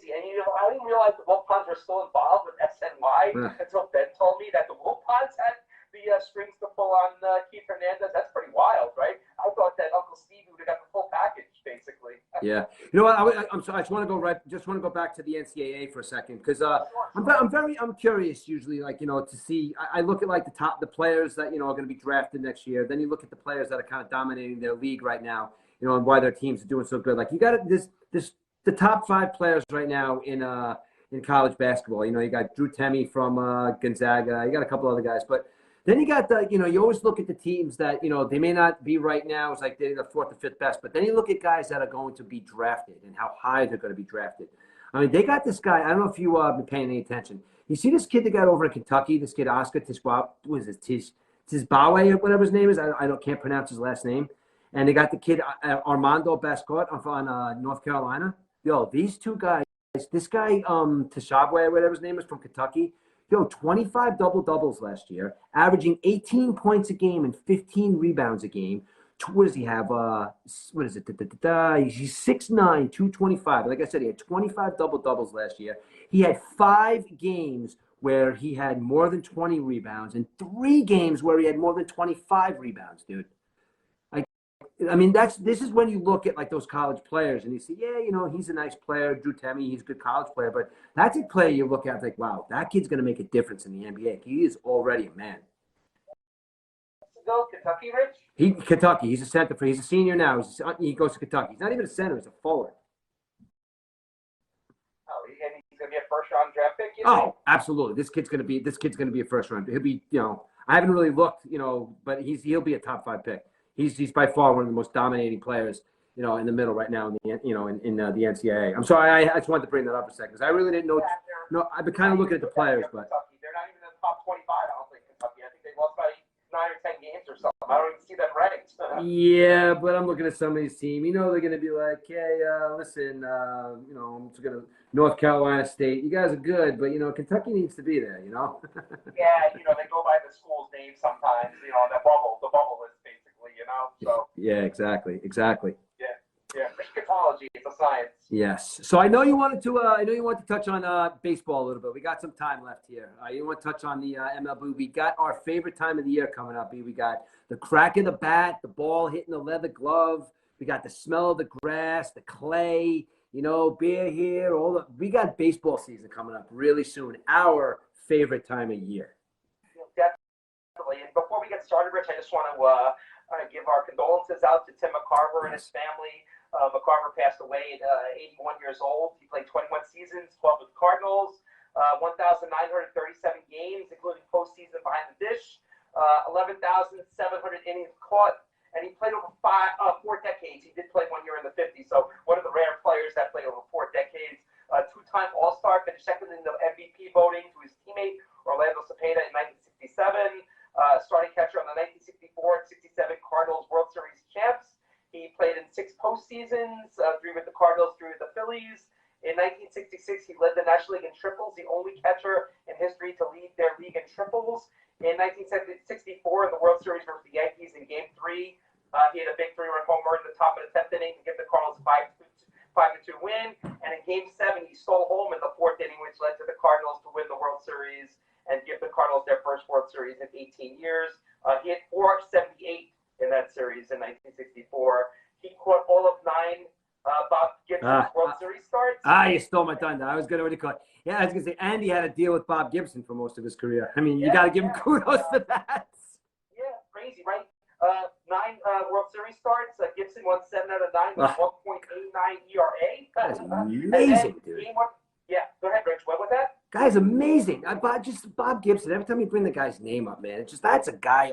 And, I didn't realize the Wilpons were still involved with SNY until Ben told me that the Wilpons had the strings to pull on Keith Hernandez. That's pretty wild, right? I thought that Uncle Steve would have got the full package, basically. Yeah. You know what? I'm sorry. I just want to go back to the NCAA for a second because I'm curious usually, to see. I look at the players that are going to be drafted next year. Then you look at the players that are kind of dominating their league right now. And why their teams are doing so good. Like you got the top 5 players right now in college basketball. You got Drew Timme from Gonzaga. You got a couple other guys, but then you got you always look at the teams that, they may not be right now. It's like they're the 4th or 5th best, but then you look at guys that are going to be drafted and how high they're going to be drafted. I mean, they got this guy. I don't know if you been paying any attention. You see this kid that got over in Kentucky, this kid, Oscar Tisbawe, or whatever his name is. Can't pronounce his last name. And they got the kid, Armando Bascotte on North Carolina. Yo, these two guys, this guy, Tisbawe, or whatever his name is, from Kentucky, 25 double-doubles last year, averaging 18 points a game and 15 rebounds a game. What does he have? What is it? He's 6'9", 225. Like I said, he had 25 double-doubles last year. He had 5 games where he had more than 20 rebounds and 3 games where he had more than 25 rebounds, dude. I mean, this is when you look at those college players and you see, he's a nice player. Drew Timme, he's a good college player, but that's a player you look at wow, that kid's going to make a difference in the NBA. He is already a man. Go Kentucky, Rich? Kentucky. He's a center. He's a senior now. He goes to Kentucky. He's not even a center. He's a forward. Oh, and he's going to be a first-round draft pick. Oh, absolutely. This kid's going to be a first-round. He'll be. I haven't really looked. But he'll be a top 5 pick. He's by far one of the most dominating players, in the middle right now in the NCAA. I'm sorry, I just wanted to bring that up a second because I really didn't know. No, I've been kind of looking at the players, but they're not even in the ranked. Yeah, but I'm looking at somebody's team. You know, they're going to be like, hey, listen, I'm just going to North Carolina State. You guys are good, but, Kentucky needs to be there, Yeah, they go by the school's name sometimes, the bubble is basically, so. Yeah, exactly. Yeah, yeah, eschatology, it's a science. Yes. So I know you wanted to touch on baseball a little bit. We got some time left here. You want to touch on the MLB. We got our favorite time of the year coming up. We got the crack of the bat, the ball hitting the leather glove. We got the smell of the grass, the clay, beer here. We got baseball season coming up really soon. Our favorite time of year. Definitely. And before we get started, Rich, I just want to give our condolences out to Tim McCarver and his family. McCarver passed away at 81 years old. He played 21 seasons, 12 with the Cardinals, 1,937 games, including postseason behind the dish, 11,700 innings caught, and he played over 4 decades. He did play 1 year in the 50s, so one of the rare players that played over 4 decades. Two-time All-Star, finished second in the MVP voting to his teammate Orlando Cepeda in 1967. Starting catcher on the 1964 and 67 Cardinals World Series champs. He played in 6 postseasons, 3 with the Cardinals, 3 with the Phillies. In 1966, he led the National League in triples, the only catcher in history to lead their league in triples. In 1964, in the World Series versus the Yankees in Game 3, he had a big 3-run homer in the top of the 10th inning to give the Cardinals a 5-2 win. And in Game 7, he stole home in the 4th inning, which led to the Cardinals to win the World Series and give the Cardinals their first World Series in 18 years. He had 478 in that series in 1964. He caught all of 9 Bob Gibson's World Series starts. You stole my thunder. I was going to call. Yeah, I was going to say, and he had to deal with Bob Gibson for most of his career. I mean, you got to give him kudos for that. Yeah, crazy, right? 9 World Series starts. Gibson won 7 out of 9 with 1.89 ERA. That's amazing, dude. Yeah, go ahead, Rich. What was that? Guy's amazing. Bob Gibson. Every time you bring the guy's name up, man, that's a guy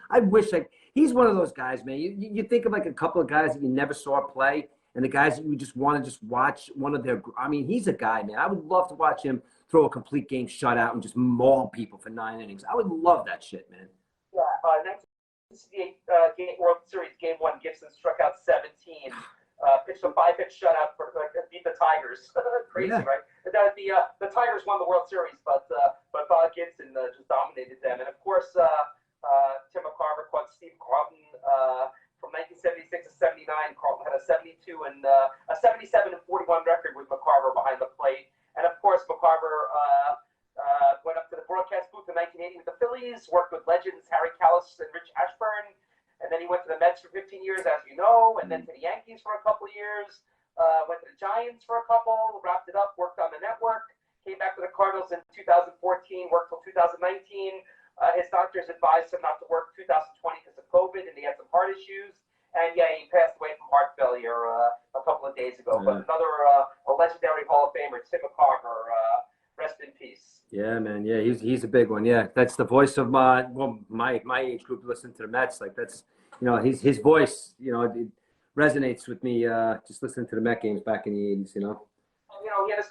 I wish he's one of those guys, man. You think of like a couple of guys that you never saw play, and the guys that you just want to just watch one of their. I mean, he's a guy, man. I would love to watch him throw a complete game shutout and just maul people for 9 innings. I would love that shit, man. Yeah, 1968 World Series Game 1, Gibson struck out 17. Pitched a 5-pitch shutout for beat the Tigers. Crazy, yeah. Right? The Tigers won the World Series, but Bob Gibson just dominated them. And of course, Tim McCarver caught Steve Carlton from 1976 to 79. Carlton had a 72 and a 77 and 41 record with McCarver behind the plate. And of course, McCarver went up to the broadcast booth in 1980 with the Phillies, worked with legends Harry Kalas and Rich Ashburn. And then he went to the Mets for 15 years, as you know, and then to the Yankees for a couple of years, went to the Giants for a couple, wrapped it up, worked on the network, came back to the Cardinals in 2014, worked till 2019. His doctors advised him not to work 2020 because of COVID, and he had some heart issues. And yeah, he passed away from heart failure a couple of days ago. But another a legendary Hall of Famer, Tim McCarver, rest in peace. Yeah, man. Yeah, he's a big one. Yeah, that's the voice of my age group. Listen to the Mets, like that's his voice. It resonates with me. Just listening to the Met games back in the 80s. He had his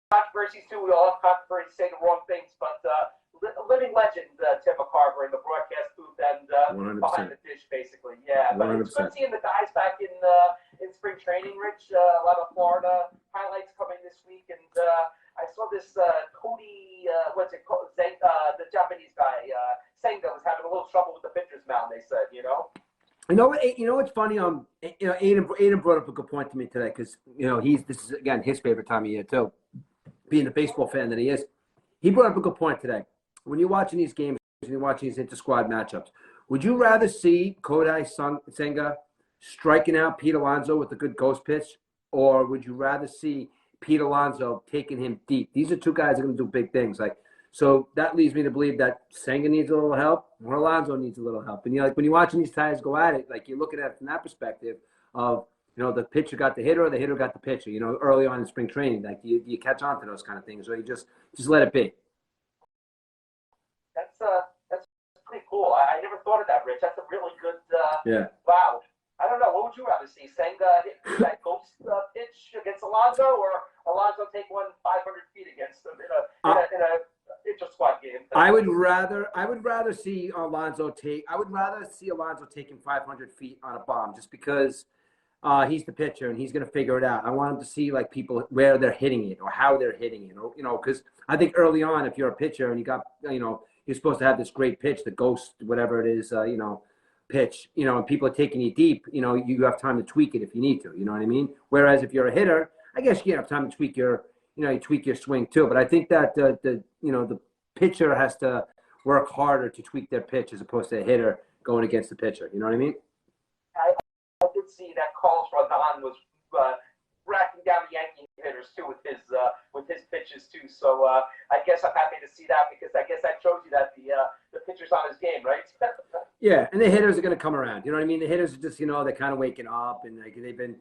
controversies too. We all have controversies, say the wrong things, but a living legend, Tim McCarver in the broadcast booth and behind the dish, basically. Yeah, but 100%. It's good seeing the guys back in spring training. Rich, a lot of Florida highlights coming this week, and I saw this Cody, the Japanese guy, Senga was having a little trouble with the pitcher's mound. They said, You know what's funny? Aiden brought up a good point to me today because this is again his favorite time of year too. Being the baseball fan that he is, he brought up a good point today. When you're watching these games and you're watching these inter-squad matchups, would you rather see Kodai Senga striking out Pete Alonso with a good ghost pitch, or would you rather see Pete Alonso taking him deep? These are two guys that are going to do big things. So that leads me to believe that Senga needs a little help, or Alonso needs a little help. And when you're watching these guys go at it, you're looking at it from that perspective of the pitcher got the hitter or the hitter got the pitcher. Early on in spring training, do you catch on to those kind of things, or you just let it be? That's pretty cool. I never thought of that, Rich. That's a really good. Yeah. Wow. I don't know. What would you rather see? Senga hit that ghost pitch against Alonso, or Alonso take one 500 feet against him in pitcher squad game. I would rather see Alonso taking 500 feet on a bomb just because he's the pitcher and he's going to figure it out. I want him to see like people where they're hitting it or how they're hitting it, or, because I think early on, if you're a pitcher and you got, you're supposed to have this great pitch, the ghost, whatever it is, pitch, and people are taking you deep, you have time to tweak it if you need to, you know what I mean? Whereas if you're a hitter, I guess you have time to tweak your, you tweak your swing too. But I think that the pitcher has to work harder to tweak their pitch as opposed to a hitter going against the pitcher. You know what I mean? I did see that Carlos Rodon was racking down the Yankee hitters too with his pitches too. So I guess I'm happy to see that because I guess that shows you that the pitcher's on his game, right? Yeah, and the hitters are going to come around. You know what I mean? The hitters are just they're kind of waking up and like they've been.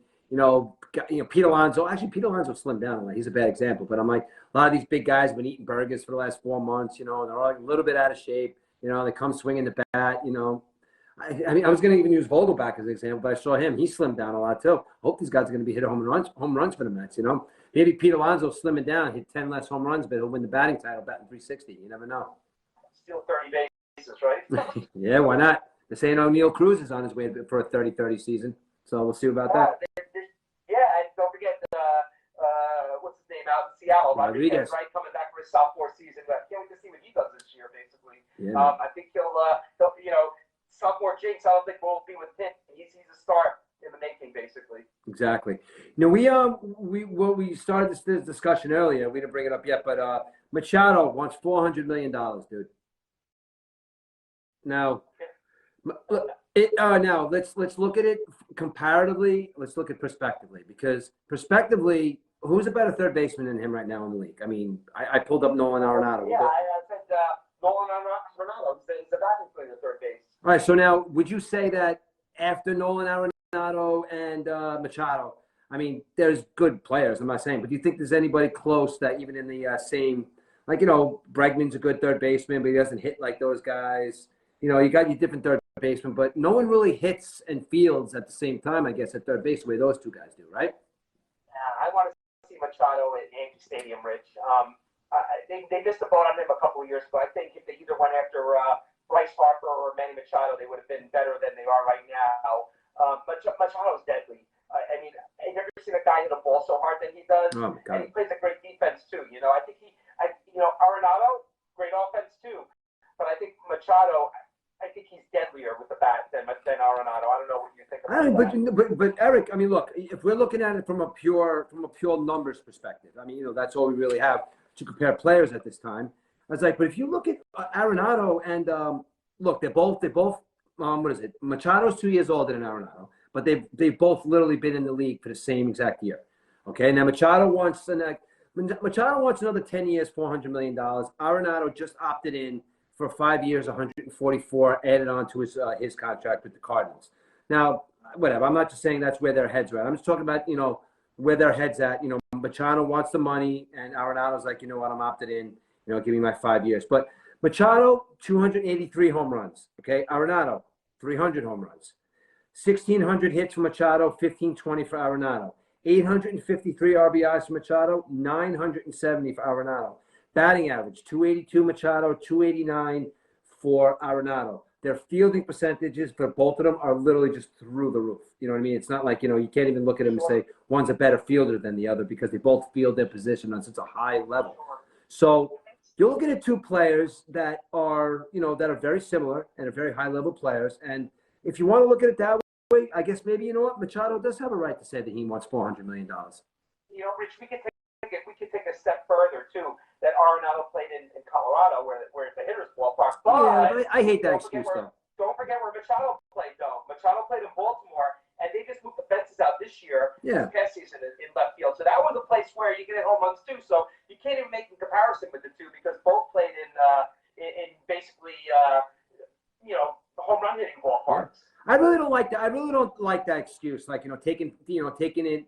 Pete Alonso. Actually, Pete Alonso slimmed down a lot. He's a bad example, but I'm like a lot of these big guys have been eating burgers for the last 4 months. And they're all a little bit out of shape. They come swinging the bat. I mean, I was going to even use Vogelback as an example, but I saw him. He slimmed down a lot too. Hope these guys are going to be hitting home runs for the Mets. Maybe Pete Alonso slimming down, hit 10 less home runs, but he'll win the batting title, batting 360. You never know. Still 30 bases, right? Yeah, why not? They're saying O'Neal Cruz is on his way for a 30-30 season, so we'll see about that. Yeah, and don't forget what's his name out in Seattle, Rodriguez, right, coming back for his sophomore season. I can't wait to see what he does this year. Basically, yeah. I think he'll sophomore jinx. I don't think we'll be with him. He's a star in the making, basically. Exactly. We started this discussion earlier. We didn't bring it up yet, but Machado wants $400 million, dude. Now. Now let's look at it comparatively. Let's look at prospectively, because prospectively, who's a better third baseman than him right now in the league? I mean, I pulled up Nolan Arenado. Yeah, I said Nolan Arenado is the batting player third base. All right, so now would you say that after Nolan Arenado and Machado, I mean, there's good players. I'm not saying, but do you think there's anybody close that even in the same, like Bregman's a good third baseman, but he doesn't hit like those guys. You got your different third baseman, but no one really hits and fields at the same time, I guess, at third base the way those two guys do, right? I want to see Machado at Yankee Stadium, Rich. They missed the boat on him a couple of years ago. I think if they either went after Bryce Harper or Manny Machado, they would have been better than they are right now. But Machado's deadly. I mean, I've never seen a guy hit a ball so hard than he does. Oh my God. And he plays a great defense, too. I think Arenado, great offense, too. But I think Machado, I think he's deadlier with the bat than Arenado. I don't know what you think about that. But Eric, I mean, look, if we're looking at it from a pure numbers perspective, I mean, that's all we really have to compare players at this time. I was like, but if you look at Arenado and look, they're both what is it? Machado's 2 years older than Arenado, but they've both literally been in the league for the same exact year. Okay, now Machado wants another 10 years, $400 million. Arenado just opted in for 5 years, 144 added on to his contract with the Cardinals. Now, whatever. I'm not just saying that's where their heads are at. I'm just talking about, where their heads at. Machado wants the money, and Arenado's like, you know what, I'm opted in. Give me my 5 years. But Machado, 283 home runs. Okay, Arenado, 300 home runs. 1,600 hits for Machado, 1,520 for Arenado. 853 RBIs for Machado, 970 for Arenado. Batting average, 282 Machado, 289 for Arenado. Their fielding percentages for both of them are literally just through the roof. You know what I mean? It's not like, you can't even look at them and say one's a better fielder than the other because they both field their position on such a high level. So you're looking at two players that are, that are very similar and are very high-level players. And if you want to look at it that way, I guess maybe, Machado does have a right to say that he wants $400 million. Rich, we could take a step further, too, that Arenado played in Colorado, where it's a hitter's ballpark. But I hate that excuse, though. Don't forget where Machado played, though. Machado played in Baltimore, and they just moved the fences out this year, this past season in left field. So that was a place where you can hit home runs, too. So you can't even make a comparison with the two because both played in basically, home run hitting ballparks. I really don't like that. I really don't like that excuse, like, taking it,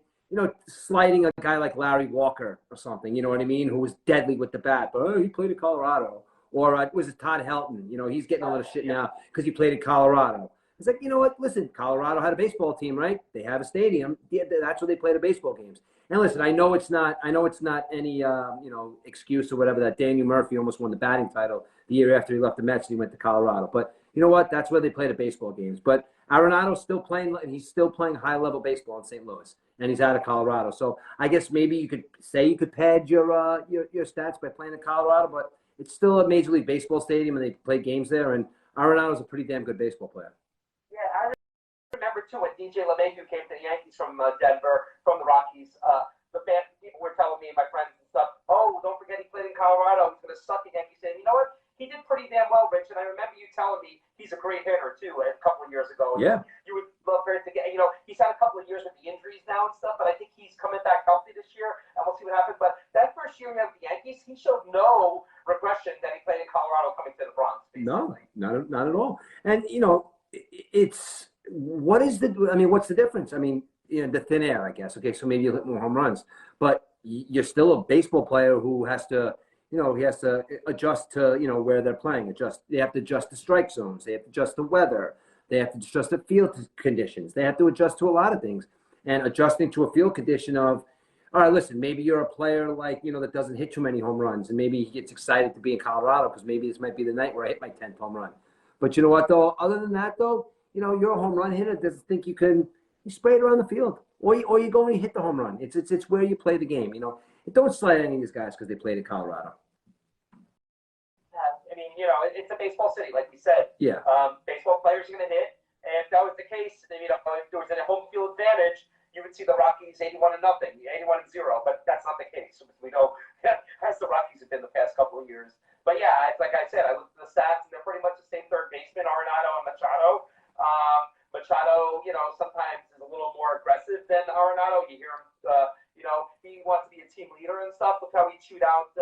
sliding a guy like Larry Walker or something, you know what I mean, who was deadly with the bat, but he played in Colorado. Or was it Todd Helton? He's getting a lot of shit now because he played in Colorado. It's like, you know what? Listen, Colorado had a baseball team, right? They have a stadium. That's where they play the baseball games. And listen, I know it's not any excuse or whatever that Daniel Murphy almost won the batting title the year after he left the Mets and he went to Colorado. But you know what? That's where they play the baseball games. But Arenado's still playing, and he's still playing high level baseball in St. Louis, and he's out of Colorado. So I guess maybe you could pad your stats by playing in Colorado, but it's still a Major League Baseball stadium, and they play games there. And Arenado's a pretty damn good baseball player. Yeah, I remember too when DJ LeMahieu came to the Yankees from Denver, from the Rockies. People were telling me, my friends and stuff, oh, don't forget he played in Colorado. He's going to suck again. He said, you know what? He did pretty damn well, Rich. And I remember you telling me he's a great hitter too a couple of years ago. Yeah. You would love for it to get. He's had a couple of years with the injuries now and stuff, but I think he's coming back healthy this year, and we'll see what happens. But that first year he had the Yankees, he showed no regression that he played in Colorado coming to the Bronx. Basically. No, not at all. And what's the difference? I mean, the thin air, I guess. Okay, so maybe you'll hit more home runs, but you're still a baseball player who has to, he has to adjust to, where they're playing. They have to adjust the strike zones. They have to adjust the weather. They have to adjust the field conditions. They have to adjust to a lot of things. And adjusting to a field condition of, all right, listen, maybe you're a player like, that doesn't hit too many home runs. And maybe he gets excited to be in Colorado because maybe this might be the night where I hit my 10th home run. But you know what, though? Other than that, though, you're a home run hitter. Doesn't think you spray it around the field. Or you go and you hit the home run. It's where you play the game. Don't slide any of these guys because they played in Colorado. I mean, it's a baseball city, like we said. Yeah. Baseball players are going to hit. And if that was the case, if there was a home field advantage, you would see the Rockies 81-0, 81-0. But that's not the case. We know as the Rockies have been the past couple of years. But yeah, like I said, I looked at the stats, and they're pretty much the same third baseman, Arenado and Machado. Machado, sometimes is a little more aggressive than Arenado. You hear him, he wants to be a team leader and stuff. Look how he chewed out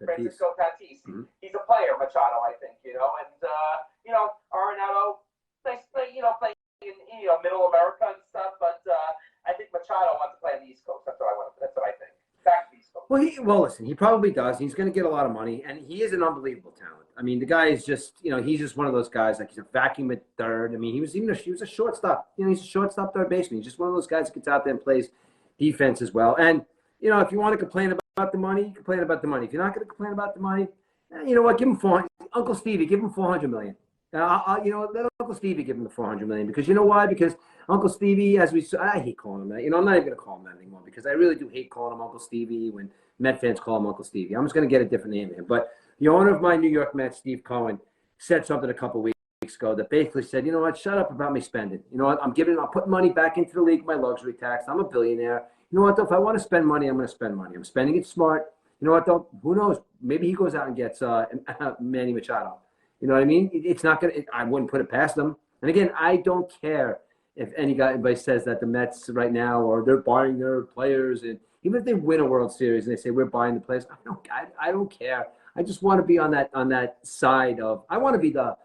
Francisco Tatis. Mm-hmm. He's a player, Machado, I think, and Arenado, play in Middle America and stuff. But I think Machado wants to play on the East Coast. That's what I think. Back to the East Coast. Well, listen, he probably does. He's going to get a lot of money, and he is an unbelievable talent. I mean, the guy is just, he's just one of those guys. Like, he's a vacuum at third. I mean, he was a shortstop. He's a shortstop third baseman. He's just one of those guys that gets out there and plays defense as well. And if you want to complain about the money, complain about the money. If you're not going to complain about the money, you know what? Give him Uncle Stevie. Give him $400 million. Let Uncle Stevie give him the $400 million, because you know why? Because Uncle Stevie, I hate calling him that. I'm not even going to call him that anymore, because I really do hate calling him Uncle Stevie when Met fans call him Uncle Stevie. I'm just going to get a different name to him. But the owner of my New York Mets, Steve Cohen, said something a couple weeks ago that basically said, you know what? Shut up about me spending. You know what? I'm putting money back into the league, my luxury tax. I'm a billionaire. You know what, though? If I want to spend money, I'm going to spend money. I'm spending it smart. You know what, though? Who knows? Maybe he goes out and gets Manny Machado. You know what I mean? It's not going to – I wouldn't put it past them. And, again, I don't care if anybody says that the Mets right now, or they're buying their players. And even if they win a World Series and they say we're buying the players, I don't care. I just want to be on that side of – I want to be the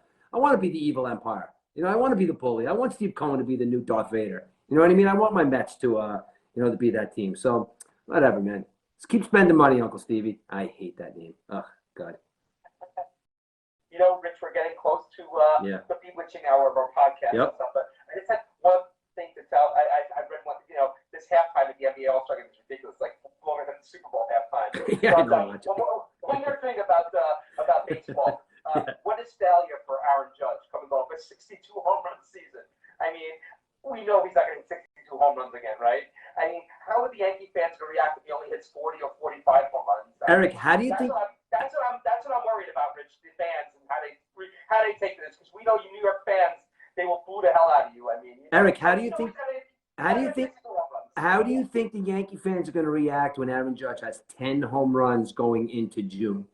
evil empire. I want to be the bully. I want Steve Cohen to be the new Darth Vader. You know what I mean? I want my Mets to to be that team. So, whatever, man. Just keep spending money, Uncle Stevie. I hate that name. Oh, God. Rich, we're getting close to the bewitching hour of our podcast and stuff. But I just had one thing to tell. I read one, this halftime at the NBA All-Star Game is ridiculous, like longer than the Super Bowl halftime. Yeah, one more thing about baseball. What is failure for Aaron Judge coming off a 62 home run season? I mean, we know he's not going to hit 62 home runs again, right? I mean, how would the Yankee fans going to react if he only hits 40 or 45 home runs? Eric, how do you think? That's what I'm worried about, Rich. The fans and how they take this, because we know you New York fans, they will boo the hell out of you. I mean, Eric, how do you think the Yankee fans are going to react when Aaron Judge has 10 home runs going into June?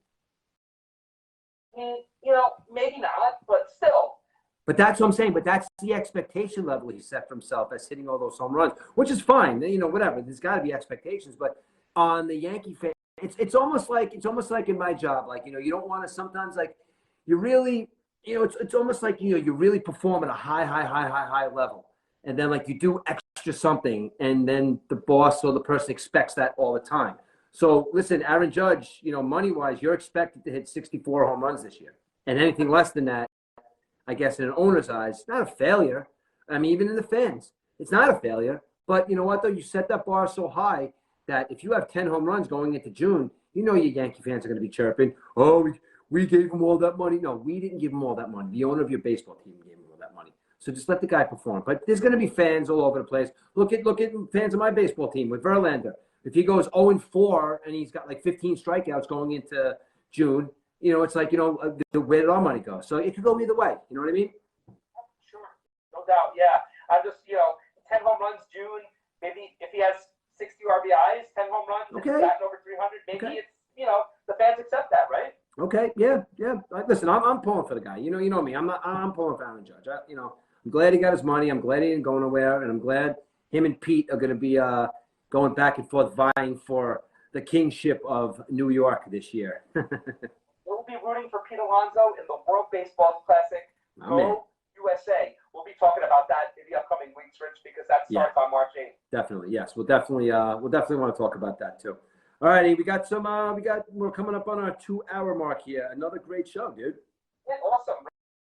Maybe not, but still. But that's what I'm saying. But that's the expectation level he set for himself as hitting all those home runs, which is fine. Whatever. There's got to be expectations. But on the Yankee fan, it's almost like in my job. Like, you don't want to sometimes, like, you really, it's almost like, you really perform at a high level. And then, like, you do extra something, and then the boss or the person expects that all the time. So, listen, Aaron Judge, money-wise, you're expected to hit 64 home runs this year. And anything less than that, I guess, in an owner's eyes, it's not a failure. I mean, even in the fans, it's not a failure. But you know what, though? You set that bar so high that if you have 10 home runs going into June, you know your Yankee fans are going to be chirping, oh, we gave him all that money. No, we didn't give him all that money. The owner of your baseball team gave him all that money. So just let the guy perform. But there's going to be fans all over the place. Look at fans of my baseball team with Verlander. If he goes 0-4 and he's got like 15 strikeouts going into June, it's like, where did our money go? So it could go either way. You know what I mean? Sure. No doubt. Yeah. I just, 10 home runs June. Maybe if he has 60 RBIs, 10 home runs, okay, batting over 300, maybe okay. It's, the fans accept that, right? Okay. Yeah. Listen, I'm pulling for the guy. You know me. I'm pulling for Aaron Judge. I'm glad he got his money. I'm glad he didn't go nowhere, and I'm glad him and Pete are going to be going back and forth vying for the kingship of New York this year. We'll be rooting for Pete Alonso in the World Baseball Classic. Go USA. We'll be talking about that in the upcoming weeks, Rich, because that starts on March 8th. Definitely, yes. We'll definitely want to talk about that too. All righty, we're coming up on our 2-hour mark here. Another great show, dude. Yeah, awesome.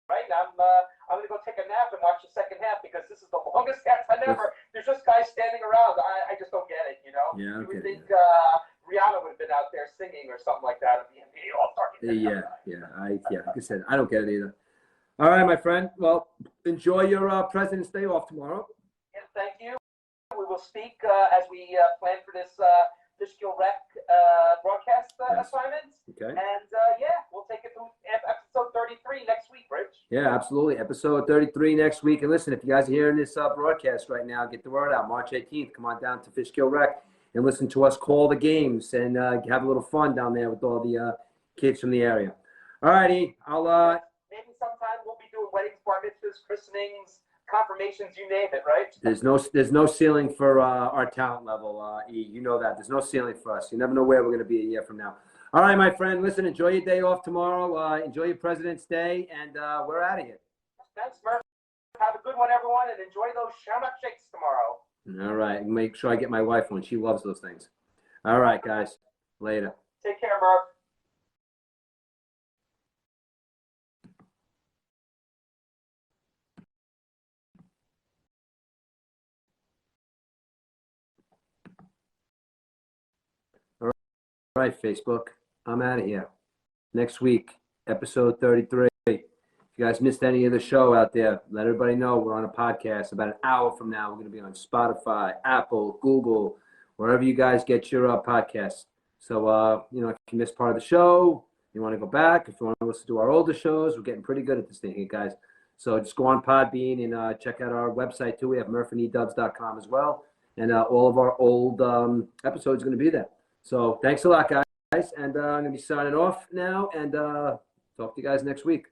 Right? I'm gonna go take a nap and watch the second half because this is the longest halftime ever. There's just guys standing around. I just don't get it, Yeah, you would think Rihanna would have been out there singing or something like that at the NBA All-Star Game. Like I said, I don't get it either. All right, my friend. Well, enjoy your President's Day off tomorrow. Yeah, thank you. We will speak as we plan for this Fishkill Rec broadcast assignment. Okay. And we'll take it to episode 33 next week, Rich. Yeah, absolutely. Episode 33 next week. And listen, if you guys are hearing this broadcast right now, get the word out. March 18th, come on down to Fishkill Rec and listen to us call the games and have a little fun down there with all the kids from the area. All righty. Maybe sometime we'll be doing weddings, bar mitzvahs, christenings, confirmations, you name it, right? There's no ceiling for our talent level, E. You know that. There's no ceiling for us. You never know where we're going to be a year from now. All right, my friend. Listen, enjoy your day off tomorrow. Enjoy your President's Day, and we're out of here. Thanks, Murph. Have a good one, everyone, and enjoy those Shamrock Shakes tomorrow. All right. Make sure I get my wife one. She loves those things. All right, guys. Later. Take care, Murph. All right, Facebook. I'm out of here. Next week, episode 33. If you guys missed any of the show out there, let everybody know we're on a podcast. About an hour from now, we're going to be on Spotify, Apple, Google, wherever you guys get your podcasts. So, if you missed part of the show, you want to go back. If you want to listen to our older shows, we're getting pretty good at this thing here, guys. So just go on Podbean and check out our website, too. We have murphandedubs.com as well. And all of our old episodes are going to be there. So thanks a lot, guys. And I'm going to be signing off now and talk to you guys next week.